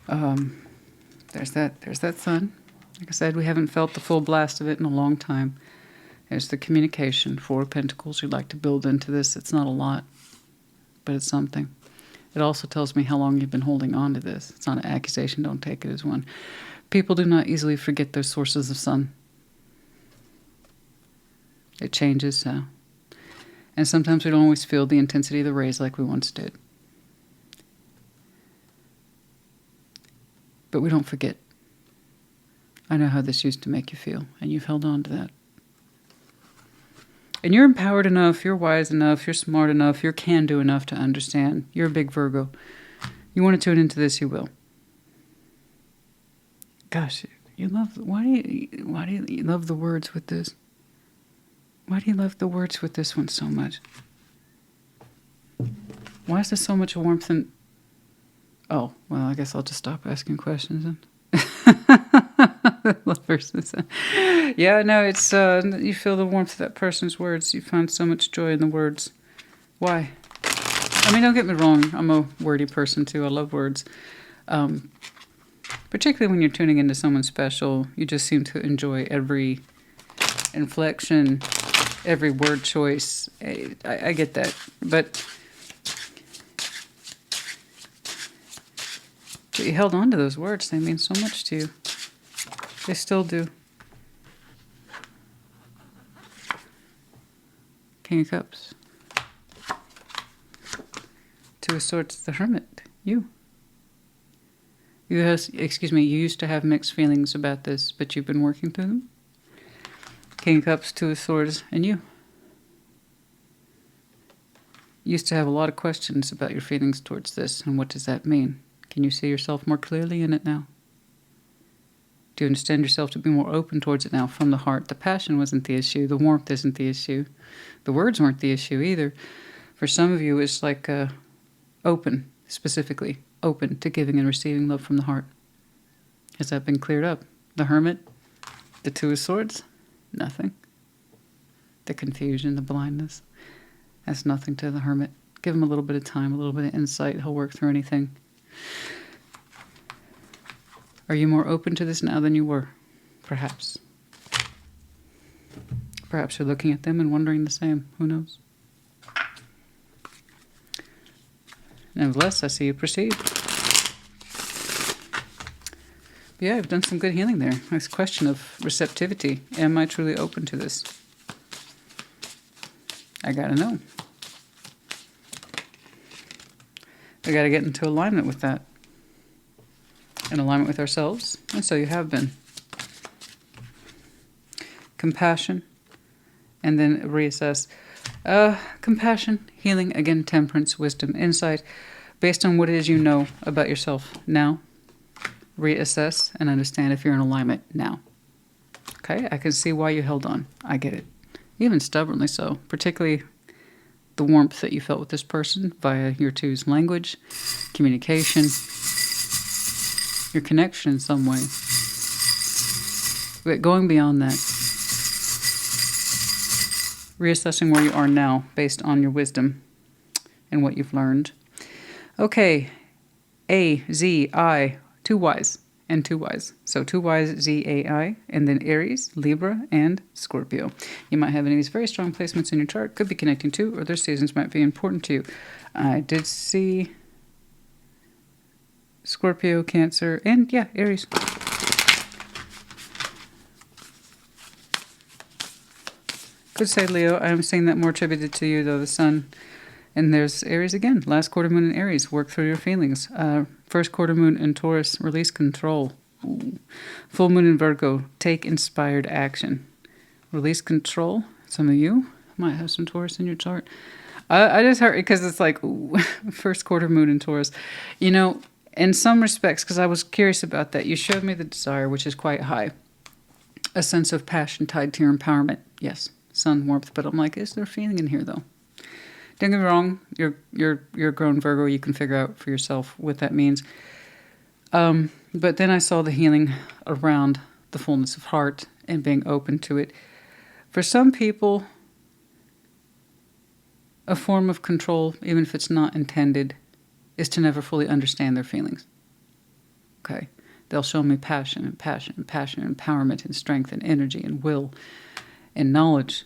[SPEAKER 1] There's that Sun. Like I said, we haven't felt the full blast of it in a long time. There's the communication, 4 of Pentacles. You'd like to build into this. It's not a lot, but it's something. It also tells me how long you've been holding on to this. It's not an accusation. Don't take it as one. People do not easily forget their sources of sun. It changes. And sometimes we don't always feel the intensity of the rays like we once did. But we don't forget. I know how this used to make you feel, and you've held on to that. And you're empowered enough, you're wise enough, you're smart enough, you're can-do enough to understand. You're a big Virgo. You want to tune into this, you will. Gosh, you love... Why do you love the words with this? Why do you love the words with this one so much? Why is there so much warmth in... Oh, well, I guess I'll just stop asking questions then. Yeah, no, it's... you feel the warmth of that person's words. You find so much joy in the words. Why? I mean, don't get me wrong. I'm a wordy person, too. I love words. Particularly when you're tuning into someone special, you just seem to enjoy every inflection, every word choice. I get that. But you held on to those words. They mean so much to you. They still do. King of Cups. Two of Swords, the Hermit. You. You used to have mixed feelings about this, but you've been working through them. King of Cups, Two of Swords, and you. You used to have a lot of questions about your feelings towards this, and what does that mean? Can you see yourself more clearly in it now? Do you understand yourself to be more open towards it now from the heart? The passion wasn't the issue. The warmth isn't the issue. The words weren't the issue either. For some of you, it's like open, specifically. Open to giving and receiving love from the heart. Has that been cleared up? The Hermit? The Two of Swords? Nothing. The confusion, the blindness. That's nothing to the Hermit. Give him a little bit of time, a little bit of insight. He'll work through anything. Are you more open to this now than you were? Perhaps. Perhaps you're looking at them and wondering the same. Who knows? Nevertheless, I see you proceed. But yeah, I've done some good healing there. Nice question of receptivity. Am I truly open to this? I gotta know. We gotta get into alignment with that. In alignment with ourselves. And so you have been. Compassion and then reassess. Compassion, healing, again, temperance, wisdom, insight, based on what it is you know about yourself now. Reassess and understand if you're in alignment now. Okay, I can see why you held on. I get it. Even stubbornly so, particularly the warmth that you felt with this person via your two's language, communication, your connection in some way. But going beyond that, reassessing where you are now based on your wisdom and what you've learned. Okay, A, Z, I, 2 Ys and 2 Ys. So 2 Ys, Z, A, I, and then Aries, Libra, and Scorpio. You might have any of these very strong placements in your chart. Could be connecting to, or their seasons might be important to you. I did see Scorpio, Cancer, and yeah, Aries. Could say Leo. I'm seeing that more attributed to you, though, the Sun. And there's Aries again. Last quarter moon in Aries. Work through your feelings. First quarter moon in Taurus. Release control. Ooh. Full moon in Virgo. Take inspired action. Release control. Some of you might have some Taurus in your chart. I just heard, because it's like, ooh, first quarter moon in Taurus. You know, in some respects, because I was curious about that, you showed me the desire, which is quite high. A sense of passion tied to your empowerment. Yes. Sun warmth, but I'm like, is there a feeling in here though? Don't get me wrong, you're a grown Virgo, you can figure out for yourself what that means. But then I saw the healing around the fullness of heart and being open to it. For some people, a form of control, even if it's not intended, is to never fully understand their feelings. Okay? They'll show me passion and passion and passion, and empowerment and strength and energy and will and knowledge.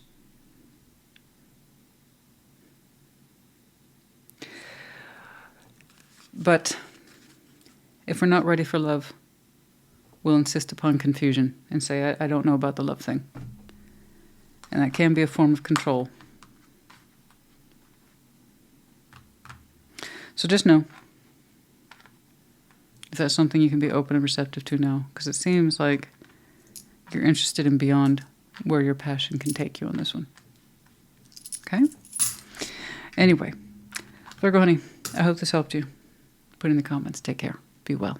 [SPEAKER 1] But if we're not ready for love, we'll insist upon confusion and say, I don't know about the love thing. And that can be a form of control. So just know if that's something you can be open and receptive to now, because it seems like you're interested in beyond where your passion can take you on this one. Okay? Anyway, Virgo honey, I hope this helped you. Put in the comments. Take care. Be well.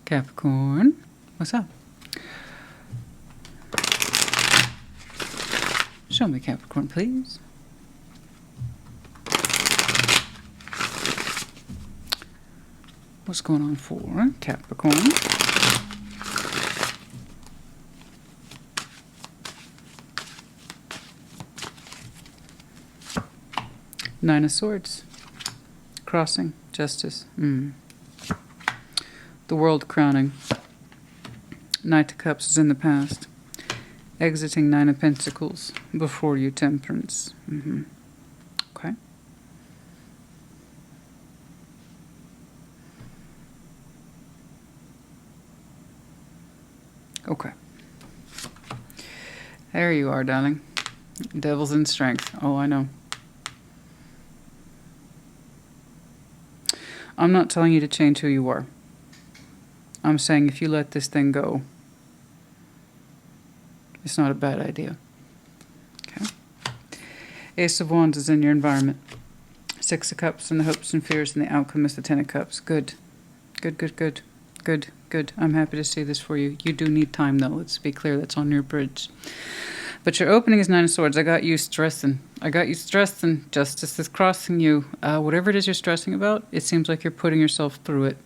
[SPEAKER 1] Capricorn, what's up? Show me Capricorn, please. What's going on for Capricorn? Nine of Swords. Crossing. Justice. The World crowning. Knight of Cups is in the past. Exiting Nine of Pentacles. Before you, Temperance. Okay. Okay. There you are, darling. Devil's in strength. Oh, I know. I'm not telling you to change who you are. I'm saying if you let this thing go, it's not a bad idea. Okay. Ace of Wands is in your environment. Six of Cups and the hopes and fears, and the outcome is the Ten of Cups. Good. Good, good, good. Good, good. I'm happy to see this for you. You do need time, though. Let's be clear. That's on your bridge. But your opening is Nine of Swords. I got you stressing. Justice is crossing you. Whatever it is you're stressing about, it seems like you're putting yourself through it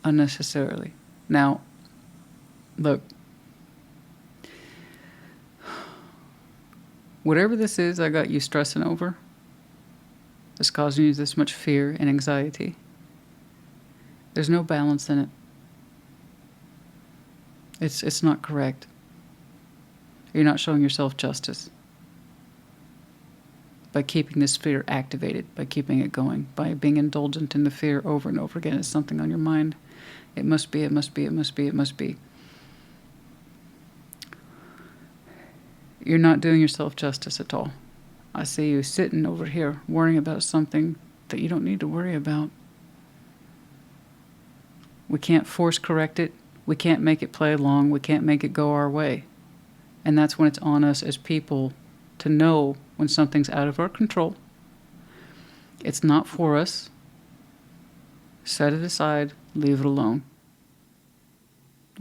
[SPEAKER 1] unnecessarily. Now, look. Whatever this is I got you stressing over, that's causing you this much fear and anxiety, there's no balance in it. It's not correct. You're not showing yourself justice by keeping this fear activated, by keeping it going, by being indulgent in the fear over and over again. It's something on your mind. It must be, it must be, it must be, it must be. You're not doing yourself justice at all. I see you sitting over here worrying about something that you don't need to worry about. We can't force correct it. We can't make it play along. We can't make it go our way. And that's when it's on us as people to know when something's out of our control. It's not for us. Set it aside, leave it alone.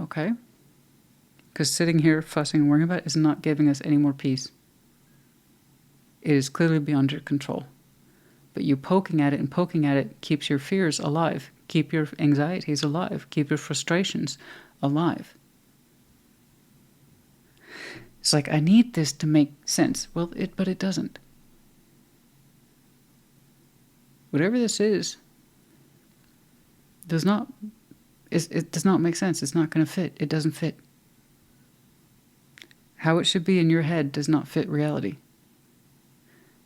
[SPEAKER 1] Okay? Because sitting here fussing and worrying about it is not giving us any more peace. It is clearly beyond your control. But you poking at it and poking at it keeps your fears alive, keep your anxieties alive, keep your frustrations alive. It's like, I need this to make sense. Well, but it doesn't. Whatever this is, it does not make sense. It's not going to fit. It doesn't fit. How it should be in your head does not fit reality.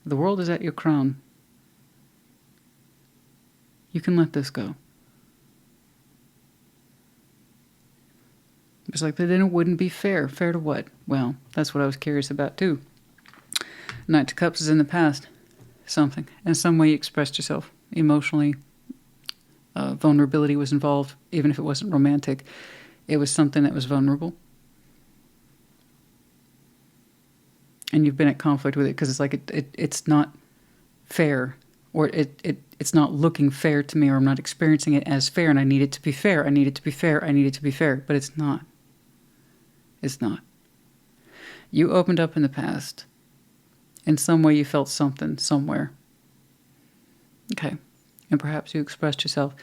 [SPEAKER 1] The world is at your crown. You can let this go. It's like, but then it wouldn't be fair. Fair to what? Well, that's what I was curious about too. Knight of Cups is in the past. Something. In some way you expressed yourself emotionally. Vulnerability was involved, even if it wasn't romantic. It was something that was vulnerable. And you've been at conflict with it because it's like it's not fair, or it's not looking fair to me, or I'm not experiencing it as fair, and I need it to be fair. I need it to be fair. I need it to be fair, but it's not. It's not. You opened up in the past. In some way you felt something somewhere. Okay. And perhaps you expressed yourself.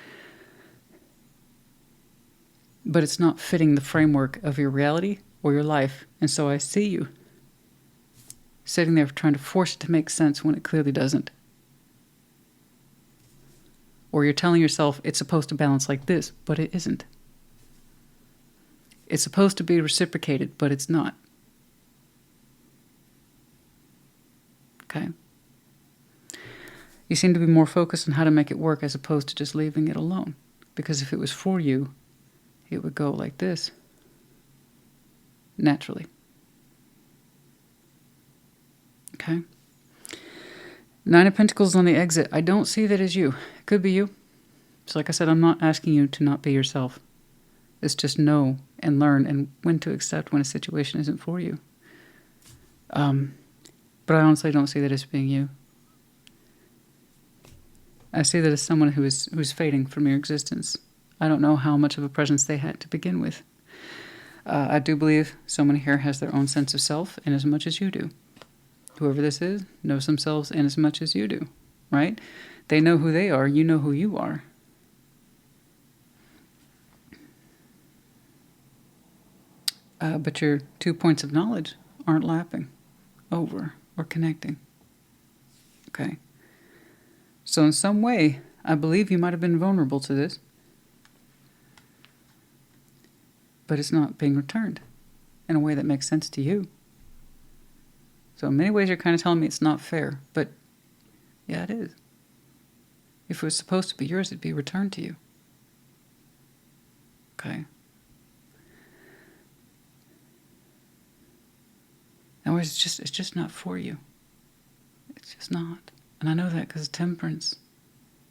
[SPEAKER 1] But it's not fitting the framework of your reality or your life. And so I see you sitting there trying to force it to make sense when it clearly doesn't. Or you're telling yourself it's supposed to balance like this, but it isn't. It's supposed to be reciprocated, but it's not. Okay? You seem to be more focused on how to make it work as opposed to just leaving it alone. Because if it was for you, it would go like this. Naturally. Okay? Nine of Pentacles on the exit. I don't see that as you. It could be you. So like I said, I'm not asking you to not be yourself. It's just know and learn and when to accept when a situation isn't for you. But I honestly don't see that as being you. I see that as someone who's fading from your existence. I don't know how much of a presence they had to begin with. I do believe someone here has their own sense of self in as much as you do. Whoever this is knows themselves in as much as you do, right? They know who they are. You know who you are. But your 2 points of knowledge aren't lapping over or connecting. Okay. So in some way, I believe you might have been vulnerable to this. But it's not being returned in a way that makes sense to you. So in many ways, you're kind of telling me it's not fair. But yeah, it is. If it was supposed to be yours, it'd be returned to you. Okay. In other words, it's just not for you. It's just not. And I know that because Temperance,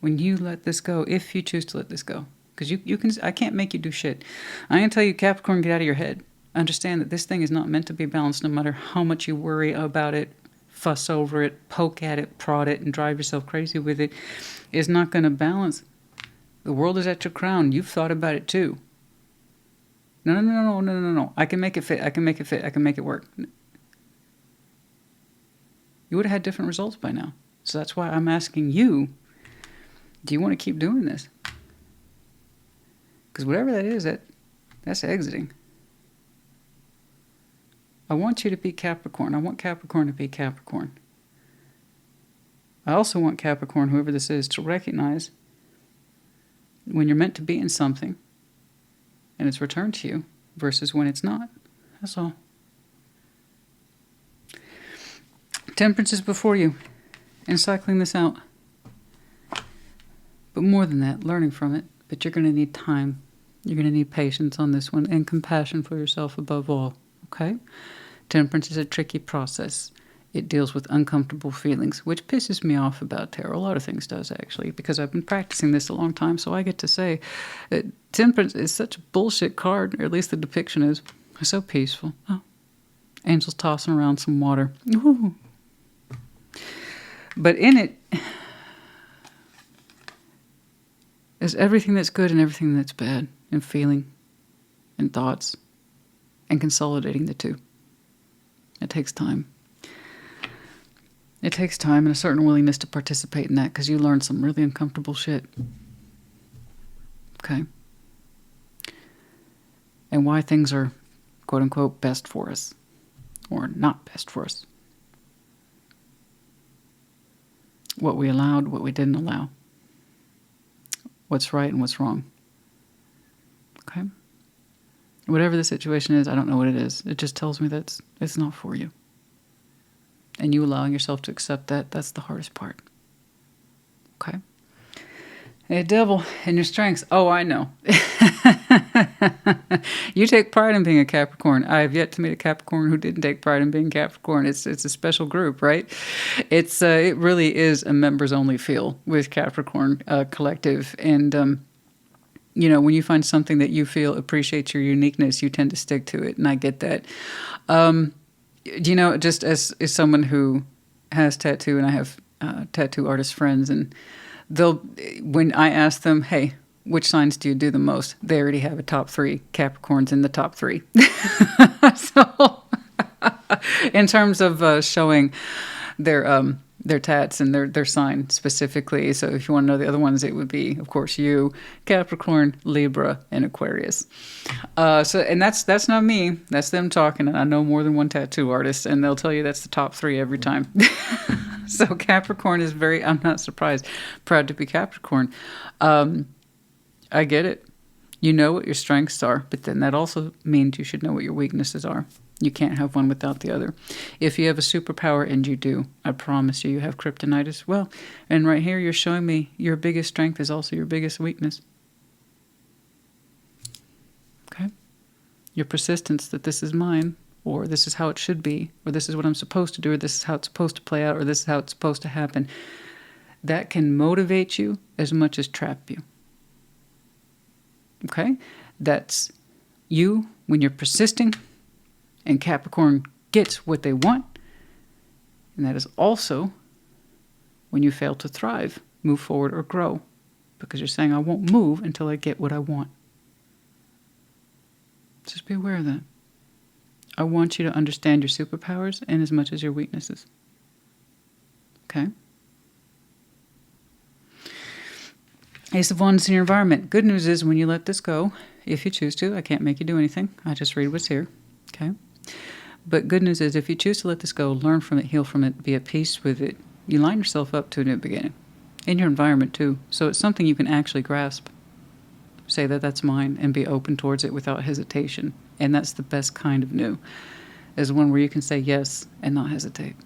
[SPEAKER 1] when you let this go, if you choose to let this go, because you can, I can't make you do shit. I can tell you, Capricorn, get out of your head. Understand that this thing is not meant to be balanced, no matter how much you worry about it, fuss over it, poke at it, prod it, and drive yourself crazy with it. It's not going to balance. The world is at your crown. You've thought about it too. No. I can make it fit. I can make it fit. I can make it work. You would have had different results by now. So that's why I'm asking you, do you want to keep doing this? Because whatever that is, that's exiting. I want you to be Capricorn. I want Capricorn to be Capricorn. I also want Capricorn, whoever this is, to recognize when you're meant to be in something and it's returned to you versus when it's not. That's all. Temperance is before you and cycling this out. But more than that, learning from it. But you're going to need time. You're going to need patience on this one and compassion for yourself above all. Okay? Temperance is a tricky process. It deals with uncomfortable feelings, which pisses me off about tarot. A lot of things does, actually, because I've been practicing this a long time, so I get to say that Temperance is such a bullshit card, or at least the depiction is. It's so peaceful. Oh. Angels tossing around some water. Ooh, But in it is everything that's good and everything that's bad, and feeling and thoughts, and consolidating the two. It takes time. It takes time and a certain willingness to participate in that, because you learn some really uncomfortable shit. Okay? And why things are, quote unquote, best for us, or not best for us. What we allowed, what we didn't allow. What's right and what's wrong. Okay? Whatever the situation is, I don't know what it is. It just tells me that it's not for you. And you allowing yourself to accept that, that's the hardest part. Okay? Hey, devil, and your strengths. Oh, I know. You take pride in being a Capricorn. I have yet to meet a Capricorn who didn't take pride in being Capricorn. It's a special group, right? It really is a members-only feel with Capricorn Collective. And, you know, when you find something that you feel appreciates your uniqueness, you tend to stick to it, and I get that. You know, just as someone who has tattoo, and I have tattoo artist friends, and when I ask them, hey, which signs do you do the most? They already have a top 3. Capricorn's in the top 3. So, in terms of showing their tats and their sign specifically. So if you want to know the other ones, it would be, of course, you, Capricorn, Libra, and Aquarius. And that's not me. That's them talking. And I know more than one tattoo artist, and they'll tell you that's the top 3 every time. So Capricorn is I'm not surprised, proud to be Capricorn. I get it. You know what your strengths are, but then that also means you should know what your weaknesses are. You can't have one without the other. If you have a superpower, and you do, I promise you have kryptonite as well. And right here, you're showing me your biggest strength is also your biggest weakness. Okay? Your persistence that this is mine, or this is how it should be, or this is what I'm supposed to do, or this is how it's supposed to play out, or this is how it's supposed to happen. That can motivate you as much as trap you. Okay? That's you when you're persisting, and Capricorn gets what they want. And that is also when you fail to thrive, move forward, or grow. Because you're saying, I won't move until I get what I want. Just be aware of that. I want you to understand your superpowers and as much as your weaknesses. Okay? Ace of Wands in your environment. Good news is when you let this go, if you choose to, I can't make you do anything. I just read what's here. Okay? But good news is if you choose to let this go, learn from it, heal from it, be at peace with it, you line yourself up to a new beginning. In your environment too. So it's something you can actually grasp. Say that that's mine and be open towards it without hesitation. And that's the best kind of new. Is one where you can say yes and not hesitate.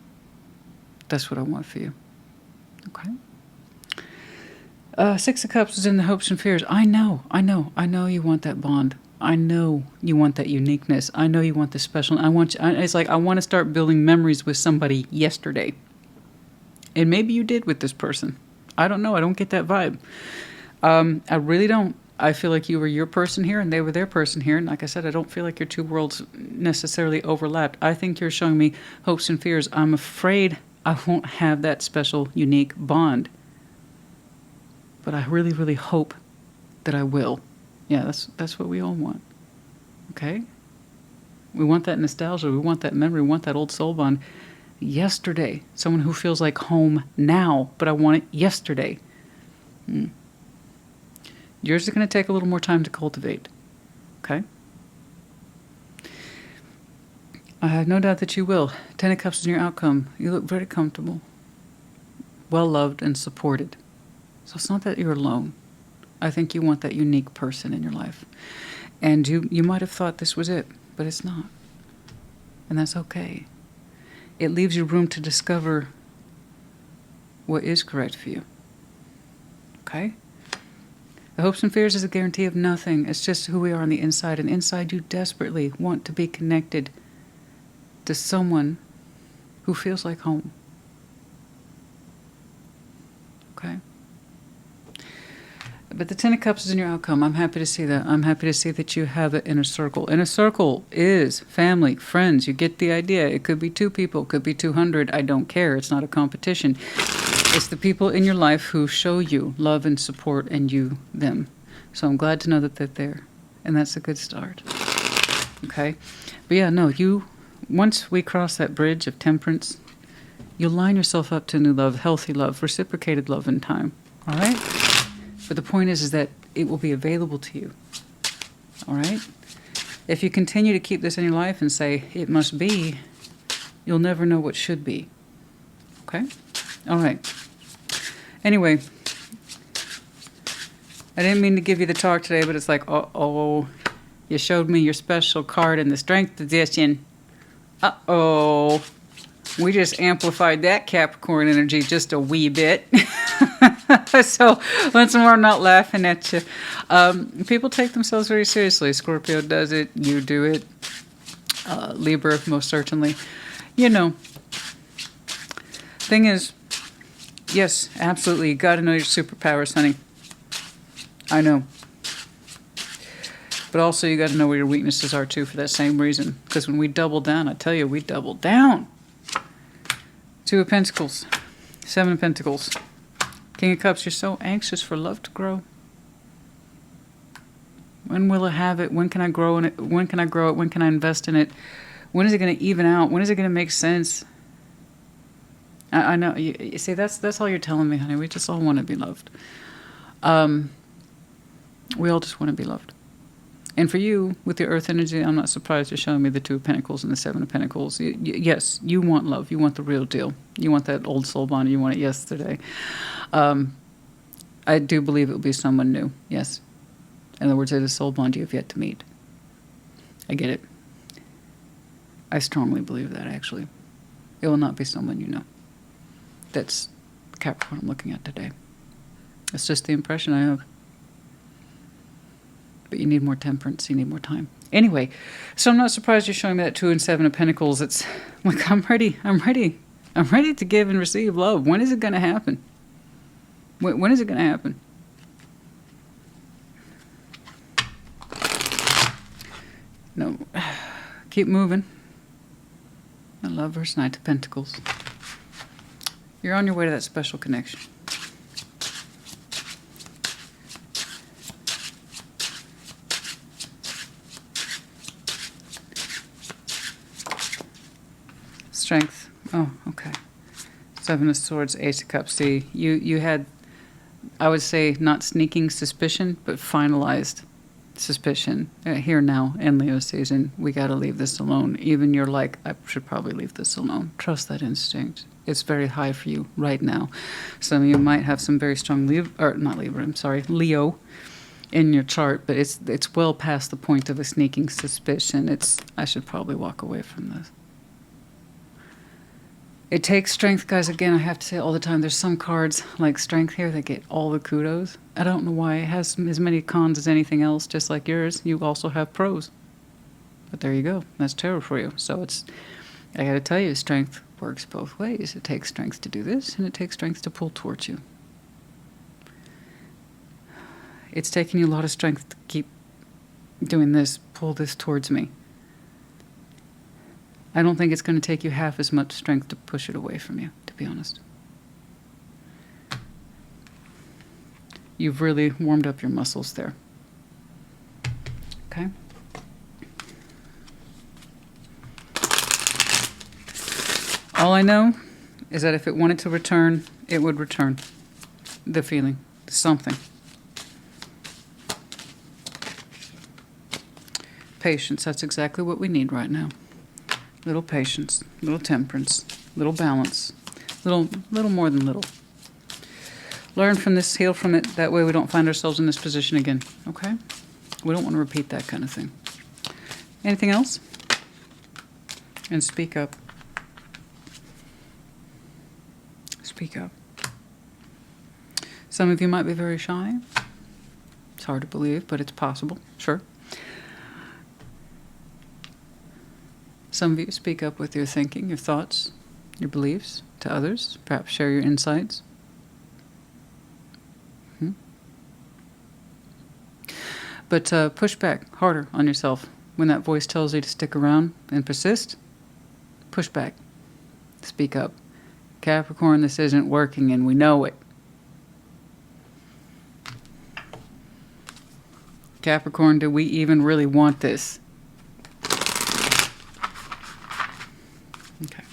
[SPEAKER 1] That's what I want for you. Okay? 6 of Cups is in the hopes and fears. I know you want that bond. I know you want that uniqueness. I know you want the special. It's like I want to start building memories with somebody yesterday. And maybe you did with this person. I don't know. I don't get that vibe. I really don't. I feel like you were your person here and they were their person here. And like I said, I don't feel like your two worlds necessarily overlapped. I think you're showing me hopes and fears. I'm afraid I won't have that special, unique bond. But I really, really hope that I will. Yeah, that's what we all want. Okay? We want that nostalgia. We want that memory. We want that old soul bond yesterday. Someone who feels like home now, but I want it yesterday. Yours is going to take a little more time to cultivate. Okay? I have no doubt that you will. 10 of Cups is your outcome. You look very comfortable. Well loved and supported. So it's not that you're alone. I think you want that unique person in your life. And you might have thought this was it, but it's not. And that's okay. It leaves you room to discover what is correct for you. Okay? The hopes and fears is a guarantee of nothing. It's just who we are on the inside. And inside you desperately want to be connected to someone who feels like home. Okay? But the Ten of Cups is in your outcome. I'm happy to see that. I'm happy to see that you have an inner circle. Inner circle is family, friends. You get the idea. It could be 2 people. It could be 200. I don't care. It's not a competition. It's the people in your life who show you love and support, and you them. So I'm glad to know that they're there. And that's a good start. Okay? But yeah, no, once we cross that bridge of temperance, you'll line yourself up to new love, healthy love, reciprocated love in time. All right? But the point is that it will be available to you. All right? If you continue to keep this in your life and say, it must be, you'll never know what should be. Okay? All right. Anyway, I didn't mean to give you the talk today, but it's like, uh-oh, you showed me your special card in the Strength position. Uh-oh. We just amplified that Capricorn energy just a wee bit. So once more, I'm not laughing at you. People take themselves very seriously. Scorpio does it. You do it. Libra, most certainly. You know. Thing is, yes, absolutely. You got to know your superpowers, honey. I know. But also you got to know where your weaknesses are, too, for that same reason. Because when we double down, I tell you, we double down. 2 of Pentacles. 7 of Pentacles. King of Cups, you're so anxious for love to grow. When will it have it? When can I grow in it? When can I grow it? When can I invest in it? When is it going to even out? When is it going to make sense? I know. You see, that's all you're telling me, honey. We just all want to be loved. We all just want to be loved. And for you, with your earth energy, I'm not surprised you're showing me the 2 of Pentacles and the 7 of Pentacles. Yes, you want love. You want the real deal. You want that old soul bond. You want it yesterday. I do believe it will be someone new. Yes. In other words, it is soul bond you have yet to meet. I get it. I strongly believe that, actually. It will not be someone you know. That's the Capricorn I'm looking at today. It's just the impression I have. But you need more temperance. You need more time. Anyway, so I'm not surprised you're showing me that 2 and 7 of Pentacles. It's like, I'm ready. I'm ready. I'm ready to give and receive love. When is it going to happen? When is it going to happen? No. Keep moving. The Lovers, Knight of Pentacles. You're on your way to that special connection. Strength. Oh, okay. 7 of Swords, Ace of Cups. See, you had, I would say, not sneaking suspicion, but finalized suspicion. Here now, in Leo season, we got to leave this alone. Even you're like, I should probably leave this alone. Trust that instinct. It's very high for you right now. Some of you might have some very strong Leo in your chart, but it's well past the point of a sneaking suspicion. I should probably walk away from this. It takes strength, guys. Again, I have to say all the time, there's some cards like Strength here that get all the kudos. I don't know why. It has as many cons as anything else, just like yours. You also have pros. But there you go. That's tarot for you. So I got to tell you, strength works both ways. It takes strength to do this, and it takes strength to pull towards you. It's taking you a lot of strength to keep doing this, pull this towards me. I don't think it's going to take you half as much strength to push it away from you, to be honest. You've really warmed up your muscles there. Okay? All I know is that if it wanted to return, it would return. The feeling. Something. Patience. That's exactly what we need right now. Little patience, little temperance, little balance, little more than little. Learn from this, heal from it. That way we don't find ourselves in this position again, okay? We don't want to repeat that kind of thing. Anything else? And speak up. Speak up. Some of you might be very shy. It's hard to believe, but it's possible, sure. Some of you speak up with your thinking, your thoughts, your beliefs to others. Perhaps share your insights. But push back harder on yourself. When that voice tells you to stick around and persist, push back. Speak up. Capricorn, this isn't working and we know it. Capricorn, do we even really want this? Okay.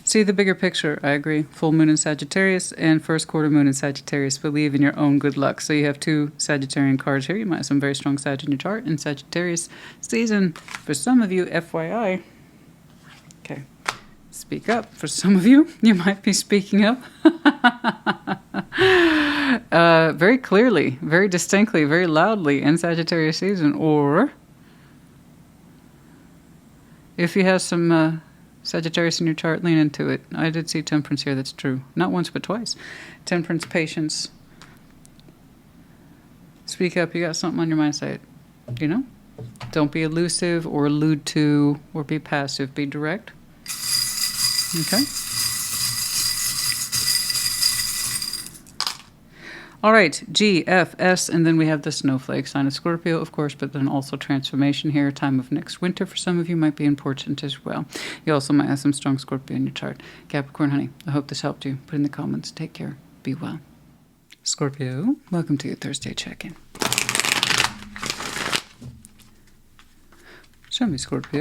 [SPEAKER 1] See the bigger picture. I agree. Full moon in Sagittarius and first quarter moon in Sagittarius. Believe in your own good luck. So you have 2 Sagittarian cards here. You might have some very strong Sag in your chart. In Sagittarius season, for some of you, FYI. Okay. Speak up. For some of you, you might be speaking up. Very clearly, very distinctly, very loudly in Sagittarius season. Or if you have some... Sagittarius in your chart, lean into it. I did see temperance here, that's true. Not once, but twice. Temperance, patience. Speak up, you got something on your mind, say it. You know? Don't be elusive or allude to or be passive. Be direct. Okay? All right, G, F, S, and then we have the snowflake, sign of Scorpio, of course, but then also transformation here. Time of next winter for some of you might be important as well. You also might have some strong Scorpio in your chart. Capricorn, honey, I hope this helped you. Put in the comments. Take care. Be well. Scorpio, welcome to your Thursday check-in. Show me, Scorpio.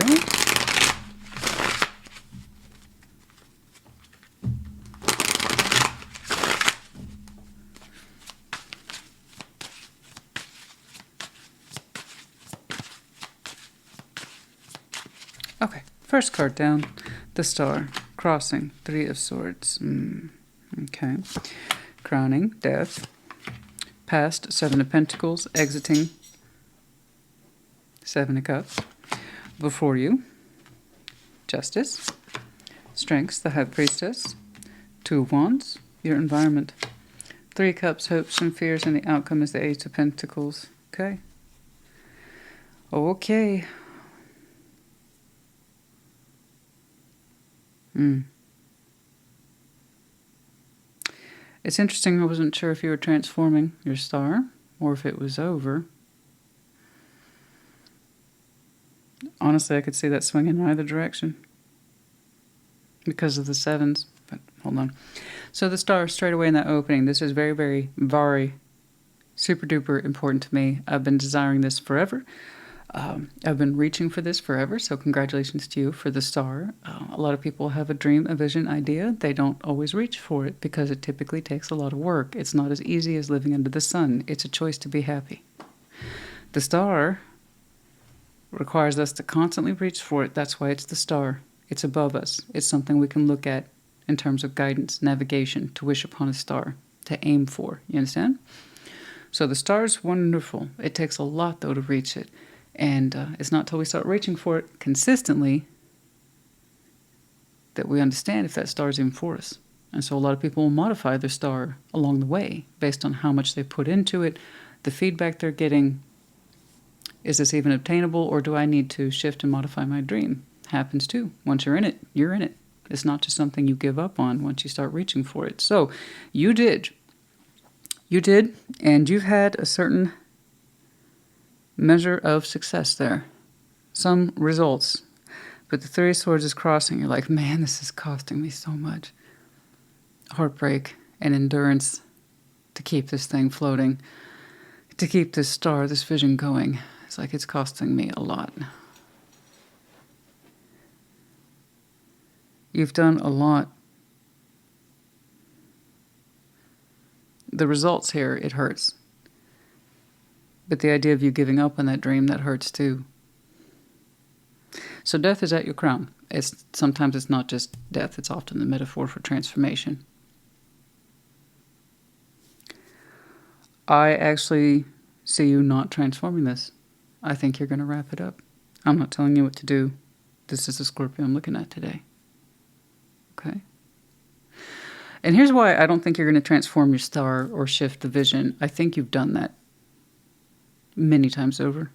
[SPEAKER 1] Okay, first card down, the Star, crossing, 3 of Swords. Okay, crowning, death, past, 7 of Pentacles, exiting, 7 of Cups. Before you, Justice, Strengths, the High Priestess, 2 of Wands, your environment, 3 Cups, hopes and fears, and the outcome is the Ace of Pentacles. Okay. Okay. It's interesting, I wasn't sure if you were transforming your star or if it was over. Honestly, I could see that swinging in either direction because of the 7s, but hold on. So the star straight away in that opening, this is very, very, very super duper important to me. I've been desiring this forever. I've been reaching for this forever, so congratulations to you for the star. A lot of people have a dream, a vision, idea. They don't always reach for it because it typically takes a lot of work. It's not as easy as living under the sun. It's a choice to be happy. The star requires us to constantly reach for it. That's why it's the star. It's above us. It's something we can look at in terms of guidance, navigation, to wish upon a star, to aim for. You understand? So the star is wonderful. It takes a lot, though, to reach it. And it's not till we start reaching for it consistently that we understand if that star is even for us. And so a lot of people will modify their star along the way based on how much they put into it, the feedback they're getting. Is this even obtainable, or do I need to shift and modify my dream? Happens too. Once you're in it, you're in it. It's not just something you give up on once you start reaching for it. So you did. You did, and you've had a certain measure of success there. Some results. But the 3 of Swords is crossing. You're like, man, this is costing me so much. Heartbreak and endurance to keep this thing floating, to keep this star, this vision going. It's like it's costing me a lot. You've done a lot. The results here, it hurts. But the idea of you giving up on that dream, that hurts too. So death is at your crown. Sometimes it's not just death. It's often the metaphor for transformation. I actually see you not transforming this. I think you're going to wrap it up. I'm not telling you what to do. This is the Scorpio I'm looking at today. Okay? And here's why I don't think you're going to transform your star or shift the vision. I think you've done that many times over.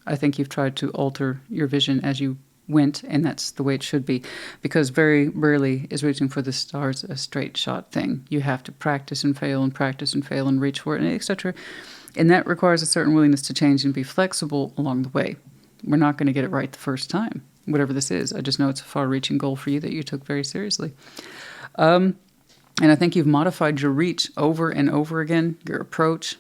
[SPEAKER 1] I think you've tried to alter your vision as you went, and that's the way it should be, because very rarely is reaching for the stars a straight shot thing. You have to practice and fail and reach for it, and etc. And that requires a certain willingness to change and be flexible along the way. We're not going to get it right the first time, whatever this is. I just know it's a far-reaching goal for you that you took very seriously. And I think you've modified your reach over and over again, your approach.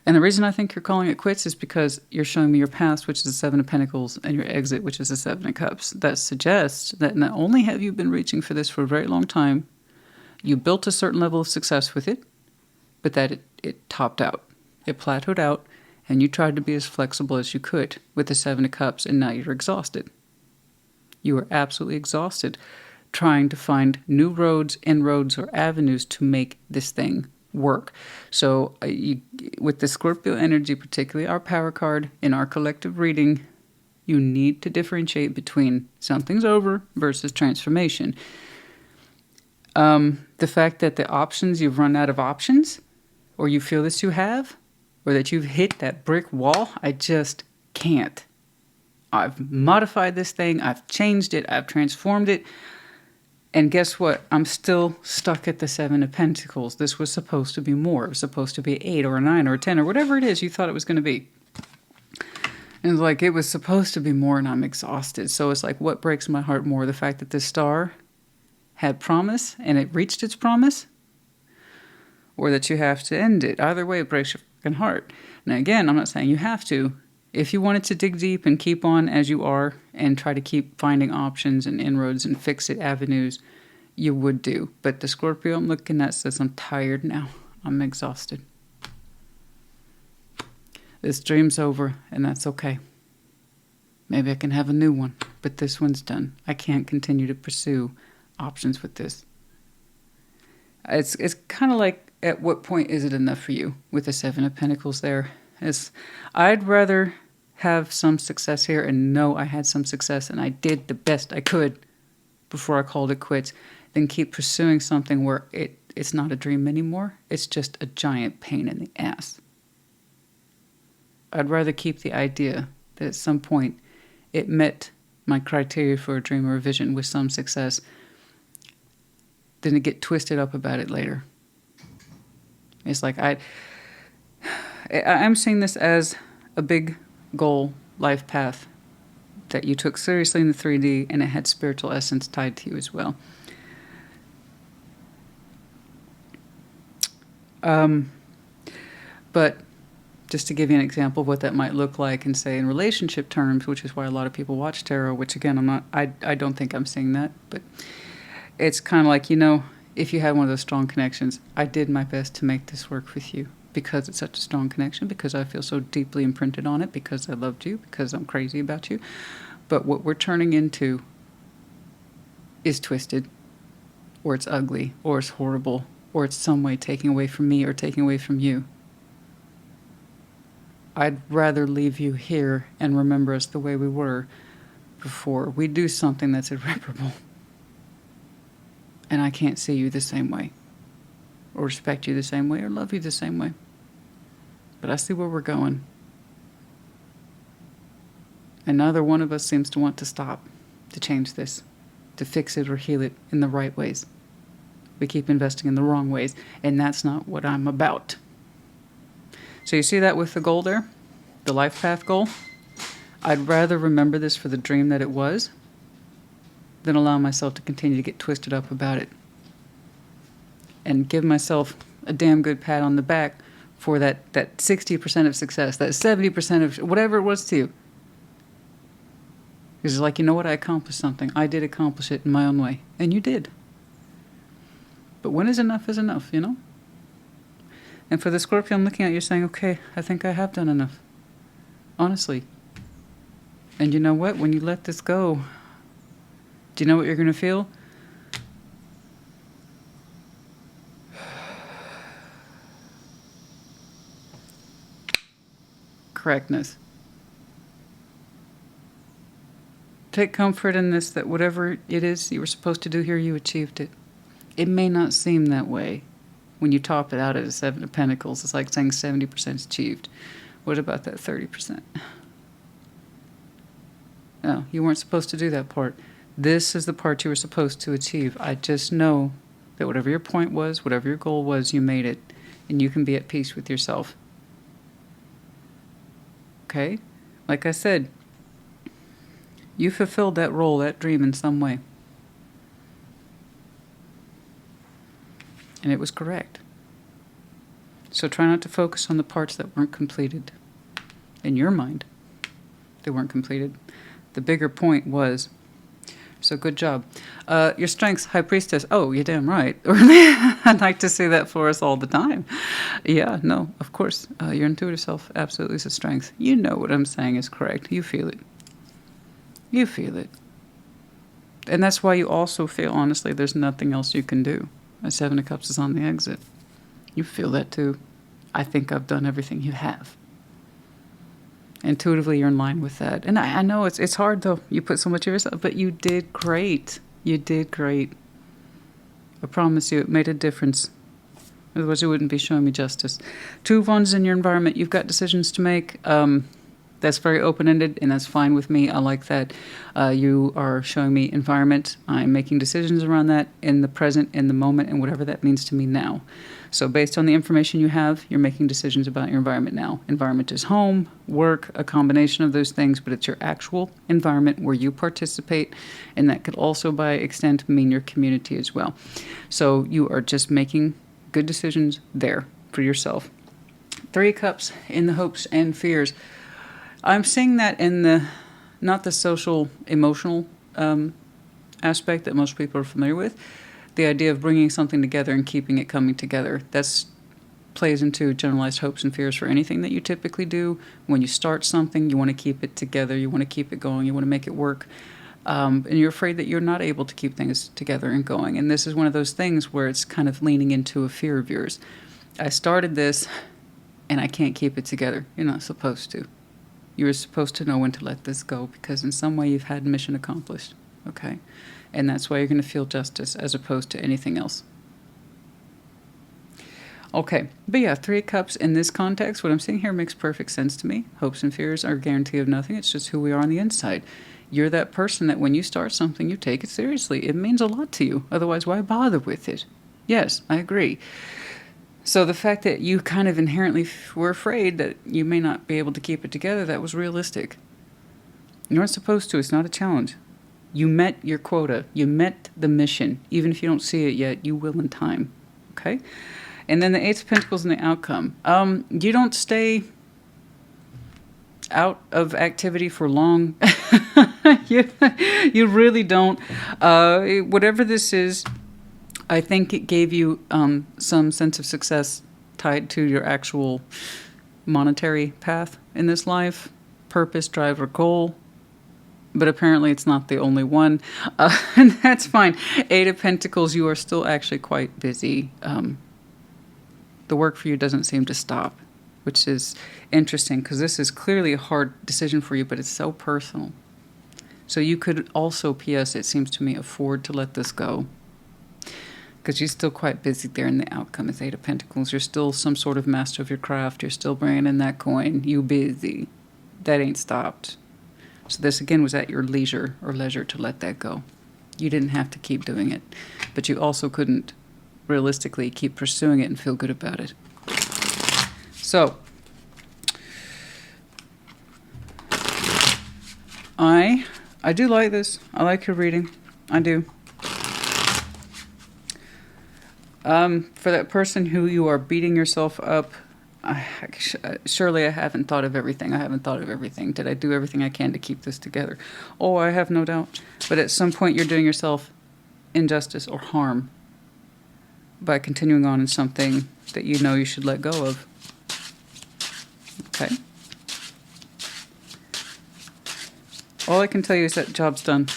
[SPEAKER 1] And the reason I think you're calling it quits is because you're showing me your past, which is the Seven of Pentacles, and your exit, which is the Seven of Cups. That suggests that not only have you been reaching for this for a very long time, you built a certain level of success with it, but that it topped out. It plateaued out, and you tried to be as flexible as you could with the Seven of Cups, and now you're exhausted. You are absolutely exhausted trying to find new roads, inroads, or avenues to make this thing work. So with the Scorpio energy, particularly our power card in our collective reading, you need to differentiate between something's over versus transformation. The fact that the options, you've run out of options, or you feel that you have, or that you've hit that brick wall, I just can't. I've modified this thing, I've changed it, I've transformed it, and guess what? I'm still stuck at the Seven of Pentacles. This was supposed to be more. It was supposed to be 8 or a 9 or a 10 or whatever it is you thought it was going to be. And it's like, it was supposed to be more, and I'm exhausted. So it's like, what breaks my heart more? The fact that this star had promise and it reached its promise, or that you have to end it. Either way, it breaks your fucking heart. Now, again, I'm not saying you have to. If you wanted to dig deep and keep on as you are and try to keep finding options and inroads and fix-it avenues, you would do. But the Scorpio I'm looking at says, I'm tired now. I'm exhausted. This dream's over, and that's okay. Maybe I can have a new one, but this one's done. I can't continue to pursue options with this. It's kind of like, at what point is it enough for you with the Seven of Pentacles there? I'd rather have some success here and know I had some success and I did the best I could before I called it quits than keep pursuing something where it's not a dream anymore. It's just a giant pain in the ass. I'd rather keep the idea that at some point it met my criteria for a dream or a vision with some success than to get twisted up about it later. It's like I'm seeing this as a big goal, life path that you took seriously in the 3D, and it had spiritual essence tied to you as well. But just to give you an example of what that might look like, and say in relationship terms, which is why a lot of people watch tarot, which again, I don't think I'm seeing that, but it's kind of like, if you had one of those strong connections, I did my best to make this work with you because it's such a strong connection, because I feel so deeply imprinted on it, because I loved you, because I'm crazy about you. But what we're turning into is twisted, or it's ugly, or it's horrible, or it's some way taking away from me or taking away from you. I'd rather leave you here and remember us the way we were before we do something that's irreparable. And I can't see you the same way, or respect you the same way, or love you the same way. But I see where we're going. And neither one of us seems to want to stop, to change this, to fix it or heal it in the right ways. We keep investing in the wrong ways, and that's not what I'm about. So you see that with the goal there? The life path goal? I'd rather remember this for the dream that it was than allow myself to continue to get twisted up about it. And give myself a damn good pat on the back for that 60% of success, that 70% of whatever it was to you. Because it's like, you know what, I accomplished something. I did accomplish it in my own way. And you did. But when is enough, And for the Scorpio, I'm looking at you saying, okay, I think I have done enough. Honestly. And you know what? When you let this go, do you know what you're going to feel? Correctness. Take comfort in this, that whatever it is you were supposed to do here, you achieved it. It may not seem that way when you top it out at a Seven of Pentacles. It's like saying 70% is achieved. What about that 30%? No, you weren't supposed to do that part. This is the part you were supposed to achieve. I just know that whatever your point was, whatever your goal was, you made it. And you can be at peace with yourself. Okay? Like I said, you fulfilled that role, that dream in some way. And it was correct. So try not to focus on the parts that weren't completed. In your mind, they weren't completed. The bigger point was, so good job. Your strengths, High Priestess. Oh, you're damn right. I'd like to see that for us all the time. Yeah, no, of course. Your intuitive self absolutely is a strength. You know what I'm saying is correct. You feel it. You feel it. And that's why you also feel, honestly, there's nothing else you can do. A 7 of Cups is on the exit. You feel that too. I think I've done everything you have. Intuitively, you're in line with that. And I know it's hard, though. You put so much of yourself, but you did great. You did great. I promise you, it made a difference. Otherwise, you wouldn't be showing me justice. 2 of Wands in your environment. You've got decisions to make. That's very open-ended, and that's fine with me. I like that. You are showing me environment. I'm making decisions around that in the present, in the moment, and whatever that means to me now. So based on the information you have, you're making decisions about your environment now. Environment is home, work, a combination of those things, but it's your actual environment where you participate, and that could also, by extent, mean your community as well. So you are just making good decisions there for yourself. 3 of Cups in the hopes and fears. I'm seeing that in the, not the social, emotional aspect that most people are familiar with. The idea of bringing something together and keeping it coming together. That's plays into generalized hopes and fears for anything that you typically do. When you start something, you want to keep it together. You want to keep it going. You want to make it work. And you're afraid that you're not able to keep things together and going. And this is one of those things where it's kind of leaning into a fear of yours. I started this, and I can't keep it together. You're not supposed to. You're supposed to know when to let this go because in some way you've had mission accomplished, okay? And that's why you're going to feel justice as opposed to anything else. Okay, but yeah, 3 of Cups in this context, what I'm seeing here makes perfect sense to me. Hopes and fears are a guarantee of nothing. It's just who we are on the inside. You're that person that when you start something, you take it seriously. It means a lot to you. Otherwise, why bother with it? Yes, I agree. So the fact that you kind of inherently were afraid that you may not be able to keep it together, that was realistic. You weren't supposed to. It's not a challenge. You met your quota. You met the mission. Even if you don't see it yet, you will in time. Okay? And then the 8 of Pentacles and the outcome. You don't stay out of activity for long. You really don't. Whatever this is, I think it gave you some sense of success tied to your actual monetary path in this life, purpose, drive, or goal. But apparently it's not the only one. And that's fine. 8 of Pentacles, you are still actually quite busy. The work for you doesn't seem to stop, which is interesting because this is clearly a hard decision for you, but it's so personal. So you could also, P.S., it seems to me, afford to let this go. Because you're still quite busy there, and the outcome is 8 of Pentacles. You're still some sort of master of your craft. You're still bringing in that coin. You busy. That ain't stopped. So this, again, was at your leisure to let that go. You didn't have to keep doing it. But you also couldn't, realistically, keep pursuing it and feel good about it. So, I do like this. I like your reading. I do. For that person who you are beating yourself up, surely I haven't thought of everything. I haven't thought of everything. Did I do everything I can to keep this together? Oh, I have no doubt. But at some point, you're doing yourself injustice or harm by continuing on in something that you know you should let go of. Okay? All I can tell you is that job's done.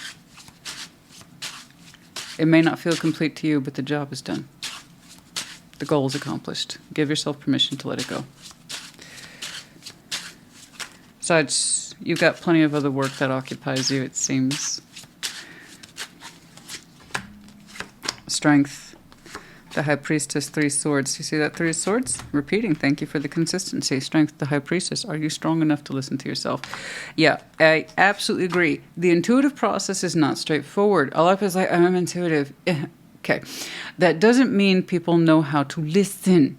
[SPEAKER 1] It may not feel complete to you, but the job is done. The goal is accomplished. Give yourself permission to let it go. Besides, you've got plenty of other work that occupies you, it seems. Strength. The High Priestess, 3 swords. You see that 3 swords? Repeating. Thank you for the consistency. Strength, the High Priestess. Are you strong enough to listen to yourself? Yeah, I absolutely agree. The intuitive process is not straightforward. A lot of people are like, I'm intuitive. Okay. That doesn't mean people know how to listen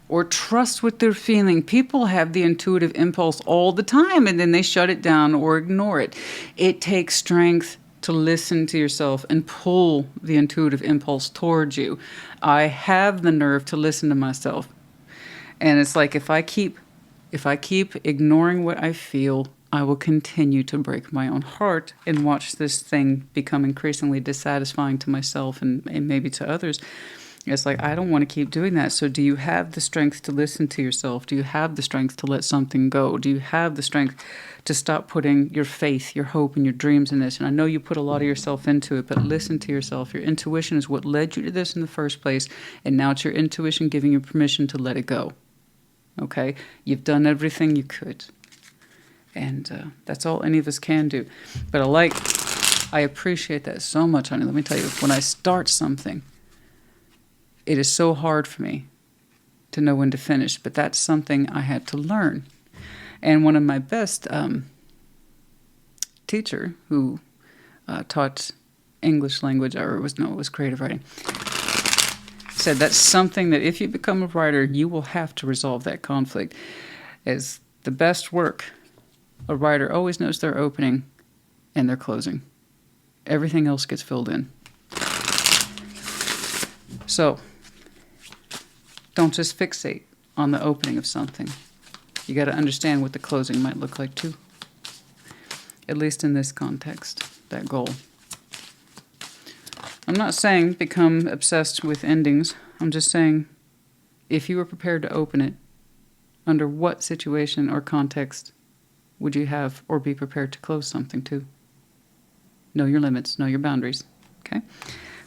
[SPEAKER 1] or trust what they're feeling. People have the intuitive impulse all the time, and then they shut it down or ignore it. It takes strength to listen to yourself and pull the intuitive impulse towards you. I have the nerve to listen to myself. And it's like if I keep ignoring what I feel, I will continue to break my own heart and watch this thing become increasingly dissatisfying to myself and maybe to others. It's like, I don't want to keep doing that. So do you have the strength to listen to yourself? Do you have the strength to let something go? Do you have the strength to stop putting your faith, your hope, and your dreams in this? And I know you put a lot of yourself into it, but listen to yourself. Your intuition is what led you to this in the first place. And now it's your intuition giving you permission to let it go. Okay? You've done everything you could. And that's all any of us can do. But I appreciate that so much, honey. Let me tell you, when I start something, it is so hard for me to know when to finish, but that's something I had to learn. And one of my best teacher who taught English language, or it was creative writing, said that's something that if you become a writer, you will have to resolve that conflict. As the best work, a writer always knows their opening and their closing. Everything else gets filled in. So, don't just fixate on the opening of something. You got to understand what the closing might look like too. At least in this context, that goal. I'm not saying become obsessed with endings. I'm just saying if you were prepared to open it, under what situation or context would you have or be prepared to close something too? Know your limits, know your boundaries. Okay?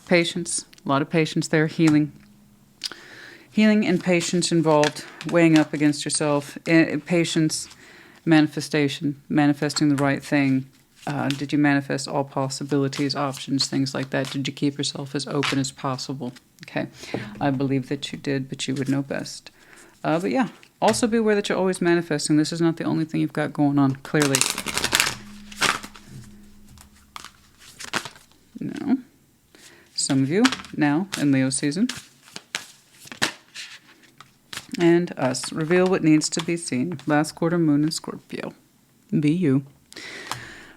[SPEAKER 1] Patience, a lot of patience there, healing. Healing and patience involved, weighing up against yourself. Patience, manifestation, manifesting the right thing. Did you manifest all possibilities, options, things like that? Did you keep yourself as open as possible? Okay, I believe that you did, but you would know best. But yeah, also be aware that you're always manifesting. This is not the only thing you've got going on, clearly. No. Some of you now in Leo season. And us. Reveal what needs to be seen. Last quarter moon in Scorpio. Be you.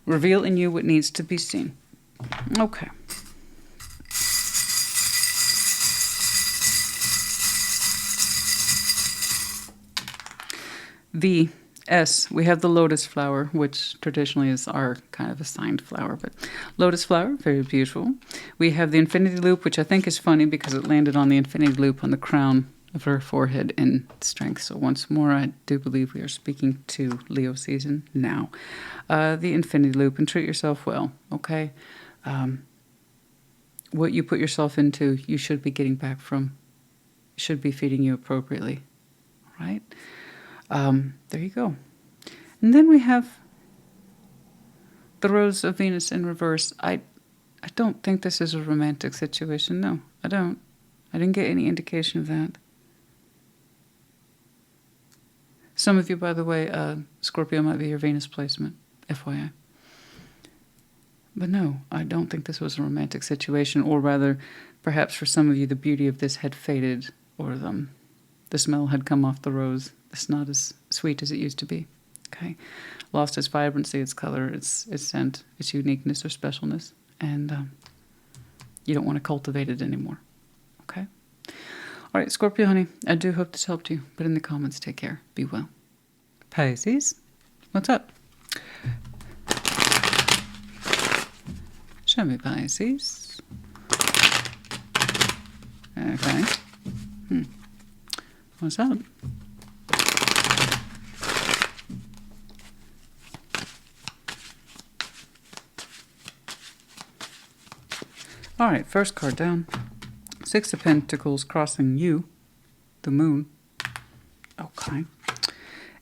[SPEAKER 1] Reveal in you what needs to be seen. Okay. The S, we have the lotus flower, which traditionally is our kind of assigned flower, but lotus flower, very beautiful. We have the infinity loop, which I think is funny because it landed on the infinity loop on the crown of her forehead in strength. So once more, I do believe we are speaking to Leo season now. The infinity loop, and treat yourself well, okay? What you put yourself into, you should be getting back from. Should be feeding you appropriately, all right? There you go. And then we have the Rose of Venus in reverse. I don't think this is a romantic situation. No, I don't. I didn't get any indication of that. Some of you, by the way, Scorpio might be your Venus placement, FYI. But no, I don't think this was a romantic situation, or rather, perhaps for some of you, the beauty of this had faded, or the smell had come off the rose. It's not as sweet as it used to be. Okay, lost its vibrancy, its color, its scent, its uniqueness or specialness, and you don't want to cultivate it anymore. Okay. All right, Scorpio, honey, I do hope this helped you. But in the comments, take care. Be well. Pisces, what's up? Show me, Pisces. Okay. What's up? All right, first card down. Six of Pentacles crossing you, the moon. Okay.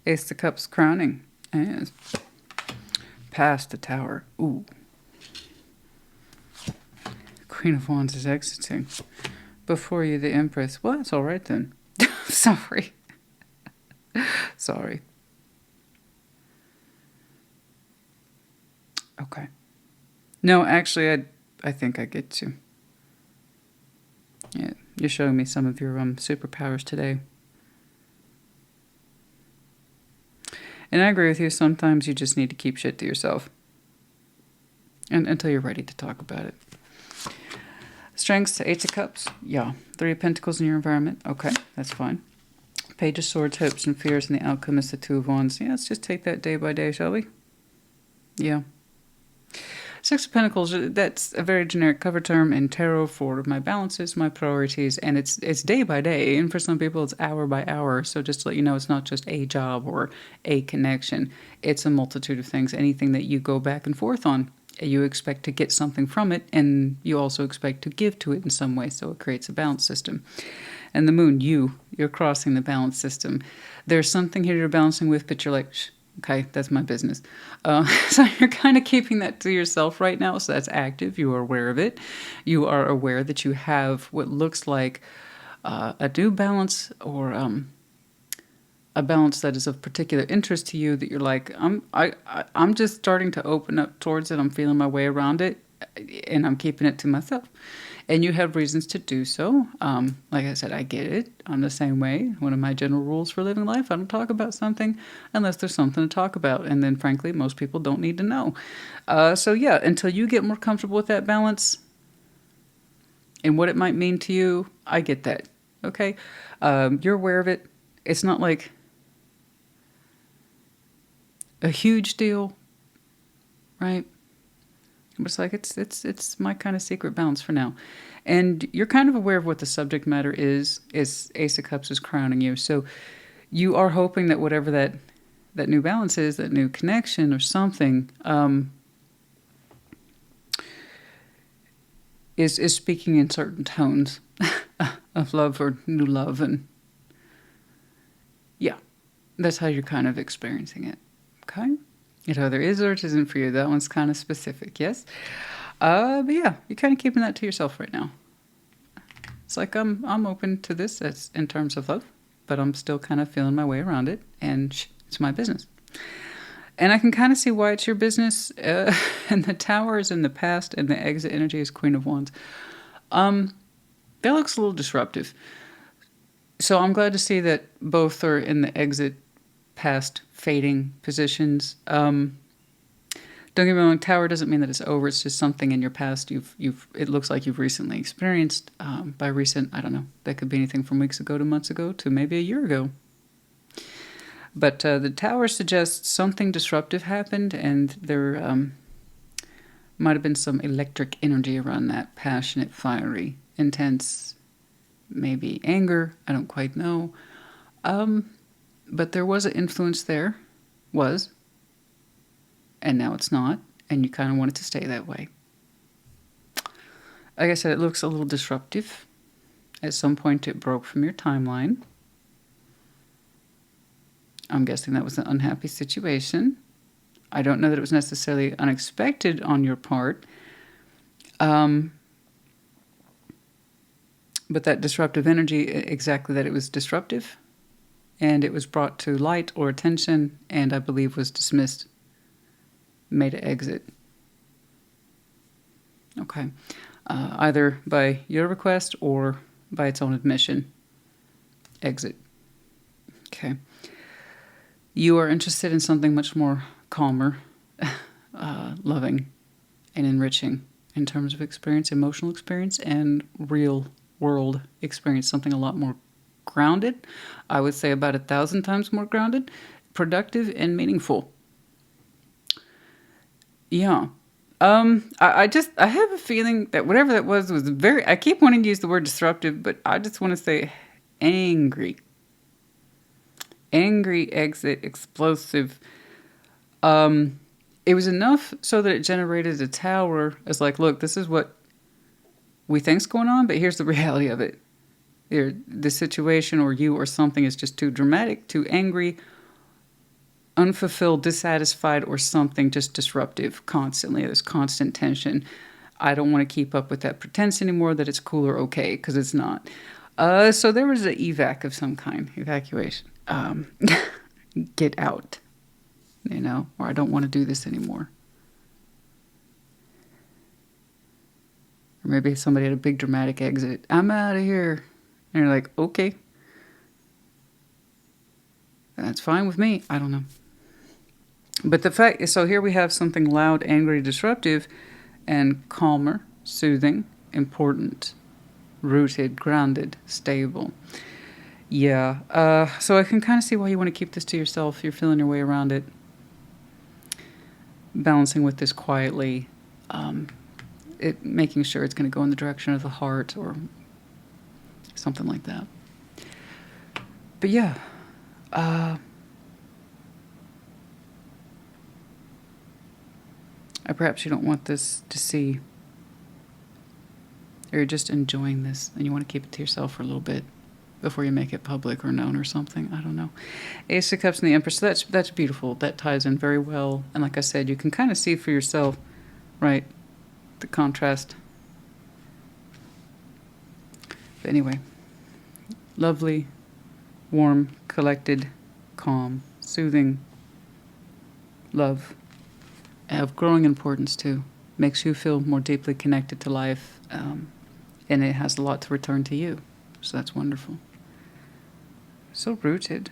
[SPEAKER 1] Ace of Cups crowning. And past the Tower. Ooh. Queen of Wands is exiting. Before you, the Empress. Well, that's all right then. Sorry. Sorry. Okay. No, actually, I think I get you. Yeah, you're showing me some of your superpowers today. And I agree with you. Sometimes you just need to keep shit to yourself. And until you're ready to talk about it. Strengths, Eight of Cups. Yeah. Three of Pentacles in your environment. Okay, that's fine. Page of Swords, hopes and fears, and the outcome is the Two of Wands. Yeah, let's just take that day by day, shall we? Yeah. Six of Pentacles, that's a very generic cover term in tarot for my balances, my priorities, and it's day by day, and for some people it's hour by hour. So just to let you know, it's not just a job or a connection. It's a multitude of things, anything that you go back and forth on. You expect to get something from it, and you also expect to give to it in some way, so it creates a balance system. And the moon, you're crossing the balance system. There's something here you're balancing with, but you're like, shh, okay, that's my business. So you're kind of keeping that to yourself right now, so that's active. You are aware of it. You are aware that you have what looks like a new balance or a balance that is of particular interest to you that you're like, I'm just starting to open up towards it. I'm feeling my way around it, and I'm keeping it to myself. And you have reasons to do so. Like I said, I get it. I'm the same way. One of my general rules for living life, I don't talk about something unless there's something to talk about. And then, frankly, most people don't need to know. So, yeah, until you get more comfortable with that balance and what it might mean to you, I get that. Okay? You're aware of it. It's not like a huge deal, right? But it's like it's my kind of secret balance for now. And you're kind of aware of what the subject matter is Ace of Cups is crowning you. So you are hoping that whatever that new balance is, that new connection or something, is speaking in certain tones of love or new love. And yeah, that's how you're kind of experiencing it. Okay? It either is or it isn't for you. That one's kind of specific, yes? But yeah, you're kind of keeping that to yourself right now. It's like I'm open to this as in terms of love, but I'm still kind of feeling my way around it, and it's my business. And I can kind of see why it's your business. And the Tower is in the past, and the exit energy is Queen of Wands. That looks a little disruptive. So I'm glad to see that both are in the exit past fading positions. Don't get me wrong, Tower doesn't mean that it's over. It's just something in your past it looks like you've recently experienced. By recent, I don't know. That could be anything from weeks ago to months ago to maybe a year ago. But the Tower suggests something disruptive happened, and there might have been some electric energy around that, passionate, fiery, intense, maybe anger. I don't quite know. But there was an influence there, and now it's not, and you kind of want it to stay that way. Like I said, it looks a little disruptive. At some point, it broke from your timeline. I'm guessing that was an unhappy situation. I don't know that it was necessarily unexpected on your part. But that disruptive energy, exactly that it was disruptive. And it was brought to light or attention, and I believe was dismissed, made an exit. Okay. Either by your request or by its own admission. Exit. Okay. You are interested in something much more calmer, loving, and enriching in terms of experience, emotional experience, and real world experience. Something a lot more grounded. I would say about 1,000 times more grounded, productive, and meaningful. Yeah. I have a feeling that whatever that was very, I keep wanting to use the word disruptive, but I just want to say angry. Angry, exit, explosive. It was enough so that it generated a Tower as like, look, this is what we think's going on, but here's the reality of it. The situation or you or something is just too dramatic, too angry, unfulfilled, dissatisfied, or something just disruptive constantly. There's constant tension. I don't want to keep up with that pretense anymore that it's cool or okay, because it's not. So there was an evac of some kind, evacuation. Get out, or I don't want to do this anymore. Or maybe somebody had a big dramatic exit. I'm out of here. And you're like, okay. That's fine with me. I don't know. But the fact is, so here we have something loud, angry, disruptive, and calmer, soothing, important, rooted, grounded, stable. Yeah. So I can kind of see why you want to keep this to yourself. You're feeling your way around it. Balancing with this quietly. Making sure it's going to go in the direction of the heart or something like that. But yeah. Perhaps you don't want this to see. Or you're just enjoying this and you want to keep it to yourself for a little bit before you make it public or known or something. I don't know. Ace of Cups and the Empress. So that's beautiful. That ties in very well. And like I said, you can kind of see for yourself, right, the contrast. But anyway, lovely, warm, collected, calm, soothing, love. Of growing importance too. Makes you feel more deeply connected to life, and it has a lot to return to you. So that's wonderful. So rooted.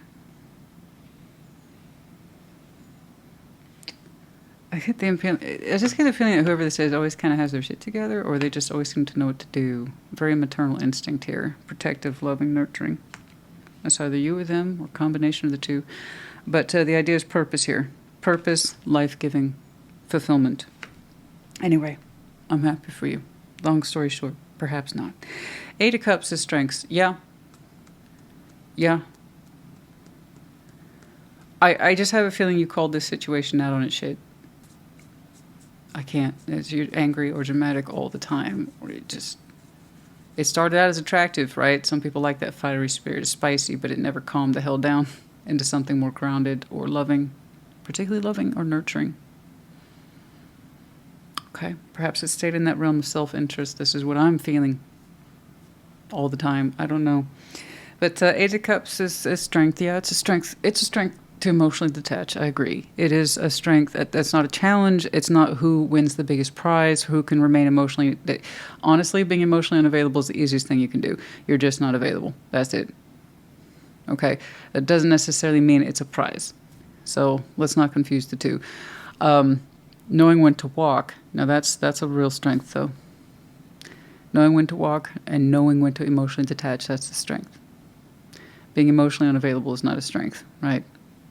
[SPEAKER 1] I just get the feeling that whoever this is always kind of has their shit together, or they just always seem to know what to do. Very maternal instinct here. Protective, loving, nurturing. That's either you or them, or a combination of the two. But the idea is purpose here. Purpose, life-giving, fulfillment. Anyway, I'm happy for you. Long story short, perhaps not. Eight of Cups is strengths. Yeah. I just have a feeling you called this situation out on its shit. I can't. You're angry or dramatic all the time. Or it started out as attractive, right? Some people like that fiery spirit. It's spicy, but it never calmed the hell down into something more grounded or loving, particularly loving or nurturing. Okay, perhaps it stayed in that realm of self-interest. This is what I'm feeling all the time. I don't know. But Eight of Cups is strength. Yeah, it's a strength. It's a strength to emotionally detach. I agree. It is a strength. That's not a challenge. It's not who wins the biggest prize, who can remain emotionally. Honestly, being emotionally unavailable is the easiest thing you can do. You're just not available. That's it. Okay? That doesn't necessarily mean it's a prize. So let's not confuse the two. Knowing when to walk. Now that's a real strength, though. Knowing when to walk and knowing when to emotionally detach, that's the strength. Being emotionally unavailable is not a strength, right?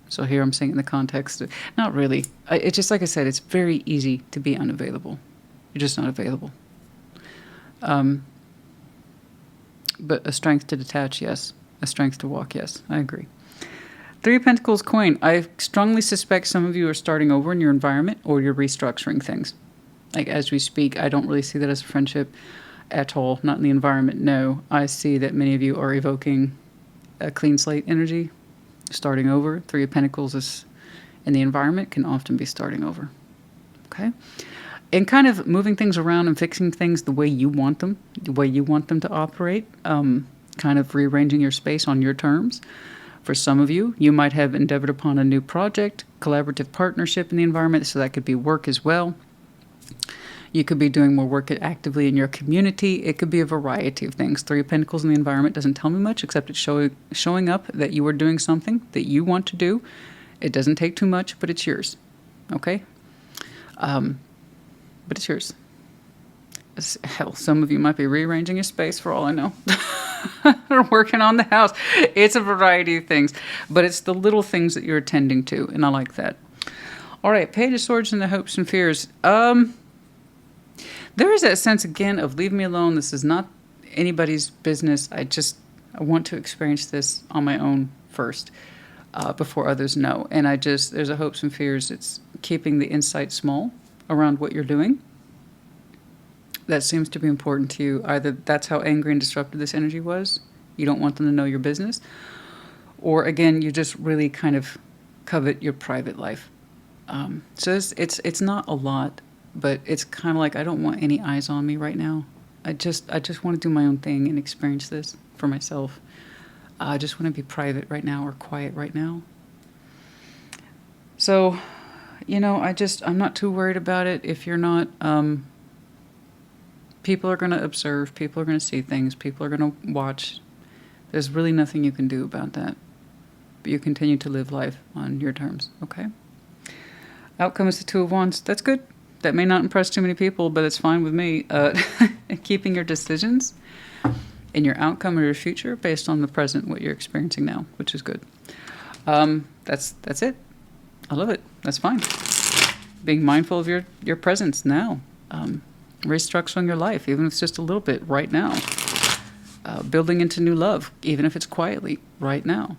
[SPEAKER 1] So here I'm saying in the context of, not really. It's just like I said, it's very easy to be unavailable. You're just not available. But a strength to detach, yes. A strength to walk, yes. I agree. Three of Pentacles coin. I strongly suspect some of you are starting over in your environment or you're restructuring things. Like as we speak, I don't really see that as a friendship at all. Not in the environment, no. I see that many of you are evoking a clean slate energy, starting over. Three of Pentacles is in the environment, can often be starting over. Okay? And kind of moving things around and fixing things the way you want them, to operate, kind of rearranging your space on your terms. For some of you, you might have endeavored upon a new project, collaborative partnership in the environment, so that could be work as well. You could be doing more work actively in your community. It could be a variety of things. Three of Pentacles in the environment doesn't tell me much, except it's showing up that you are doing something that you want to do. It doesn't take too much, but it's yours. Okay? But it's yours. Hell, some of you might be rearranging your space for all I know. Or working on the house. It's a variety of things. But it's the little things that you're attending to, and I like that. All right, Page of Swords and the hopes and fears. There is that sense, again, of leave me alone. This is not anybody's business. I want to experience this on my own first, before others know. And there's a hopes and fears. It's keeping the insight small around what you're doing. That seems to be important to you. Either that's how angry and disruptive this energy was. You don't want them to know your business. Or, again, you just really kind of covet your private life. So it's not a lot. but it's kind of like I don't want any eyes on me right now. I just want to do my own thing and experience this for myself. I just want to be private right now or quiet right now. So, you know, I'm not too worried about it. If you're not, people are going to observe, people are going to see things, people are going to watch. There's really nothing you can do about that. But you continue to live life on your terms, okay? Outcome is the Two of Wands. That's good. That may not impress too many people, but it's fine with me. Keeping your decisions in your outcome or your future based on the present, what you're experiencing now, which is good. That's it. I love it. That's fine. Being mindful of your presence now. Restructuring your life, even if it's just a little bit right now. Building into new love, even if it's quietly right now.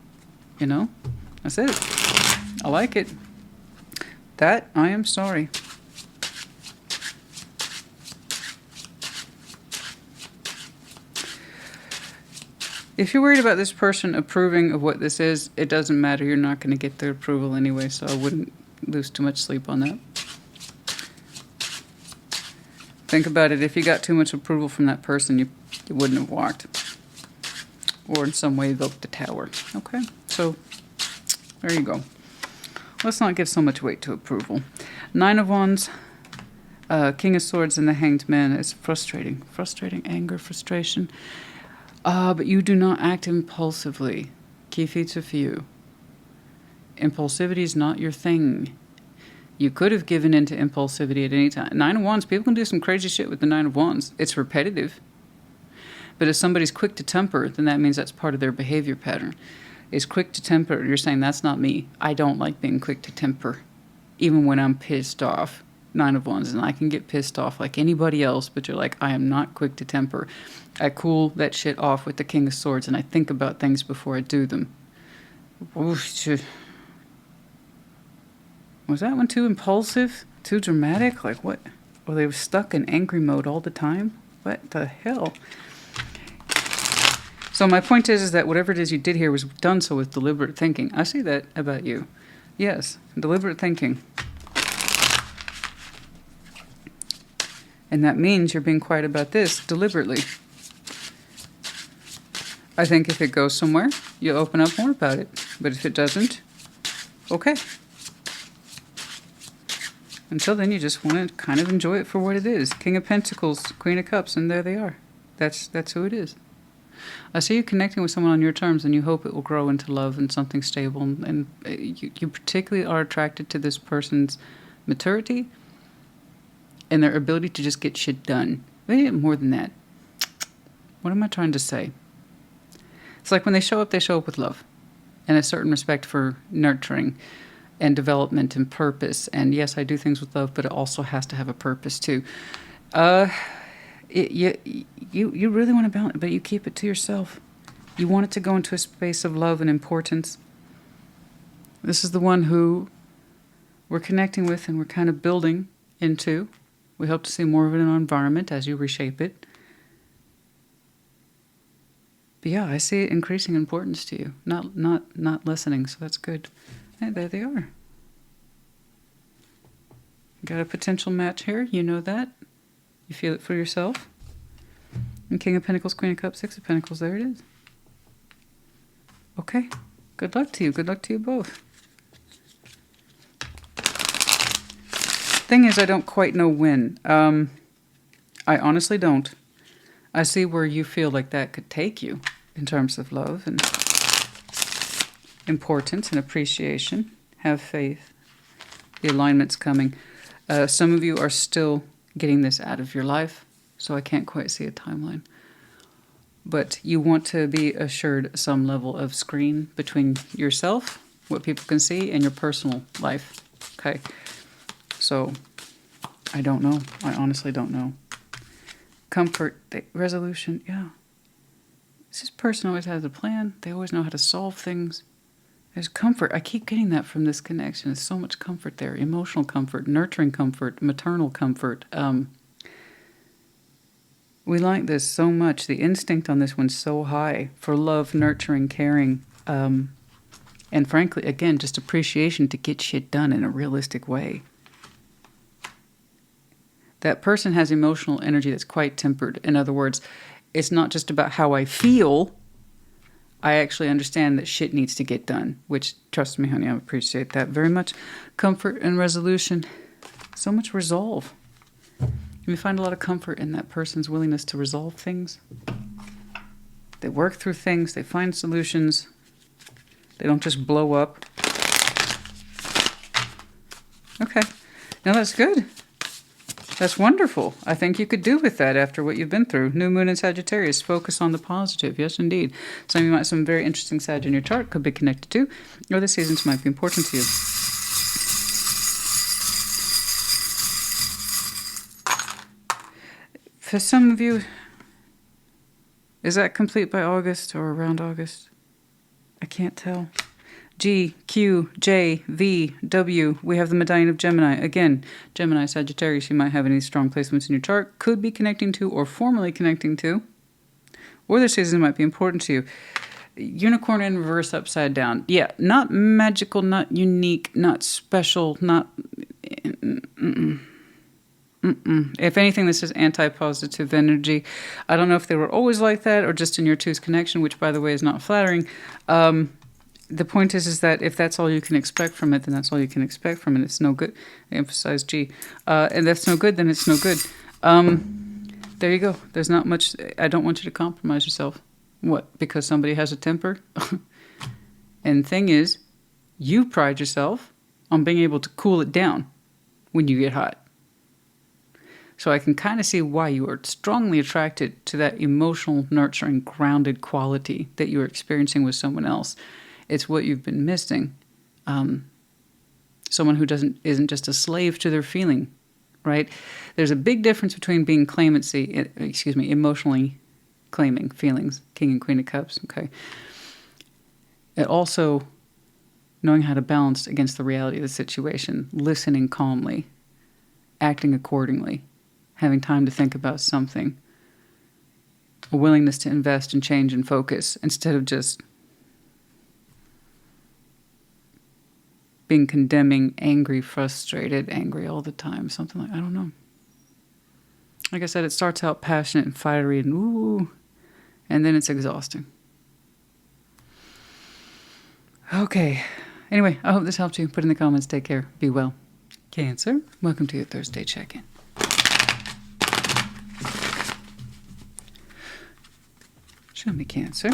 [SPEAKER 1] You know? That's it. I like it. That, I am sorry. If you're worried about this person approving of what this is, it doesn't matter. You're not going to get their approval anyway, so I wouldn't lose too much sleep on that. Think about it. If you got too much approval from that person, you wouldn't have walked. Or in some way evoked the Tower. Okay? So, there you go. Let's not give so much weight to approval. Nine of Wands, King of Swords, and the Hanged Man is frustrating. Frustrating, anger, frustration. But you do not act impulsively. Key feats of you. Impulsivity is not your thing. You could have given in to impulsivity at any time. Nine of Wands, people can do some crazy shit with the Nine of Wands. It's repetitive. But if somebody's quick to temper, then that means that's part of their behavior pattern. Is quick to temper. You're saying, that's not me. I don't like being quick to temper. Even when I'm pissed off. Nine of Wands, and I can get pissed off like anybody else, but you're like, I am not quick to temper. I cool that shit off with the King of Swords, and I think about things before I do them. Was that one too impulsive? Too dramatic? Like what? Well, they were stuck in angry mode all the time? What the hell? So my point is that whatever it is you did here was done so with deliberate thinking. I see that about you. Yes, deliberate thinking. And that means you're being quiet about this deliberately. I think if it goes somewhere, you'll open up more about it. But if it doesn't, okay. Until then, you just want to kind of enjoy it for what it is. King of Pentacles, Queen of Cups, and there they are. That's who it is. I see you connecting with someone on your terms, and you hope it will grow into love and something stable. And you particularly are attracted to this person's maturity and their ability to just get shit done. Maybe more than that. What am I trying to say? It's like when they show up with love and a certain respect for nurturing and development and purpose. And yes, I do things with love, but it also has to have a purpose too. You really want to balance, but you keep it to yourself. You want it to go into a space of love and importance. This is the one who we're connecting with and we're kind of building into. We hope to see more of it in our environment as you reshape it. But yeah, I see it increasing importance to you, not lessening, so that's good. And there they are. Got a potential match here, you know that. You feel it for yourself. And King of Pentacles, Queen of Cups, Six of Pentacles, there it is. Okay, good luck to you. Good luck to you both. Thing is, I don't quite know when. I honestly don't. I see where you feel like that could take you in terms of love and importance and appreciation. Have faith. The alignment's coming. Some of you are still getting this out of your life, so I can't quite see a timeline. But you want to be assured some level of screen between yourself, what people can see, and your personal life. Okay. So, I don't know. I honestly don't know. Comfort, resolution, yeah. This person always has a plan. They always know how to solve things. There's comfort. I keep getting that from this connection. There's so much comfort there. Emotional comfort, nurturing comfort, maternal comfort. We like this so much. The instinct on this one's so high for love, nurturing, caring. And frankly, again, just appreciation to get shit done in a realistic way. That person has emotional energy that's quite tempered. In other words, it's not just about how I feel. I actually understand that shit needs to get done, which, trust me, honey, I appreciate that very much. Comfort and resolution. So much resolve. We find a lot of comfort in that person's willingness to resolve things. They work through things. They find solutions. They don't just blow up. Okay. Now that's good. That's wonderful. I think you could do with that after what you've been through. New moon in Sagittarius. Focus on the positive. Yes, indeed. Some very interesting Sag in your chart could be connected to, or the seasons might be important to you. For some of you, is that complete by August or around August? I can't tell. G, Q, J, V, W. We have the medallion of Gemini. Again, Gemini, Sagittarius, you might have any strong placements in your chart, could be connecting to or formally connecting to, or their season might be important to you. Unicorn in reverse upside down. Yeah, not magical, not unique, not special, not... If anything, this is anti-positive energy. I don't know if they were always like that or just in your two's connection, which, by the way, is not flattering. The point is that if that's all you can expect from it, then that's all you can expect from it. It's no good. I emphasize G. And that's no good, then it's no good. There you go. There's not much. I don't want you to compromise yourself. What? Because somebody has a temper? And the thing is, you pride yourself on being able to cool it down when you get hot. So I can kind of see why you are strongly attracted to that emotional, nurturing, grounded quality that you're experiencing with someone else. It's what you've been missing. Someone who isn't just a slave to their feeling, right? There's a big difference between being emotionally claiming feelings, King and Queen of Cups, okay? And also knowing how to balance against the reality of the situation, listening calmly, acting accordingly, having time to think about something, a willingness to invest and change and focus instead of just being condemning, angry, frustrated, angry all the time, something like, I don't know. Like I said, it starts out passionate and fiery and ooh, and then it's exhausting. Okay. Anyway, I hope this helped you. Put in the comments. Take care. Be well. Cancer, welcome to your Thursday check-in. Show me Cancer.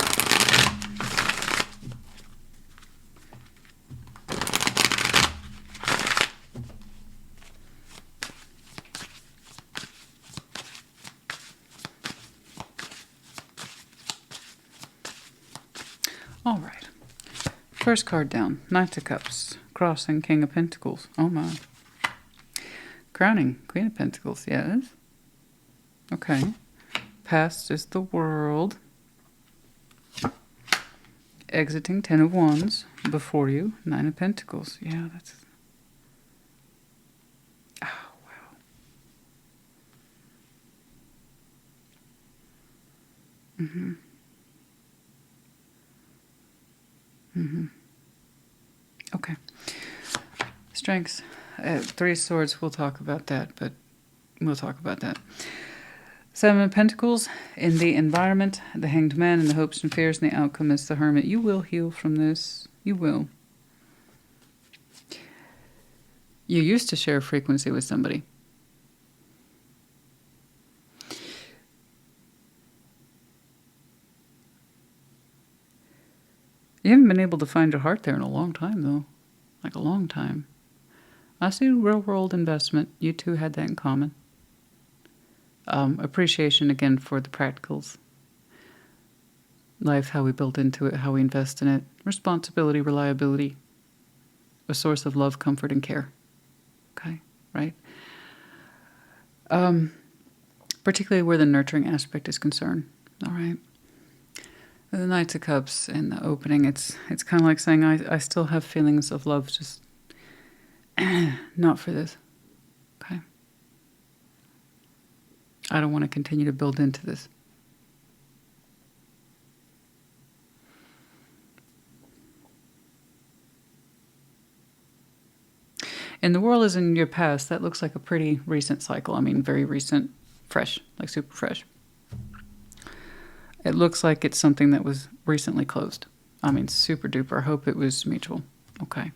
[SPEAKER 1] All right. First card down, Knight of Cups, crossing King of Pentacles. Oh my. Crowning Queen of Pentacles, yes. Okay. Past is the World. Exiting Ten of Wands. Before you, Nine of Pentacles. Yeah, that's... Oh, wow. Mm-hmm. Mm-hmm. Okay. Strengths. Three of Swords, we'll talk about that, but we'll talk about that. Seven of Pentacles, in the environment, the Hanged Man, and the hopes and fears, and the outcome is the Hermit. You will heal from this. You will. You used to share a frequency with somebody. You haven't been able to find your heart there in a long time, though. Like a long time. I see real-world investment. You two had that in common. Appreciation, again, for the practicals. Life, how we build into it, how we invest in it. Responsibility, reliability. A source of love, comfort, and care. Okay, right? Particularly where the nurturing aspect is concerned. All right? The Knights of Cups in the opening, it's kind of like saying, I still have feelings of love, just not for this. Okay? I don't want to continue to build into this. And the world is in your past. That looks like a pretty recent cycle. I mean, very recent, fresh, like super fresh. It looks like it's something that was recently closed. I mean, super duper. I hope it was mutual. Okay.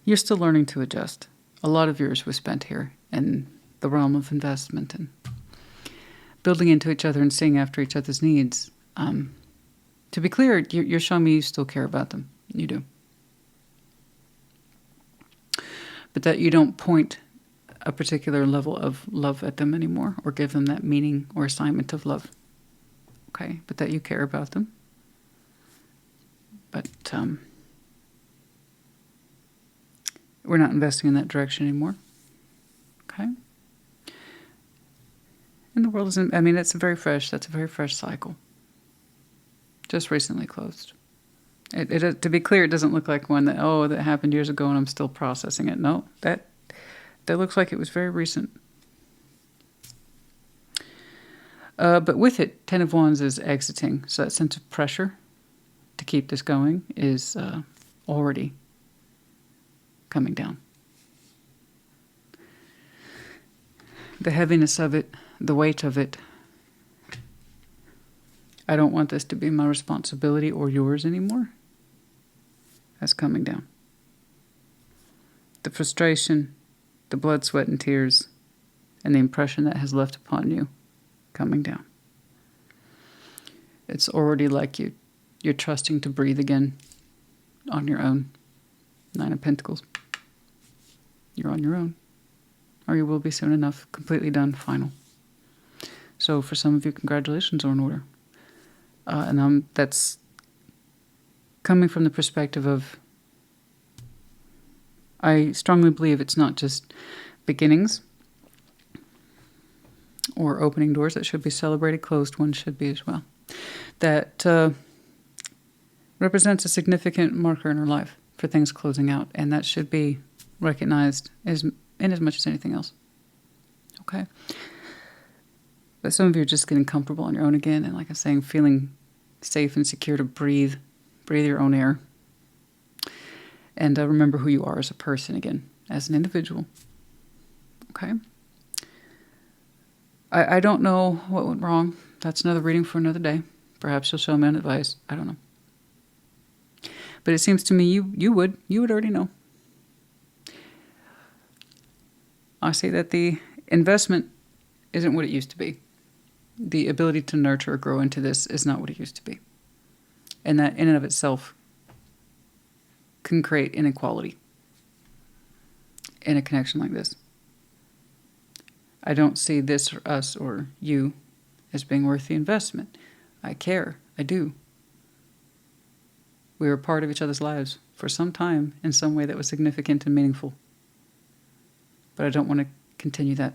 [SPEAKER 1] You're still learning to adjust. A lot of years was spent here in the realm of investment and building into each other and seeing after each other's needs. To be clear, you're showing me you still care about them. You do. But that you don't point a particular level of love at them anymore or give them that meaning or assignment of love. Okay? But that you care about them. But we're not investing in that direction anymore. Okay? And the world isn't, I mean, that's a very fresh cycle. Just recently closed. To be clear, it doesn't look like one that, oh, that happened years ago and I'm still processing it. No, that looks like it was very recent. But with it, Ten of Wands is exiting. So that sense of pressure to keep this going is already coming down. The heaviness of it, the weight of it. I don't want this to be my responsibility or yours anymore. That's coming down. The frustration, the blood, sweat, and tears, and the impression that has left upon you, coming down. It's already like you're trusting to breathe again on your own. Nine of Pentacles. You're on your own. Or you will be soon enough. Completely done. Final. So for some of you, congratulations are in order. And that's coming from the perspective of, I strongly believe it's not just beginnings or opening doors that should be celebrated, closed ones should be as well. That represents a significant marker in our life for things closing out, and that should be recognized in as much as anything else. Okay? But some of you are just getting comfortable on your own again, and like I'm saying, feeling safe and secure to breathe your own air. And remember who you are as a person again, as an individual. Okay? I don't know what went wrong. That's another reading for another day. Perhaps you'll show me on advice. I don't know. But it seems to me you would already know. I say that the investment isn't what it used to be. The ability to nurture or grow into this is not what it used to be. And that in and of itself can create inequality in a connection like this. I don't see this or us or you as being worth the investment. I care. I do. We were part of each other's lives for some time in some way that was significant and meaningful. But I don't want to continue that.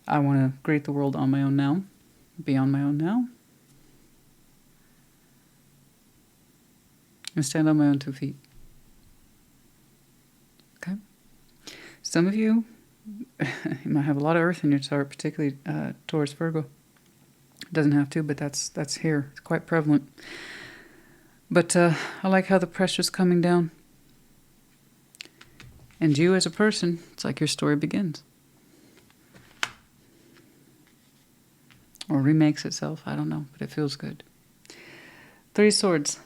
[SPEAKER 1] I want to create the world on my own now, be on my own now, and stand on my own 2 feet. Okay? Some of you, you might have a lot of earth in your chart, particularly Taurus, Virgo. It doesn't have to, but that's here. It's quite prevalent. But I like how the pressure's coming down. And you as a person, it's like your story begins. Or remakes itself. I don't know, but it feels good. 3 Swords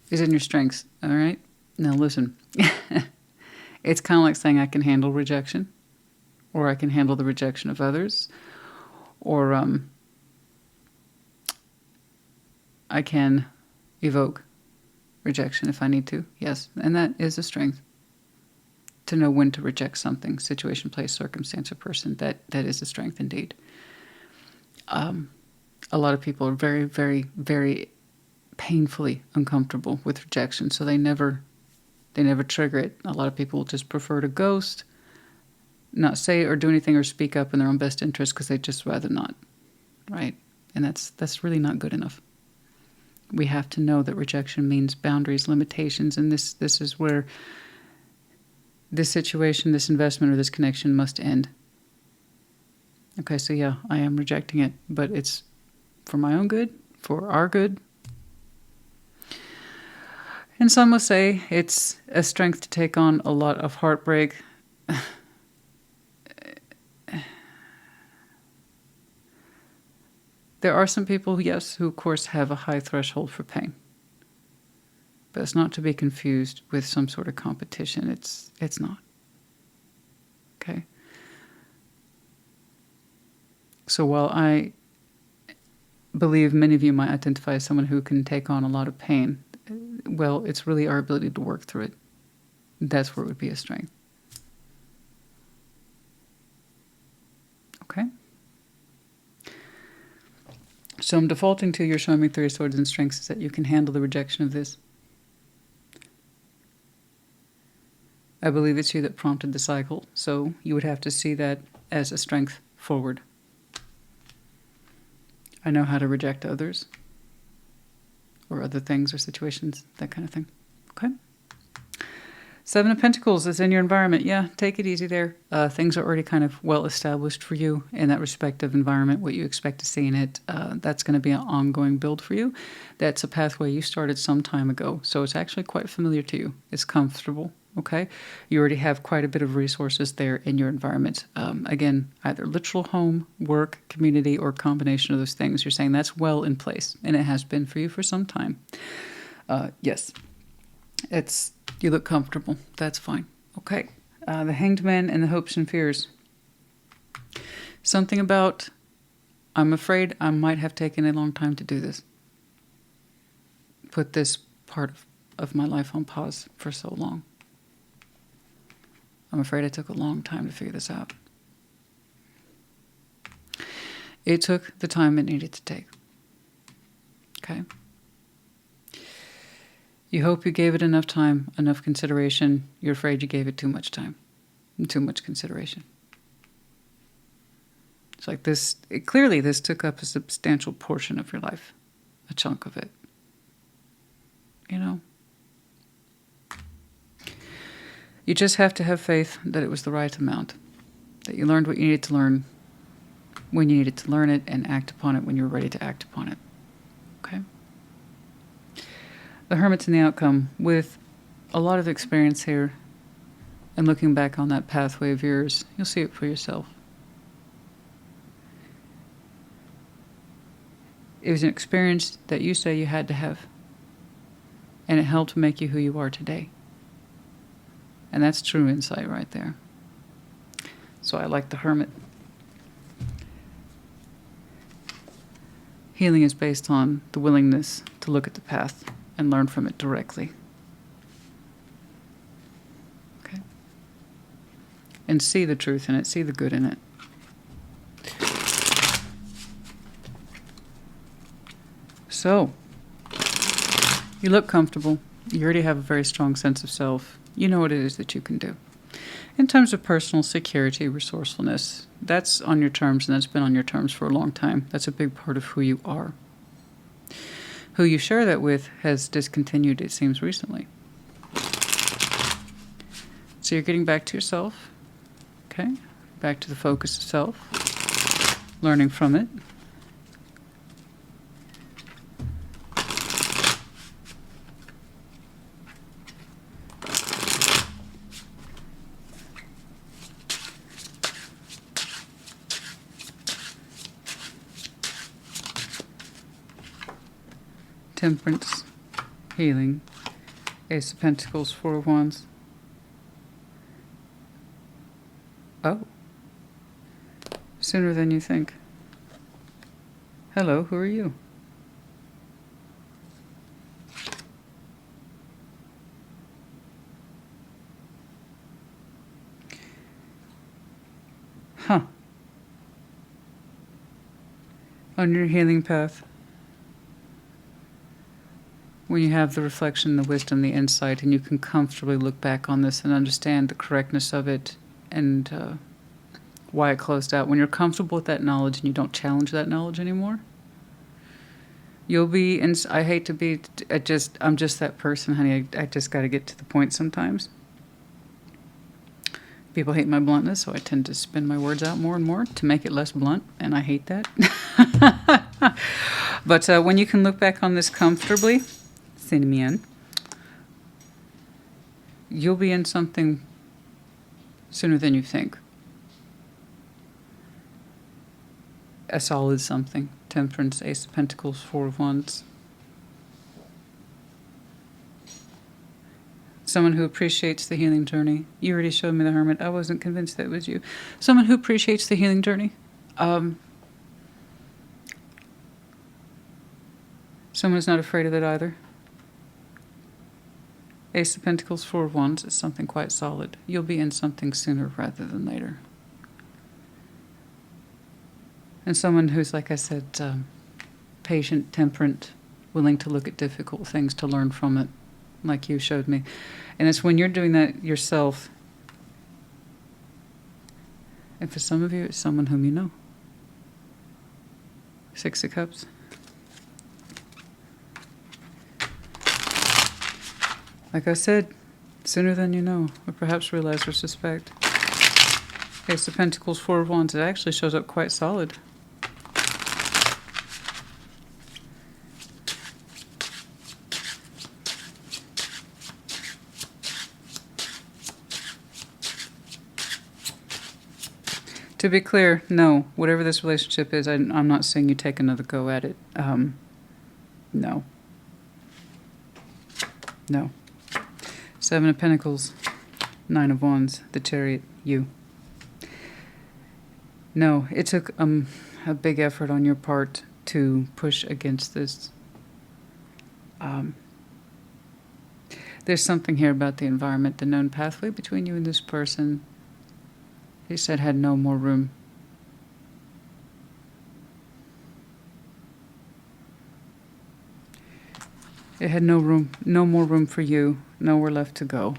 [SPEAKER 1] is in your strengths, all right? Now listen. It's kind of like saying I can handle rejection, or I can handle the rejection of others, or I can evoke rejection if I need to. Yes, and that is a strength. To know when to reject something, situation, place, circumstance, or person, that is a strength indeed. A lot of people are very, very, very painfully uncomfortable with rejection, so they never trigger it. A lot of people just prefer to ghost, not say or do anything or speak up in their own best interest because they'd just rather not, right? And that's really not good enough. We have to know that rejection means boundaries, limitations, and this is where this situation, this investment, or this connection must end. Okay, so yeah, I am rejecting it, but it's for my own good, for our good. And some will say it's a strength to take on a lot of heartbreak. There are some people, yes, who of course have a high threshold for pain. But it's not to be confused with some sort of competition. It's not. Okay? So while I believe many of you might identify as someone who can take on a lot of pain, well, it's really our ability to work through it. That's where it would be a strength. Okay? So I'm defaulting to your showing me Three of Swords and Strengths is that you can handle the rejection of this. I believe it's you that prompted the cycle, so you would have to see that as a strength forward. I know how to reject others or other things or situations, that kind of thing. Okay? Seven of Pentacles is in your environment. Yeah, take it easy there. Things are already kind of well established for you in that respective environment, what you expect to see in it. That's going to be an ongoing build for you. That's a pathway you started some time ago, so it's actually quite familiar to you. It's comfortable. Okay, you already have quite a bit of resources there in your environment. Again, either literal home, work, community, or combination of those things. You're saying that's well in place, and it has been for you for some time. Yes, you look comfortable. That's fine. Okay, the Hanged Man and the Hopes and Fears. Something about, I'm afraid I might have taken a long time to do this. Put this part of my life on pause for so long. I'm afraid I took a long time to figure this out. It took the time it needed to take. Okay? You hope you gave it enough time, enough consideration. You're afraid you gave it too much time and too much consideration. It's like this, clearly this took up a substantial portion of your life, a chunk of it. You know? You just have to have faith that it was the right amount, that you learned what you needed to learn when you needed to learn it and act upon it when you were ready to act upon it. Okay? The Hermit's in the outcome with a lot of experience here, and looking back on that pathway of yours, you'll see it for yourself. It was an experience that you say you had to have, and it helped make you who you are today. And that's true insight right there. So I like the Hermit. Healing is based on the willingness to look at the path and learn from it directly. Okay? And see the truth in it, see the good in it. So, you look comfortable. You already have a very strong sense of self. You know what it is that you can do. In terms of personal security, resourcefulness, that's on your terms, and that's been on your terms for a long time. That's a big part of who you are. Who you share that with has discontinued, it seems, recently. So you're getting back to yourself, okay? Back to the focus of self, learning from it. Temperance, healing, Ace of Pentacles, Four of Wands. Oh. Sooner than you think. Hello, who are you? Huh. On your healing path, when you have the reflection, the wisdom, the insight, and you can comfortably look back on this and understand the correctness of it and why it closed out, when you're comfortable with that knowledge and you don't challenge that knowledge anymore, you'll be, and I hate to be, I'm just that person, honey. I just got to get to the point sometimes. People hate my bluntness, so I tend to spin my words out more and more to make it less blunt, and I hate that. But when you can look back on this comfortably, Cinnamon, you'll be in something sooner than you think. A solid something. Temperance, Ace of Pentacles, Four of Wands. Someone who appreciates the healing journey. You already showed me the Hermit. I wasn't convinced that was you. Someone who appreciates the healing journey. Someone who's not afraid of it either. Ace of Pentacles, Four of Wands is something quite solid. You'll be in something sooner rather than later. And someone who's, like I said, patient, temperate, willing to look at difficult things to learn from it, like you showed me. And it's when you're doing that yourself, and for some of you, it's someone whom you know. Six of Cups. Like I said, sooner than you know, or perhaps realize or suspect. Ace of Pentacles, Four of Wands, it actually shows up quite solid. To be clear, no, whatever this relationship is, I'm not saying you take another go at it. No. No. Seven of Pentacles, Nine of Wands, the Chariot, you. No, it took a big effort on your part to push against this. There's something here about the environment, the known pathway between you and this person, he said, had no more room. It had no more room for you, nowhere left to go.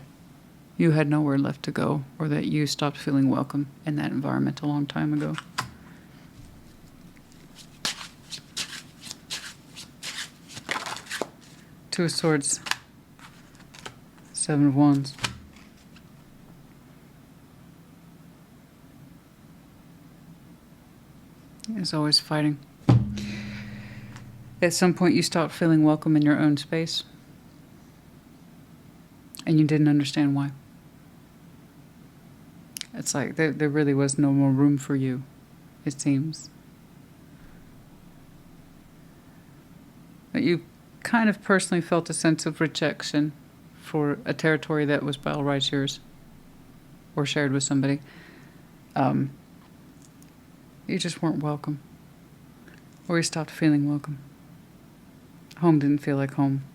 [SPEAKER 1] You had nowhere left to go, or that you stopped feeling welcome in that environment a long time ago. Two of Swords, Seven of Wands. Is always fighting. At some point you stopped feeling welcome in your own space, and you didn't understand why. It's like there really was no more room for you, it seems. But you kind of personally felt a sense of rejection for a territory that was by all rights yours, or shared with somebody. You just weren't welcome, or you stopped feeling welcome. Home didn't feel like home.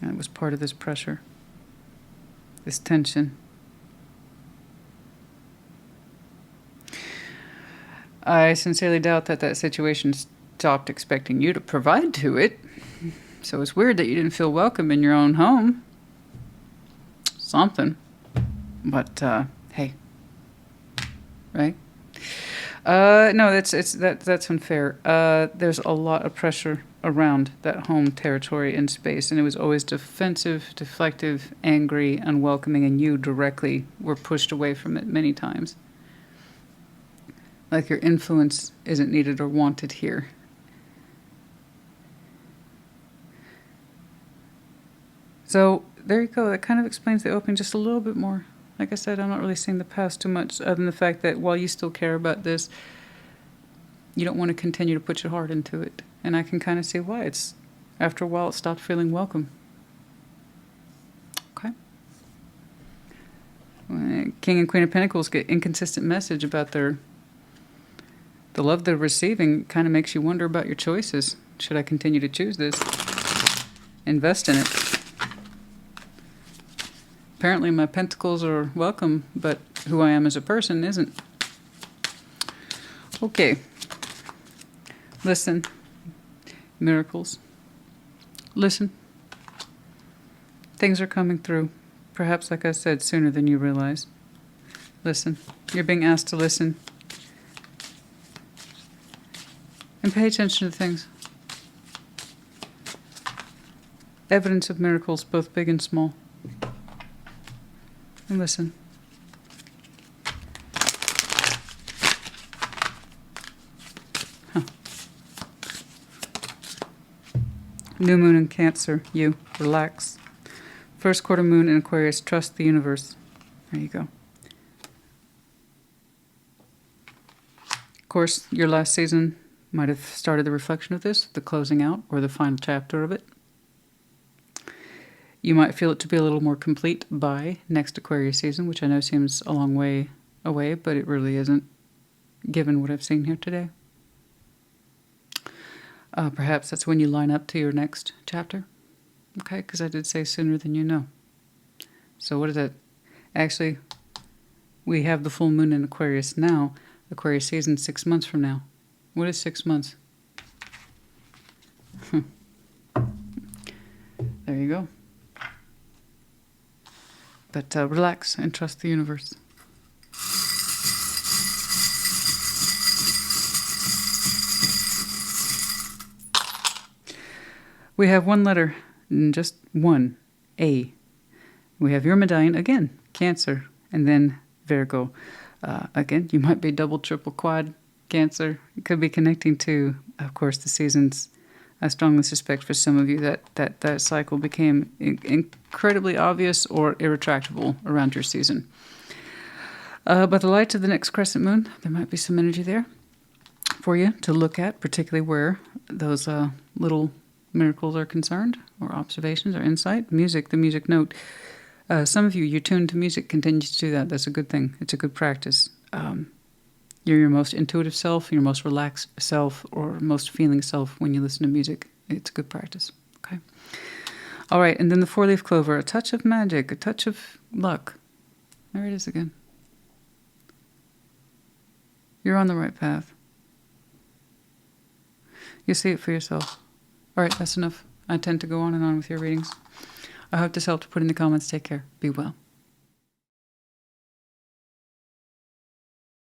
[SPEAKER 1] And it was part of this pressure, this tension. I sincerely doubt that that situation stopped expecting you to provide to it. So it's weird that you didn't feel welcome in your own home. Something. But, hey. Right? No, that's unfair. There's a lot of pressure around that home territory and space, and it was always defensive, deflective, angry, unwelcoming, and you directly were pushed away from it many times. Like your influence isn't needed or wanted here. So there you go. That kind of explains the opening just a little bit more. Like I said, I'm not really seeing the past too much, other than the fact that while you still care about this, you don't want to continue to put your heart into it. And I can kind of see why. It's after a while it stopped feeling welcome. Okay. King and Queen of Pentacles get inconsistent message about the love they're receiving. Kind of makes you wonder about your choices. Should I continue to choose this? Invest in it. Apparently my pentacles are welcome, but who I am as a person isn't. Okay. Listen. Miracles. Listen. Things are coming through. Perhaps, like I said, sooner than you realize. Listen. You're being asked to listen. And pay attention to things. Evidence of miracles, both big and small. and listen. Huh. New moon in Cancer, you, relax. First quarter moon in Aquarius, trust the universe. There you go. Of course, your last season might have started the reflection of this, the closing out, or the final chapter of it. You might feel it to be a little more complete by next Aquarius season, which I know seems a long way away, but it really isn't, given what I've seen here today. Perhaps that's when you line up to your next chapter. Okay, because I did say sooner than you know. So what is that? Actually, we have the full moon in Aquarius now. Aquarius season 6 months from now. What is 6 months? There you go. But relax and trust the universe. We have one letter, just one, A. We have your medallion, again, Cancer, and then Virgo. Again, you might be double, triple, quad Cancer. It could be connecting to, of course, the seasons. I strongly suspect for some of you that cycle became incredibly obvious or irretractable around your season. By the light of the next crescent moon, there might be some energy there for you to look at, particularly where those little miracles are concerned, or observations, or insight. Music, the music note. Some of you, you're tuned to music, continue to do that. That's a good thing. It's a good practice. You're your most intuitive self, your most relaxed self, or most feeling self when you listen to music. It's a good practice. Okay. All right, and then the 4-leaf clover, a touch of magic, a touch of luck. There it is again. You're on the right path. You see it for yourself. All right, that's enough. I tend to go on and on with your readings. I hope this helped. Put in the comments. Take care. Be well.